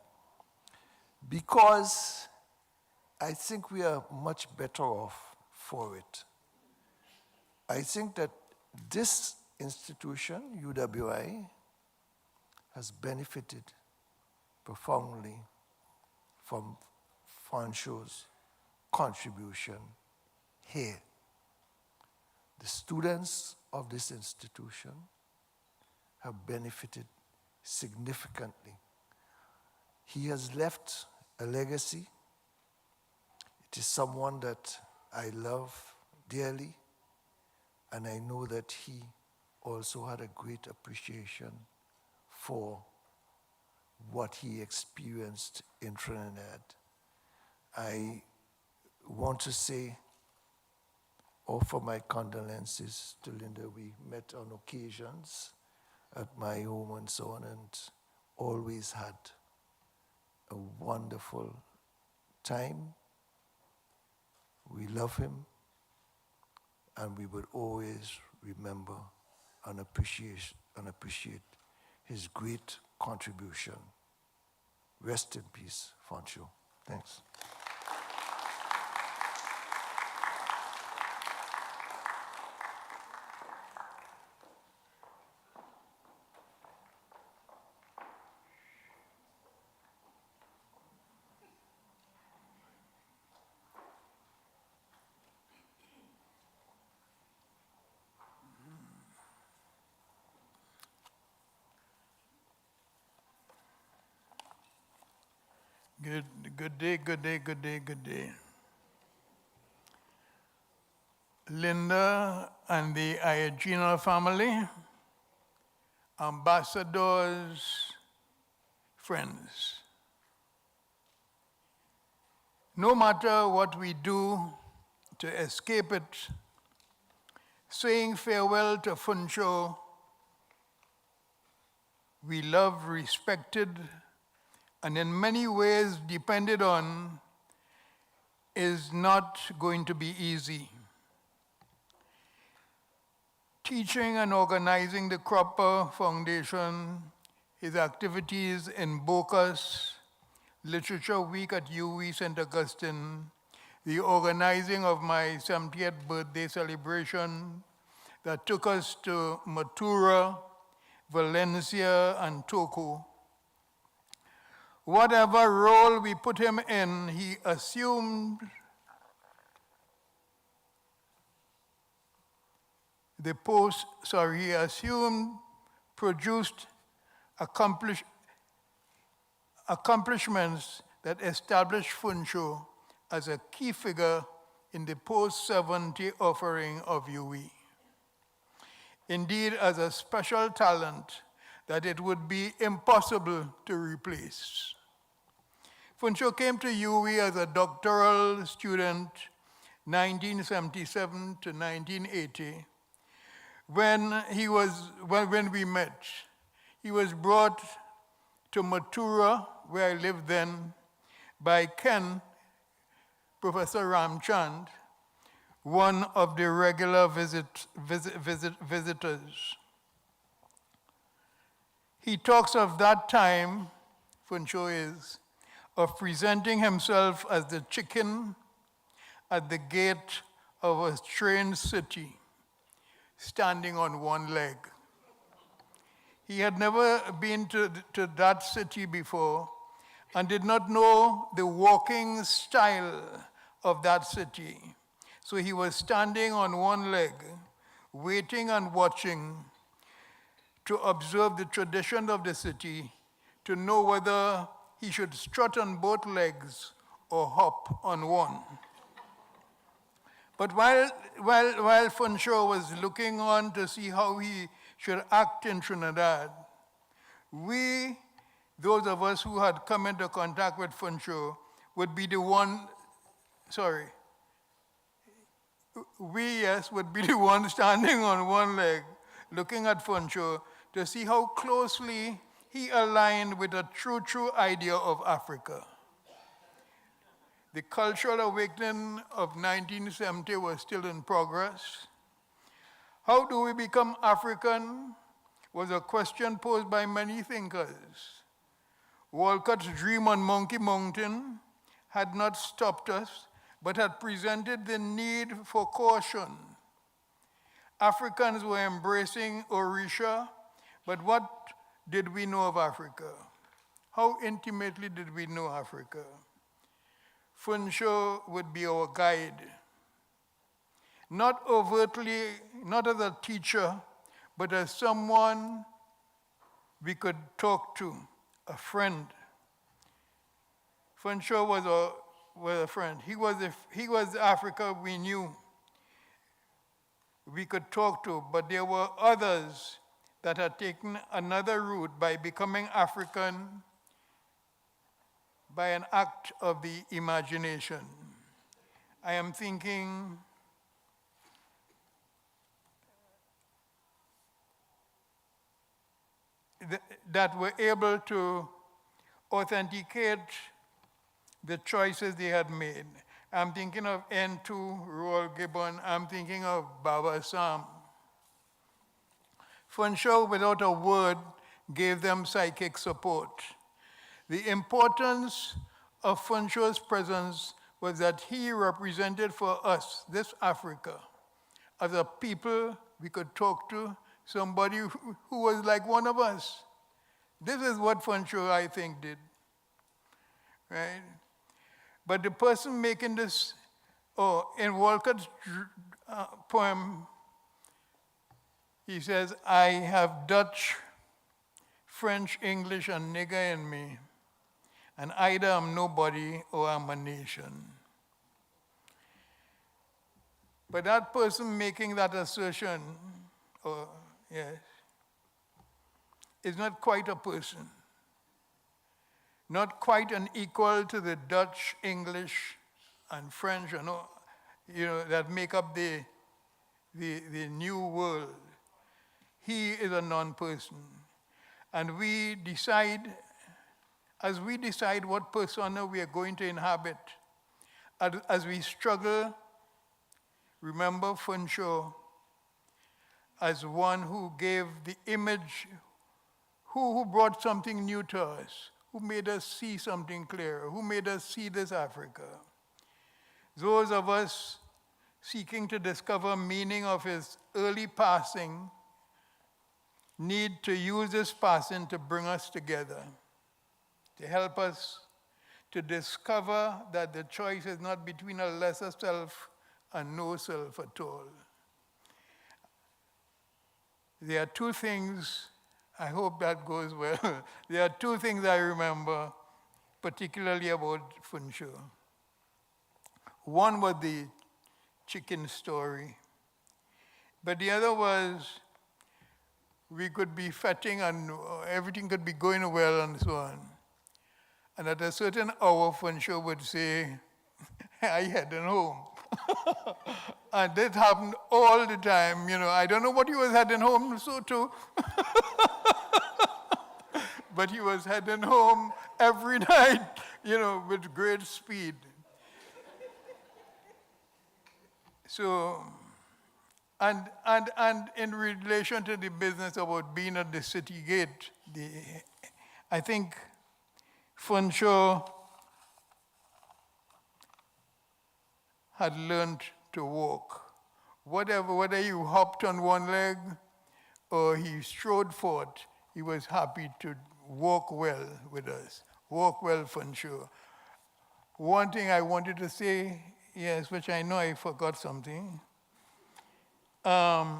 because I think we are much better off for it. I think that this institution, UWI, has benefited profoundly from FUNSO's contribution here. The students of this institution have benefited significantly. He has left a legacy. It is someone that I love dearly, and I know that he also had a great appreciation for what he experienced in Trinidad. I want to say, offer my condolences to Linda. We met on occasions at my home and so on, and always had a wonderful time. We love him, and we will always remember and appreciate his great contribution. Rest in peace, FUNSO. Thanks. Good day. Linda and the AIYEJINA family, ambassadors, friends. No matter what we do to escape it, saying farewell to FUNSO, we love, respected, and in many ways depended on, is not going to be easy. Teaching and organizing the Cropper Foundation, his activities in BOCUS, Literature Week at UWI St. Augustine, the organizing of my 70th birthday celebration that took us to Matura, Valencia, and Toco. Whatever role we put him in, he assumed produced accomplishments that established FUNSO as a key figure in the post-70 offering of UWI. Indeed, as a special talent that it would be impossible to replace. Funsho came to UWI as a doctoral student, 1977 to 1980. When we met, he was brought to Mathura, where I lived then, by Ken, Professor Ramchand, one of the regular visitors. He talks of that time, Funsho is, of presenting himself as the chicken at the gate of a strange city, standing on one leg. He had never been to that city before and did not know the walking style of that city. So he was standing on one leg, waiting and watching to observe the tradition of the city, to know whether he should strut on both legs or hop on one. But while Funsho was looking on to see how he should act in Trinidad, those of us who had come into contact with Funsho, would be the one standing on one leg, looking at Funsho to see how closely he aligned with a true idea of Africa. The cultural awakening of 1970 was still in progress. How do we become African was a question posed by many thinkers. Walcott's dream on Monkey Mountain had not stopped us, but had presented the need for caution. Africans were embracing Orisha, but what did we know of Africa? How intimately did we know Africa? Funsho would be our guide. Not overtly, not as a teacher, but as someone we could talk to, a friend. Funsho was a friend. He was Africa we knew, we could talk to, but there were others that had taken another route by becoming African by an act of the imagination. I am thinking that were able to authenticate the choices they had made. I'm thinking of N2, Roald Gibbon. I'm thinking of Baba Sam. Funsho, without a word, gave them psychic support. The importance of Funsho's presence was that he represented for us, this Africa, as a people we could talk to, somebody who was like one of us. This is what Funsho, I think, did, right? But the person making this, in Walcott's poem, he says, I have Dutch, French, English, and nigger in me, and either I'm nobody or I'm a nation. But that person making that assertion, is not quite a person. Not quite an equal to the Dutch, English, and French, that make up the new world. He is a non-person. And as we decide what persona we are going to inhabit, as we struggle, remember Funsho as one who gave the image, who brought something new to us, who made us see something clearer, who made us see this Africa. Those of us seeking to discover meaning of his early passing need to use this passing to bring us together, to help us to discover that the choice is not between a lesser self and no self at all. There are two things, I hope that goes well. There are two things I remember, particularly about Funsho. One was the chicken story, but the other was we could be fetting and everything could be going well and so on. And at a certain hour, FUNSO would say, I heading home. And that happened all the time. I don't know what he was heading home to, but he was heading home every night, with great speed. So, and in relation to the business about being at the city gate, I think FUNSO had learned to walk. Whether you hopped on one leg or he strode forth, he was happy to walk well with us. Walk well, FUNSO. One thing I wanted to say, yes, which I know I forgot something. I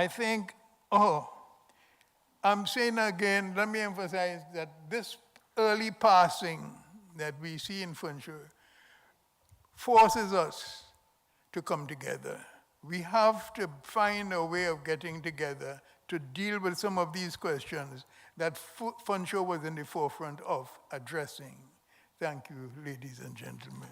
think, I'm saying again, let me emphasize that this early passing that we see in FUNSO forces us to come together. We have to find a way of getting together to deal with some of these questions that FUNSO was in the forefront of addressing. Thank you, ladies and gentlemen.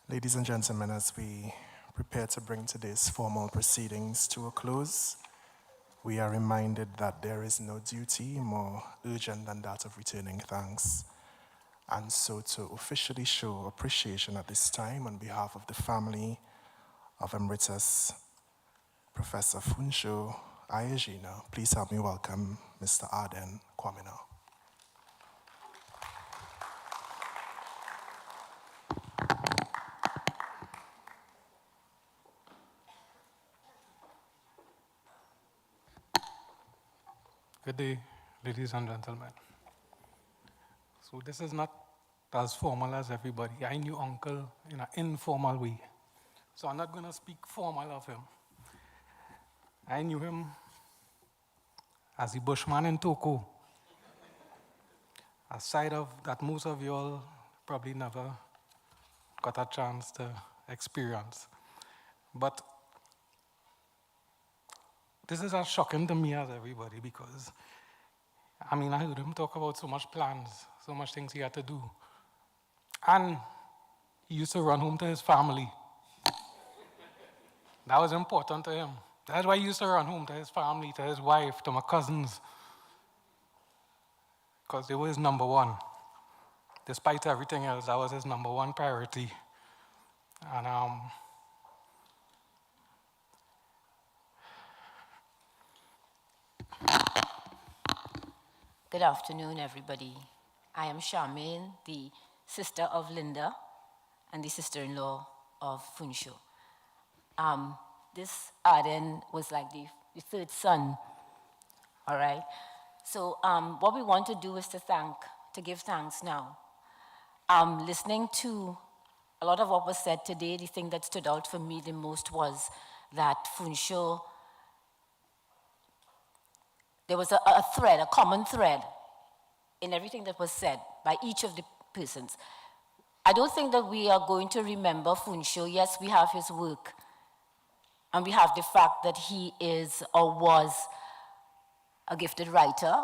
Ladies and gentlemen, as we prepare to bring today's formal proceedings to a close, we are reminded that there is no duty more urgent than that of returning thanks. And so to officially show appreciation at this time on behalf of the family of Emeritus Professor FUNSO AIYEJINA, please help me welcome Mr. Arden Kwamina. Good day, ladies and gentlemen. So this is not as formal as everybody. I knew Uncle in an informal way. So I'm not going to speak formal of him. I knew him as the bushman in Toko. A side of that most of you all probably never got a chance to experience. But this is as shocking to me as everybody because, I heard him talk about so much plans, so much things he had to do. And he used to run home to his family. That was important to him. That's why he used to run home to his family, to his wife, to my cousins. Because they were his number one. Despite everything else, that was his number one priority. And good afternoon, everybody. I am Charmaine, the sister of Linda and the sister-in-law of FUNSO. This Arden was like the third son, all right? So what we want to do is to give thanks now. Listening to a lot of what was said today, the thing that stood out for me the most was that FUNSO, there was a thread, a common thread in everything that was said by each of the persons. I don't think that we are going to remember FUNSO. Yes, we have his work, and we have the fact that he is or was a gifted writer.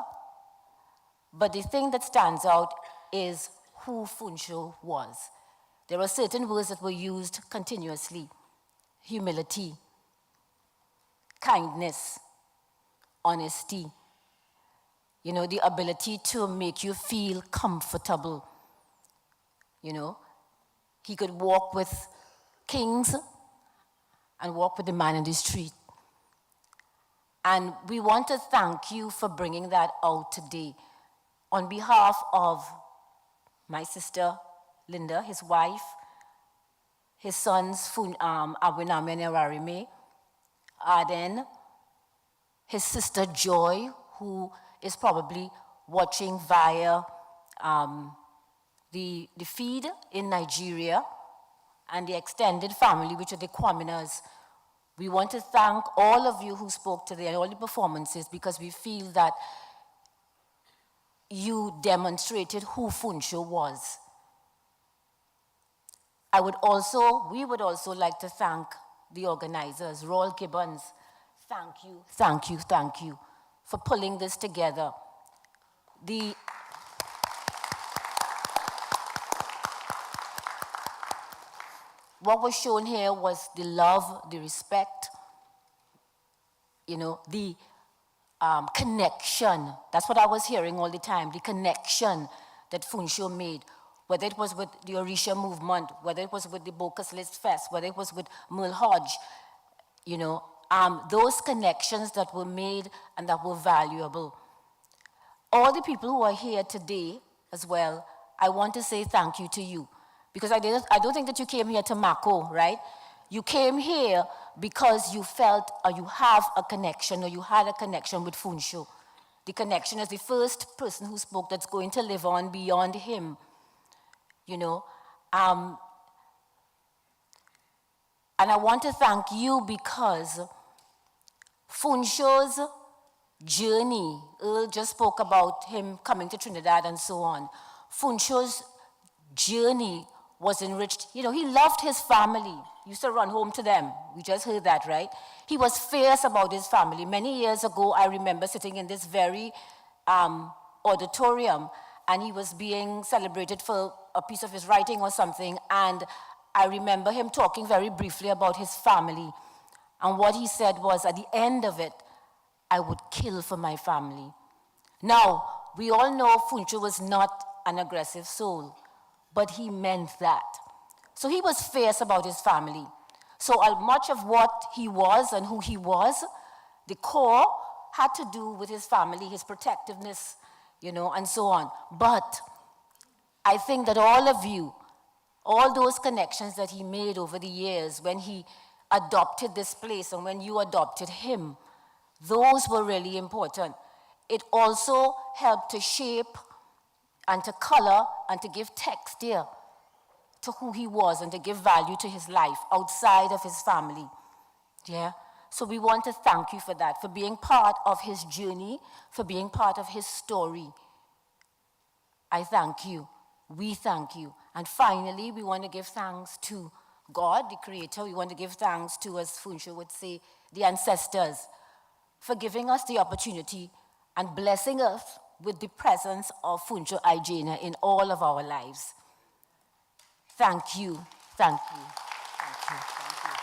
But the thing that stands out is who FUNSO was. There are certain words that were used continuously: humility, kindness, honesty, the ability to make you feel comfortable. He could walk with kings and walk with the man in the street. And we want to thank you for bringing that out today. On behalf of my sister, Linda, his wife, his sons, Abiname and Ararime, Arden, his sister Joy, who is probably watching via the feed in Nigeria, and the extended family, which are the Kwaminas. We want to thank all of you who spoke today and all the performances, because we feel that you demonstrated who FUNSO was. We would also like to thank the organizers, Royal Gibbons. Thank you, thank you, thank you for pulling this together. What was shown here was the love, the respect, you know, the connection. That's what I was hearing all the time, the connection that FUNSO made, whether it was with the Orisha movement, whether it was with the Bocas List Fest, whether it was with Merle Hodge, you know, those connections that were made and that were valuable. All the people who are here today as well, I want to say thank you to you. Because I don't think that you came here to Mako, right? You came here because you felt or you have a connection or you had a connection with FUNSO. The connection is the first person who spoke that's going to live on beyond him, you know. And I want to thank you because FUNSO's journey, Earl just spoke about him coming to Trinidad and so on. FUNSO's journey was enriched. You know, he loved his family. He used to run home to them. We just heard that, right? He was fierce about his family. Many years ago, I remember sitting in this very auditorium, and he was being celebrated for a piece of his writing or something, and I remember him talking very briefly about his family. And what he said was, at the end of it, I would kill for my family. Now, we all know FUNSO was not an aggressive soul, but he meant that. So he was fierce about his family. So much of what he was and who he was, the core had to do with his family, his protectiveness, you know, and so on. But I think that all of you, all those connections that he made over the years when he adopted this place and when you adopted him, those were really important. It also helped to shape and to color and to give texture to who he was and to give value to his life outside of his family. Yeah? So we want to thank you for that, for being part of his journey, for being part of his story. I thank you. We thank you. And finally, we want to give thanks to God, the Creator. We want to give thanks to, as FUNSO would say, the ancestors, for giving us the opportunity and blessing us with the presence of FUNSO AIYEJINA in all of our lives. Thank you, thank you, thank you, thank you, thank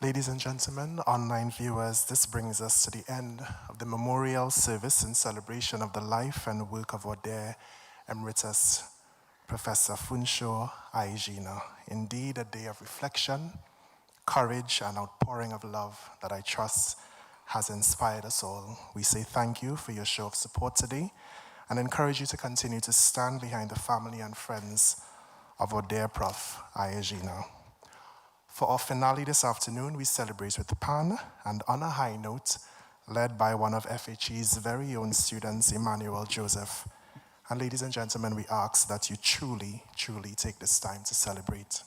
you. Ladies and gentlemen, online viewers, this brings us to the end of the memorial service in celebration of the life and work of our dear Emeritus Professor FUNSO AIYEJINA. Indeed, a day of reflection, courage, and outpouring of love that I trust has inspired us all. We say thank you for your show of support today and encourage you to continue to stand behind the family and friends of our dear Prof. AIYEJINA. For our finale this afternoon, we celebrate with Pan, and on a high note, led by one of FHE's very own students, Emmanuel Joseph. And ladies and gentlemen, we ask that you truly, truly take this time to celebrate.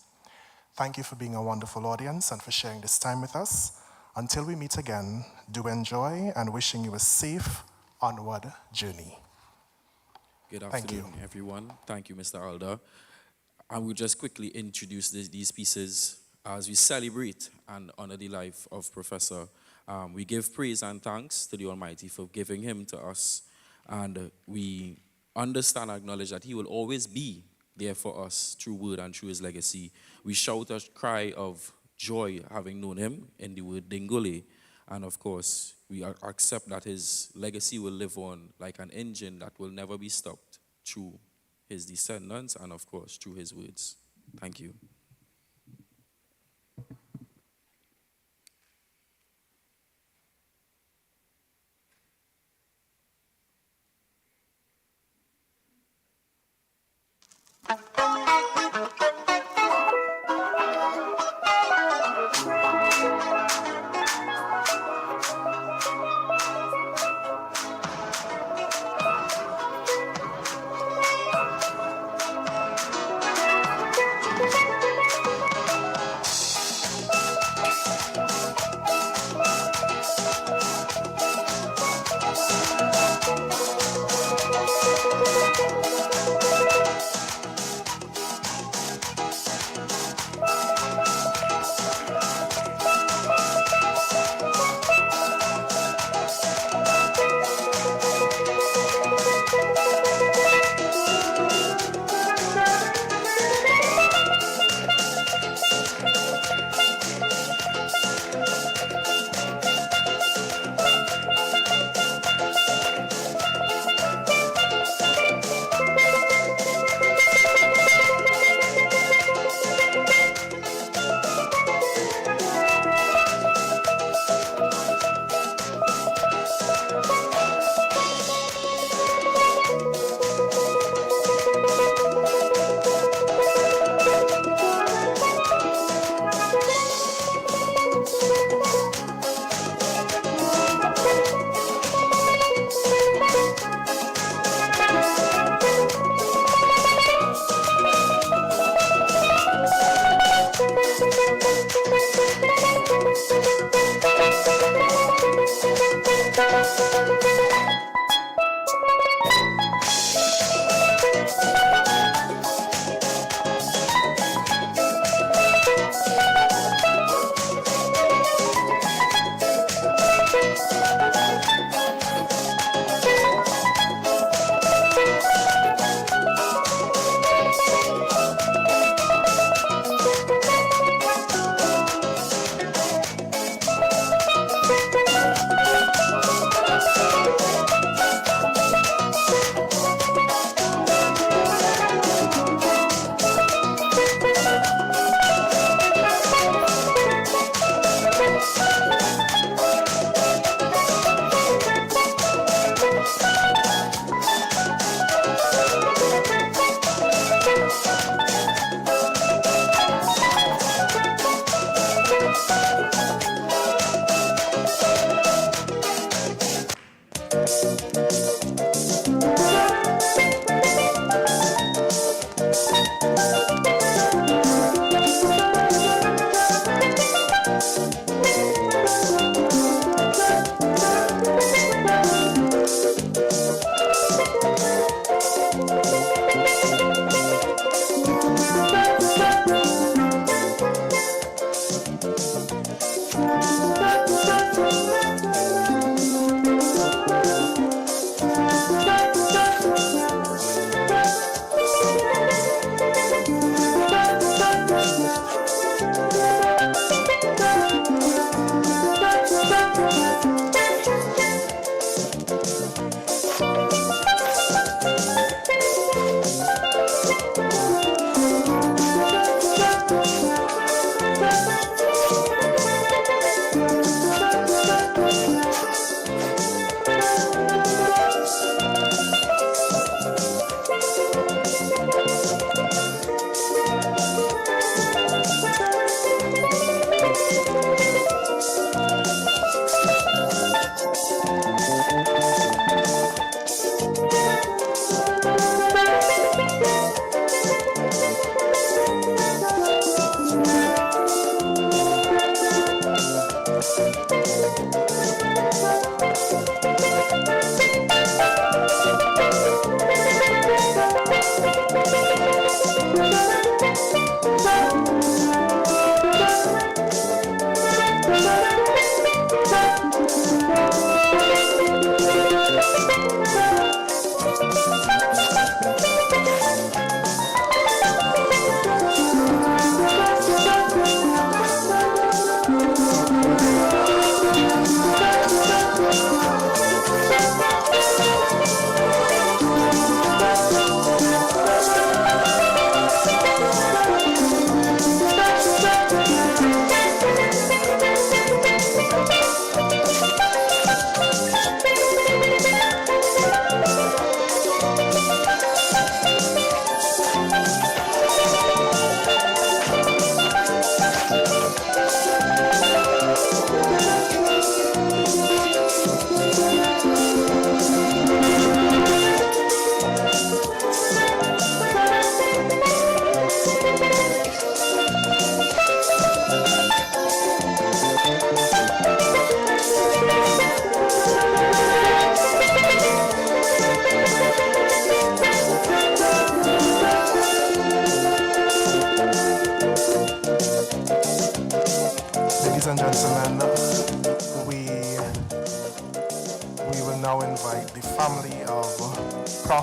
Thank you for being a wonderful audience and for sharing this time with us. Until we meet again, do enjoy and wishing you a safe, onward journey. Good afternoon, everyone. Thank you, Mr. Alder. I will just quickly introduce these pieces as we celebrate and honor the life of Professor. We give praise and thanks to the Almighty for giving him to us, and we understand and acknowledge that he will always be there for us through word and through his legacy. We shout a cry of joy having known him in the word Dingole, and of course, we accept that his legacy will live on like an engine that will never be stopped through his descendants and of course through his words. Thank you.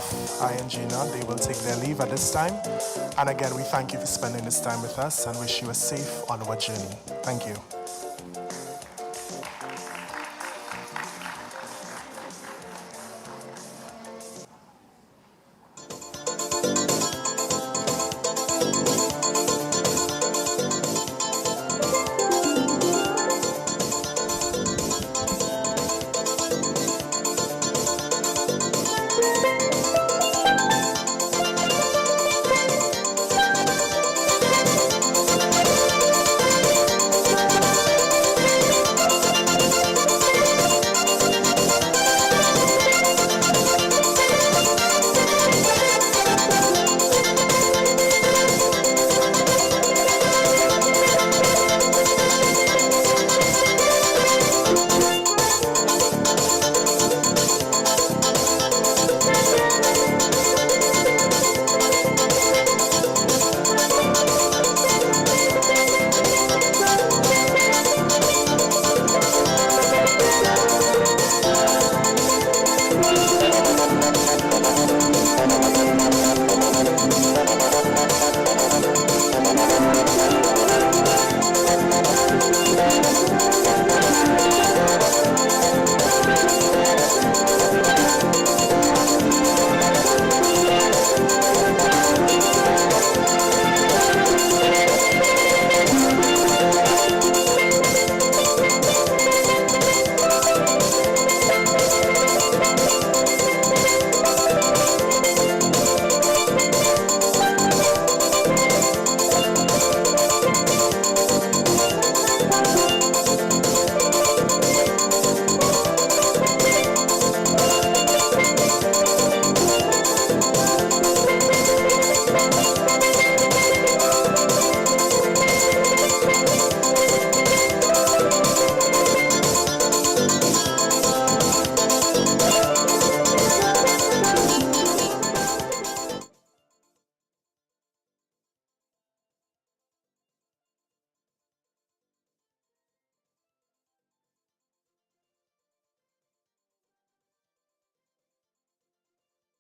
of AIYEJINA, they will take their leave at this time. And again, we thank you for spending this time with us and wish you a safe onward journey. Thank you.